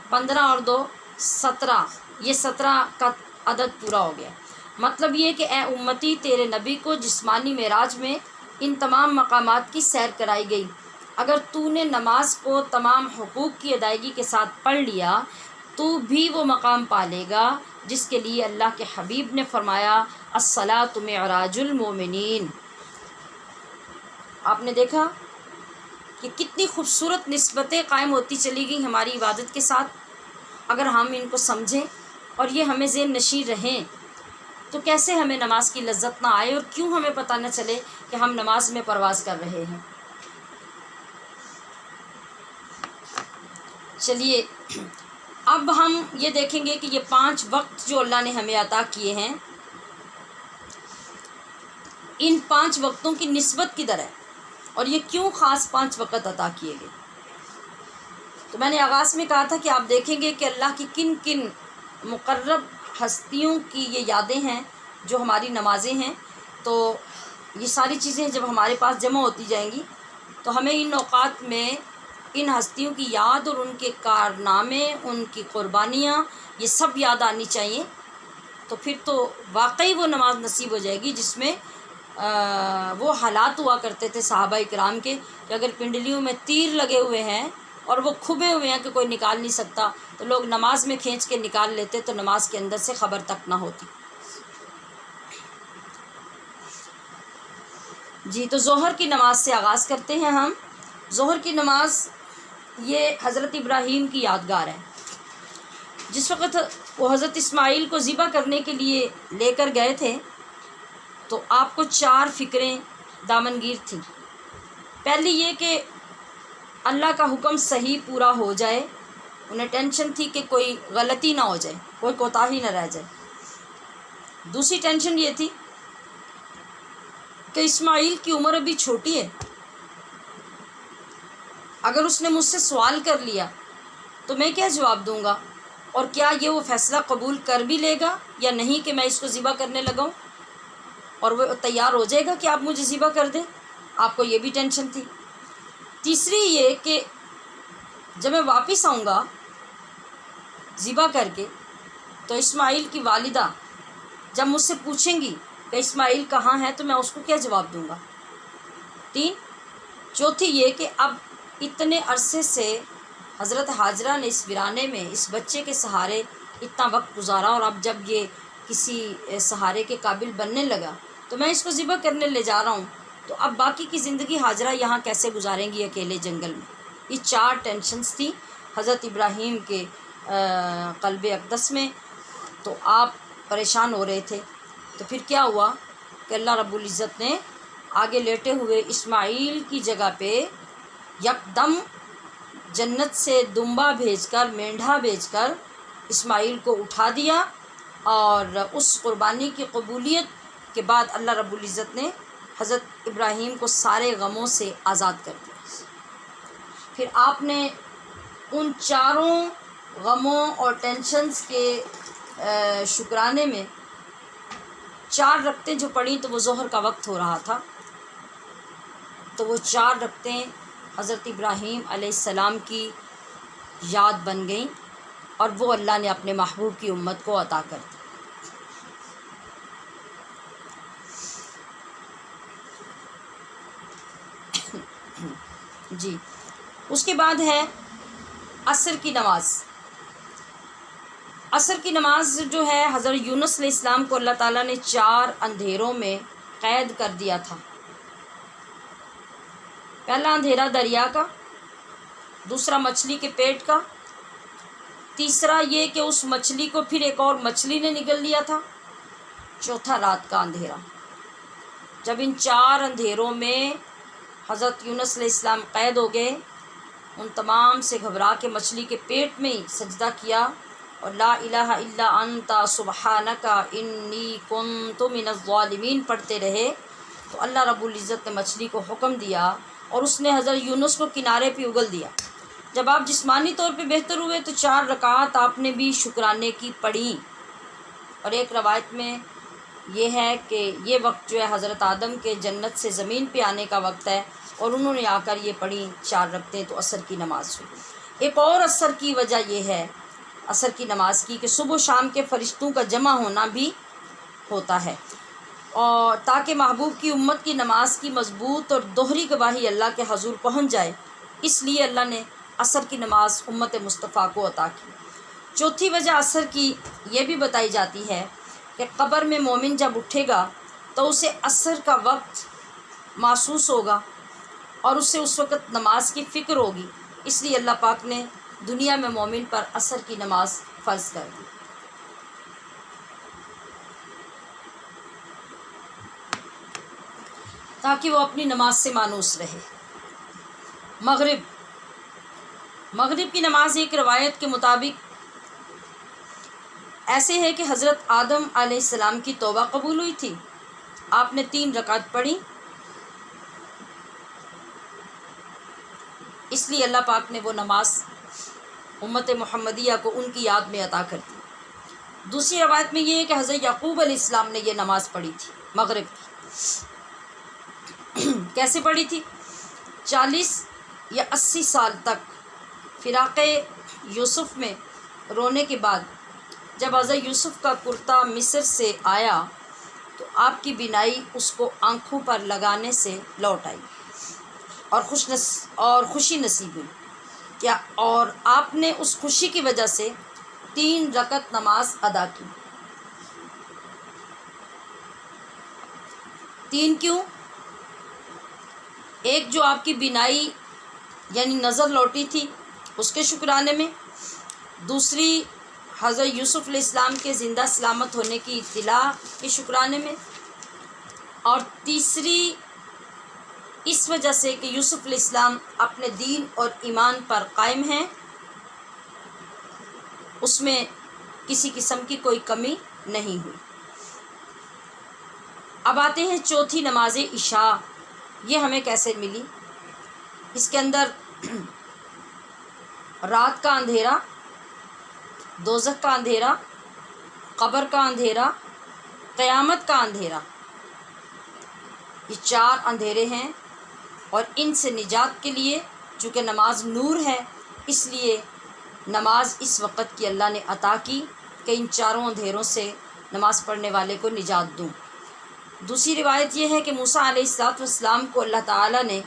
15 اور 2 17، یہ 17 کا عدد پورا ہو گیا۔ مطلب یہ کہ اے امتی، تیرے نبی کو جسمانی معراج میں ان تمام مقامات کی سیر کرائی گئی۔ اگر تو نے نماز کو تمام حقوق کی ادائیگی کے ساتھ پڑھ لیا تو بھی وہ مقام پا لے گا جس کے لیے اللہ کے حبیب نے فرمایا الصلاۃ معراج المومنین۔ آپ نے دیکھا کہ کتنی خوبصورت نسبتیں قائم ہوتی چلی گئی ہماری عبادت کے ساتھ، اگر ہم ان کو سمجھیں اور یہ ہمیں ذہن نشین رہیں تو کیسے ہمیں نماز کی لذت نہ آئے اور کیوں ہمیں پتہ نہ چلے کہ ہم نماز میں پرواز کر رہے ہیں۔ چلیے اب ہم یہ دیکھیں گے کہ یہ 5 وقت جو اللہ نے ہمیں عطا کیے ہیں، ان 5 وقتوں کی نسبت کدھر ہے اور یہ کیوں خاص 5 وقت عطا کیے گئے۔ تو میں نے آغاز میں کہا تھا کہ آپ دیکھیں گے کہ اللہ کی کن کن مقرب ہستیوں کی یہ یادیں ہیں جو ہماری نمازیں ہیں، تو یہ ساری چیزیں جب ہمارے پاس جمع ہوتی جائیں گی تو ہمیں ان اوقات میں ان ہستیوں کی یاد اور ان کے کارنامے، ان کی قربانیاں، یہ سب یاد آنی چاہیے، تو پھر تو واقعی وہ نماز نصیب ہو جائے گی جس میں وہ حالات ہوا کرتے تھے صحابہ کرام کے کہ اگر پنڈلیوں میں تیر لگے ہوئے ہیں اور وہ کھبے ہوئے ہیں کہ کوئی نکال نہیں سکتا تو لوگ نماز میں کھینچ کے نکال لیتے تو نماز کے اندر سے خبر تک نہ ہوتی۔ جی، تو ظہر کی نماز سے آغاز کرتے ہیں ہم۔ ظہر کی نماز یہ حضرت ابراہیم کی یادگار ہے۔ جس وقت وہ حضرت اسماعیل کو ذبح کرنے کے لیے لے کر گئے تھے تو آپ کو 4 فکریں دامنگیر تھیں۔ پہلی یہ کہ اللہ کا حکم صحیح پورا ہو جائے، انہیں ٹینشن تھی کہ کوئی غلطی نہ ہو جائے، کوئی کوتاہی نہ رہ جائے۔ دوسری ٹینشن یہ تھی کہ اسماعیل کی عمر ابھی چھوٹی ہے، اگر اس نے مجھ سے سوال کر لیا تو میں کیا جواب دوں گا، اور کیا یہ وہ فیصلہ قبول کر بھی لے گا یا نہیں کہ میں اس کو ذبح کرنے لگاؤں، اور وہ تیار ہو جائے گا کہ آپ مجھے ذبح کر دیں۔ آپ کو یہ بھی ٹینشن تھی۔ تیسری یہ کہ جب میں واپس آؤں گا ذبح کر کے تو اسماعیل کی والدہ جب مجھ سے پوچھیں گی کہ اسماعیل کہاں ہے تو میں اس کو کیا جواب دوں گا۔ 3، چوتھی یہ کہ اب اتنے عرصے سے حضرت حاجرہ نے اس ویرانے میں اس بچے کے سہارے اتنا وقت گزارا، اور اب جب یہ کسی سہارے کے قابل بننے لگا تو میں اس کو ذبح کرنے لے جا رہا ہوں، تو اب باقی کی زندگی حاجرہ یہاں کیسے گزاریں گی اکیلے جنگل میں۔ یہ 4 ٹینشنز تھی حضرت ابراہیم کے قلب اقدس میں، تو آپ پریشان ہو رہے تھے۔ تو پھر کیا ہوا کہ اللہ رب العزت نے آگے لیٹے ہوئے اسماعیل کی جگہ پہ یکدم جنت سے دمبا بھیج کر، مینڈھا بھیج کر اسماعیل کو اٹھا دیا، اور اس قربانی کی قبولیت کے بعد اللہ رب العزت نے حضرت ابراہیم کو سارے غموں سے آزاد کر دیا۔ پھر آپ نے ان 4 غموں اور ٹینشنز کے شکرانے میں 4 رکعتیں جو پڑھی، تو وہ ظہر کا وقت ہو رہا تھا، تو وہ 4 رکعتیں حضرت ابراہیم علیہ السلام کی یاد بن گئیں اور وہ اللہ نے اپنے محبوب کی امت کو عطا کر دی۔ جی، اس کے بعد ہے عصر کی نماز۔ عصر کی نماز جو ہے حضرت یونس علیہ السلام کو اللہ تعالیٰ نے 4 اندھیروں میں قید کر دیا تھا۔ پہلا اندھیرا دریا کا، دوسرا مچھلی کے پیٹ کا، تیسرا یہ کہ اس مچھلی کو پھر ایک اور مچھلی نے نگل لیا تھا، چوتھا رات کا اندھیرا۔ جب ان 4 اندھیروں میں حضرت یونس علیہ السلام قید ہو گئے، ان تمام سے گھبرا کے مچھلی کے پیٹ میں ہی سجدہ کیا اور لا الہ الا انت سبحانک انی کنت من الظالمین پڑھتے رہے، تو اللہ رب العزت نے مچھلی کو حکم دیا اور اس نے حضرت یونس کو کنارے پہ اگل دیا۔ جب آپ جسمانی طور پہ بہتر ہوئے تو 4 رکعات آپ نے بھی شکرانے کی پڑھی، اور ایک روایت میں یہ ہے کہ یہ وقت جو ہے حضرت آدم کے جنت سے زمین پہ آنے کا وقت ہے، اور انہوں نے آ کر یہ پڑھی 4 رکعتیں، تو عصر کی نماز ہوئی۔ ایک اور عصر کی وجہ یہ ہے عصر کی نماز کی کہ صبح و شام کے فرشتوں کا جمع ہونا بھی ہوتا ہے، اور تاکہ محبوب کی امت کی نماز کی مضبوط اور دوہری گواہی اللہ کے حضور پہنچ جائے، اس لیے اللہ نے عصر کی نماز امت مصطفیٰ کو عطا کی۔ چوتھی وجہ عصر کی یہ بھی بتائی جاتی ہے کہ قبر میں مومن جب اٹھے گا تو اسے عصر کا وقت محسوس ہوگا اور اسے اس وقت نماز کی فکر ہوگی، اس لیے اللہ پاک نے دنیا میں مومن پر عصر کی نماز فرض کر دی۔ تاکہ وہ اپنی نماز سے مانوس رہے۔ مغرب کی نماز ایک روایت کے مطابق ایسے ہے کہ حضرت آدم علیہ السلام کی توبہ قبول ہوئی تھی، آپ نے 3 رکعت پڑھی، اس لیے اللہ پاک نے وہ نماز امت محمدیہ کو ان کی یاد میں عطا کر دی۔ دوسری روایت میں یہ ہے کہ حضرت یعقوب علیہ السلام نے یہ نماز پڑھی تھی مغرب کی۔ کیسے پڑھی تھی؟ 40 یا 80 سال تک فراق یوسف میں رونے کے بعد جب حضرت یوسف کا کرتا مصر سے آیا تو آپ کی بینائی اس کو آنکھوں پر لگانے سے لوٹ آئی اور خوشی نصیب ہوئی کیا، اور آپ نے اس خوشی کی وجہ سے 3 رکعت نماز ادا کی۔ 3 کیوں؟ ایک جو آپ کی بینائی یعنی نظر لوٹی تھی اس کے شکرانے میں، دوسری حضرت یوسف علیہ السلام کے زندہ سلامت ہونے کی اطلاع کے شکرانے میں، اور تیسری اس وجہ سے کہ یوسف علیہ السلام اپنے دین اور ایمان پر قائم ہیں، اس میں کسی قسم کی کوئی کمی نہیں ہوئی۔ اب آتے ہیں چوتھی نماز عشاء، یہ ہمیں کیسے ملی؟ اس کے اندر رات کا اندھیرا، دوزخ کا اندھیرا، قبر کا اندھیرا، قیامت کا اندھیرا، یہ 4 اندھیرے ہیں، اور ان سے نجات کے لیے چونکہ نماز نور ہے، اس لیے نماز اس وقت کی اللہ نے عطا کی کہ ان 4 اندھیروں سے نماز پڑھنے والے کو نجات دوں۔ دوسری روایت یہ ہے کہ موسیٰ علیہ السلام کو اللہ تعالیٰ نے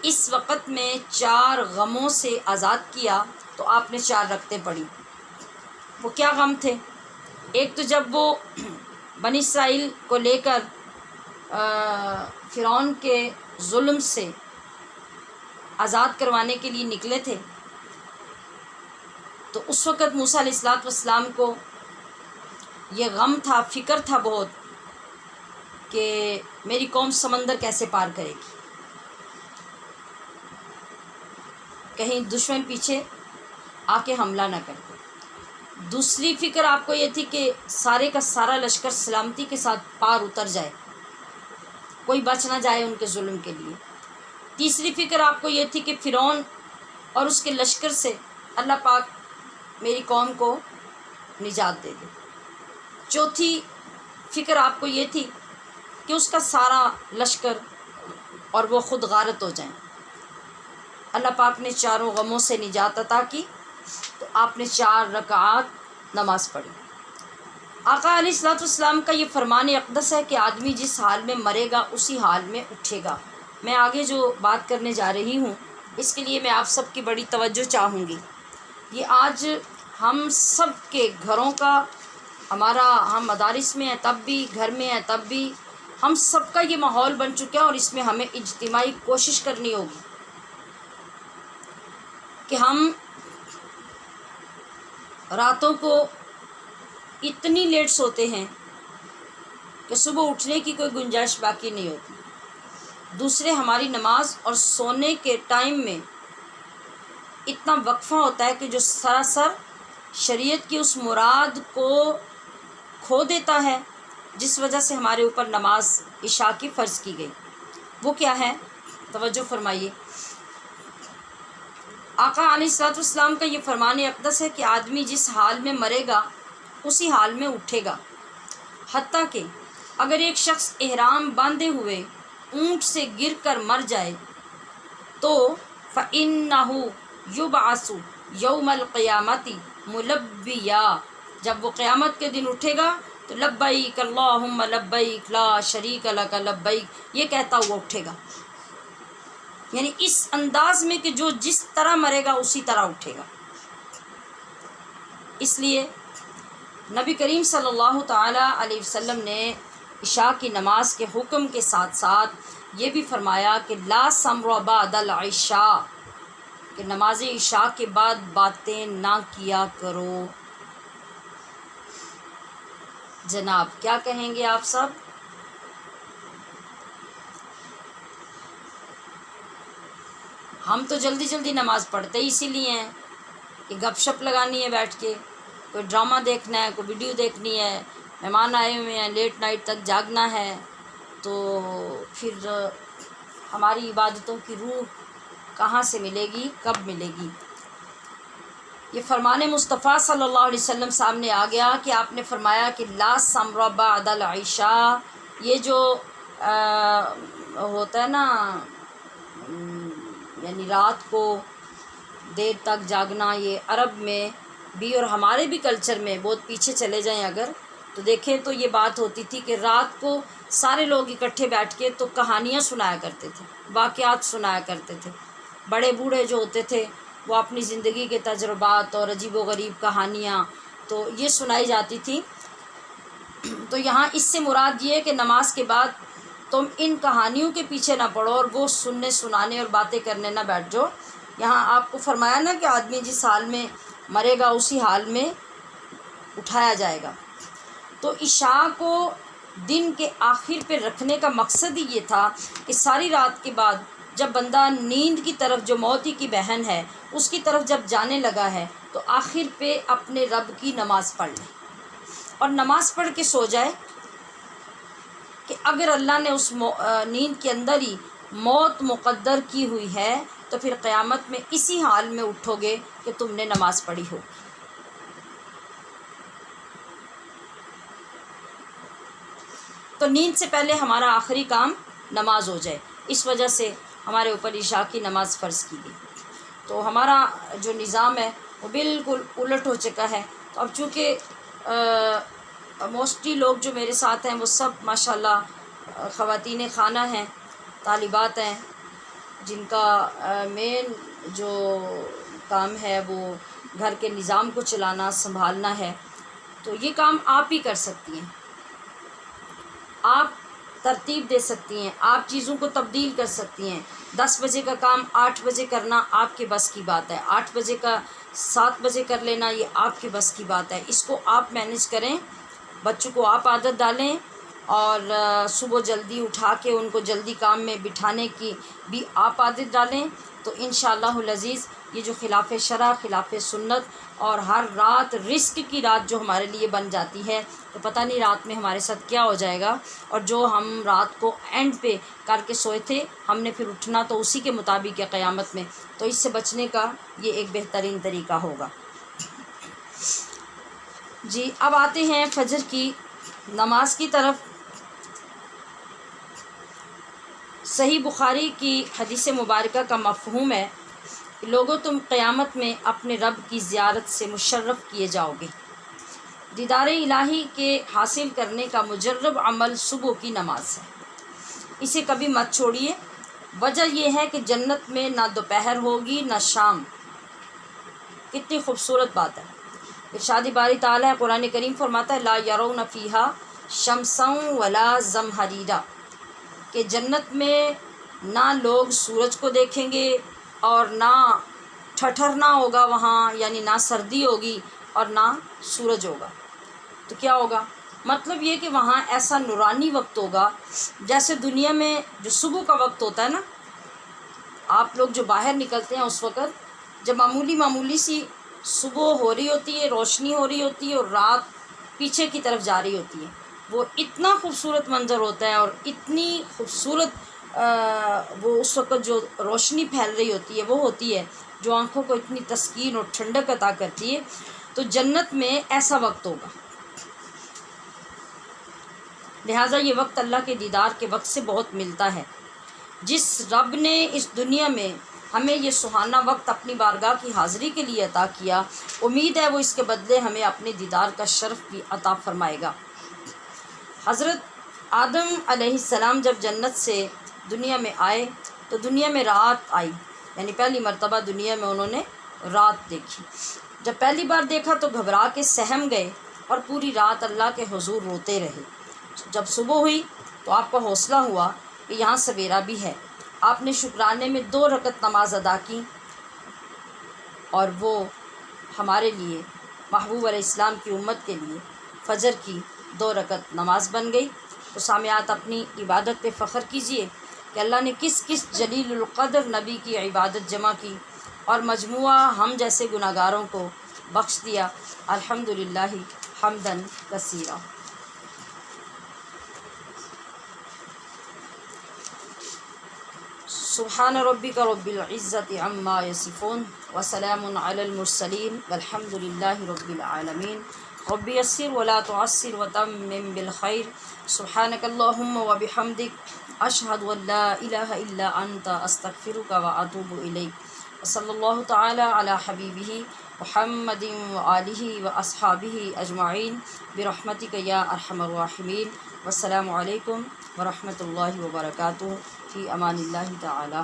اس وقت میں 4 غموں سے آزاد کیا تو آپ نے 4 رکعتیں پڑھی۔ وہ کیا غم تھے؟ ایک تو جب وہ بنی اسرائیل کو لے کر فرعون کے ظلم سے آزاد کروانے کے لیے نکلے تھے، تو اس وقت موسیٰ علیہ السلام کو یہ غم تھا، فکر تھا بہت کہ میری قوم سمندر کیسے پار کرے گی، کہیں دشمن پیچھے آ کے حملہ نہ کر دے۔ دوسری فکر آپ کو یہ تھی کہ سارے کا سارا لشکر سلامتی کے ساتھ پار اتر جائے، کوئی بچ نہ جائے ان کے ظلم کے لیے۔ تیسری فکر آپ کو یہ تھی کہ فرعون اور اس کے لشکر سے اللہ پاک میری قوم کو نجات دے دے۔ چوتھی فکر آپ کو یہ تھی کہ اس کا سارا لشکر اور وہ خود غارت ہو جائیں۔ اللہ پاک نے چاروں غموں سے نجات عطا کی، تو آپ نے 4 رکعات نماز پڑھی۔ آقا علیہ الصلوۃ والسلام کا یہ فرمان اقدس ہے کہ آدمی جس حال میں مرے گا اسی حال میں اٹھے گا۔ میں آگے جو بات کرنے جا رہی ہوں اس کے لیے میں آپ سب کی بڑی توجہ چاہوں گی۔ یہ آج ہم سب کے گھروں کا، ہم مدارس میں ہیں تب بھی، گھر میں ہیں تب بھی، ہم سب کا یہ ماحول بن چکا ہے، اور اس میں ہمیں اجتماعی کوشش کرنی ہوگی کہ ہم راتوں کو اتنی لیٹ سوتے ہیں کہ صبح اٹھنے کی کوئی گنجائش باقی نہیں ہوتی۔ دوسرے، ہماری نماز اور سونے کے ٹائم میں اتنا وقفہ ہوتا ہے کہ جو سراسر شریعت کی اس مراد کو کھو دیتا ہے جس وجہ سے ہمارے اوپر نماز عشاء کی فرض کی گئی۔ وہ کیا ہے؟ توجہ فرمائیے۔ آقا علیہ الصلوۃ والسلام کا یہ فرمان اقدس ہے کہ آدمی جس حال میں مرے گا اسی حال میں اٹھے گا، حتیٰ کہ اگر ایک شخص احرام باندھے ہوئے اونٹ سے گر کر مر جائے تو فَإِنَّهُ يُبْعَثُ يَوْمَ الْقِيَامَةِ مُلَبِّيًا، جب وہ قیامت کے دن اٹھے گا تو لبیک اللہم لبیک لا شریک لک لبیک یہ کہتا ہوا اٹھے گا، یعنی اس انداز میں کہ جو جس طرح مرے گا اسی طرح اٹھے گا۔ اس لیے نبی کریم صلی اللہ تعالی علیہ وسلم نے عشاء کی نماز کے حکم کے ساتھ ساتھ یہ بھی فرمایا کہ لا سمر بعد العشاء، کہ نماز عشاء کے بعد باتیں نہ کیا کرو۔ جناب کیا کہیں گے آپ سب؟ ہم تو جلدی جلدی نماز پڑھتے ہی اسی لیے ہیں کہ گپ شپ لگانی ہے، بیٹھ کے کوئی ڈرامہ دیکھنا ہے، کوئی ویڈیو دیکھنی ہے، مہمان آئے ہوئے ہیں، لیٹ نائٹ تک جاگنا ہے، تو پھر ہماری عبادتوں کی روح کہاں سے ملے گی، کب ملے گی؟ یہ فرمان مصطفیٰ صلی اللہ علیہ وسلم سامنے آ گیا کہ آپ نے فرمایا کہ لا سمر بعد العشاء، یہ جو ہوتا ہے نا، یعنی رات کو دیر تک جاگنا، یہ عرب میں بھی اور ہمارے بھی کلچر میں بہت پیچھے چلے جائیں اگر تو دیکھیں تو یہ بات ہوتی تھی کہ رات کو سارے لوگ اکٹھے بیٹھ کے تو کہانیاں سنایا کرتے تھے، واقعات سنایا کرتے تھے۔ بڑے بوڑھے جو ہوتے تھے وہ اپنی زندگی کے تجربات اور عجیب و غریب کہانیاں تو یہ سنائی جاتی تھی۔ تو یہاں اس سے مراد یہ ہے کہ نماز کے بعد تم ان کہانیوں کے پیچھے نہ پڑو اور وہ سننے سنانے اور باتیں کرنے نہ بیٹھ جاؤ۔ یہاں آپ کو فرمایا نا کہ آدمی جس حال میں مرے گا اسی حال میں اٹھایا جائے گا۔ تو عشاء کو دن کے آخر پہ رکھنے کا مقصد ہی یہ تھا کہ ساری رات کے بعد جب بندہ نیند کی طرف، جو موت ہی کی بہن ہے اس کی طرف جب جانے لگا ہے تو آخر پہ اپنے رب کی نماز پڑھ لے اور نماز پڑھ کے سو جائے کہ اگر اللہ نے اس نیند کے اندر ہی موت مقدر کی ہوئی ہے تو پھر قیامت میں اسی حال میں اٹھو گے کہ تم نے نماز پڑھی ہو۔ تو نیند سے پہلے ہمارا آخری کام نماز ہو جائے، اس وجہ سے ہمارے اوپر عشاء کی نماز فرض کی گئی۔ تو ہمارا جو نظام ہے وہ بالکل الٹ ہو چکا ہے۔ تو اب چونکہ موسٹلی لوگ جو میرے ساتھ ہیں وہ سب ماشاءاللہ خواتین خانہ ہیں، طالبات ہیں، جن کا مین جو کام ہے وہ گھر کے نظام کو چلانا، سنبھالنا ہے، تو یہ کام آپ ہی کر سکتی ہیں۔ آپ ترتیب دے سکتی ہیں، آپ چیزوں کو تبدیل کر سکتی ہیں۔ 10 بجے کا کام 8 بجے کرنا آپ کے بس کی بات ہے، 8 بجے کا 7 بجے کر لینا یہ آپ کے بس کی بات ہے۔ اس کو آپ مینیج کریں، بچوں کو آپ عادت ڈالیں اور صبح جلدی اٹھا کے ان کو جلدی کام میں بٹھانے کی بھی آپ عادت ڈالیں، تو انشاءاللہ العزیز یہ جو خلاف شرع، خلاف سنت اور ہر رات رزق کی رات جو ہمارے لیے بن جاتی ہے، تو پتہ نہیں رات میں ہمارے ساتھ کیا ہو جائے گا، اور جو ہم رات کو اینڈ پہ کر کے سوئے تھے ہم نے پھر اٹھنا تو اسی کے مطابق ہے قیامت میں، تو اس سے بچنے کا یہ ایک بہترین طریقہ ہوگا۔ جی اب آتے ہیں فجر کی نماز کی طرف۔ صحیح بخاری کی حدیث مبارکہ کا مفہوم ہے کہ لوگوں تم قیامت میں اپنے رب کی زیارت سے مشرف کیے جاؤ گے۔ دیدار الہی کے حاصل کرنے کا مجرب عمل صبح کی نماز ہے، اسے کبھی مت چھوڑیے۔ وجہ یہ ہے کہ جنت میں نہ دوپہر ہوگی نہ شام۔ کتنی خوبصورت بات ہے۔ ارشاد باری تعالیٰ قرآن کریم فرماتا ہے لا یرون فیہا شمسا ولا زمہریرا، کہ جنت میں نہ لوگ سورج کو دیکھیں گے اور نہ ٹھٹھرنا ہوگا وہاں، یعنی نہ سردی ہوگی اور نہ سورج ہوگا۔ تو کیا ہوگا؟ مطلب یہ کہ وہاں ایسا نورانی وقت ہوگا جیسے دنیا میں جو صبح کا وقت ہوتا ہے نا، آپ لوگ جو باہر نکلتے ہیں اس وقت جب معمولی سی صبح ہو رہی ہوتی ہے، روشنی ہو رہی ہوتی ہے اور رات پیچھے کی طرف جا رہی ہوتی ہے، وہ اتنا خوبصورت منظر ہوتا ہے اور اتنی خوبصورت وہ اس وقت جو روشنی پھیل رہی ہوتی ہے وہ ہوتی ہے جو آنکھوں کو اتنی تسکین اور ٹھنڈک عطا کرتی ہے۔ تو جنت میں ایسا وقت ہوگا، لہٰذا یہ وقت اللہ کے دیدار کے وقت سے بہت ملتا ہے۔ جس رب نے اس دنیا میں ہمیں یہ سہانا وقت اپنی بارگاہ کی حاضری کے لیے عطا کیا، امید ہے وہ اس کے بدلے ہمیں اپنے دیدار کا شرف بھی عطا فرمائے گا۔ حضرت آدم علیہ السلام جب جنت سے دنیا میں آئے تو دنیا میں رات آئی، یعنی پہلی مرتبہ دنیا میں انہوں نے رات دیکھی۔ جب پہلی بار دیکھا تو گھبرا کے سہم گئے اور پوری رات اللہ کے حضور روتے رہے۔ جب صبح ہوئی تو آپ کا حوصلہ ہوا کہ یہاں سویرا بھی ہے۔ آپ نے شکرانے میں 2 رکعت نماز ادا کی اور وہ ہمارے لیے محبوب علیہ السلام کی امت کے لیے فجر کی 2 رکعت نماز بن گئی۔ تو سامعات اپنی عبادت پہ فخر کیجئے کہ اللہ نے کس کس جلیل القدر نبی کی عبادت جمع کی اور مجموعہ ہم جیسے گناہگاروں کو بخش دیا۔ الحمدللہ حمداً کثیرا۔ سبحان ربک رب العزت عما یصفون وسلام علی المرسلین والحمد للہ رب العالمین۔ رب یسر ولا تعسر وتمم بالخیر۔ سبحانک اللہم وبحمدک اشہد ان لا الہ الا انت استغفرک واتوب الیک۔ صلی اللہ تعالی علی حبیبہ محمد وآلہ واصحابہ اجمعین برحمتک یا ارحم الراحمین۔ والسلام علیکم ورحمۃ اللہ وبرکاتہ۔ فی امان اللہ تعالی۔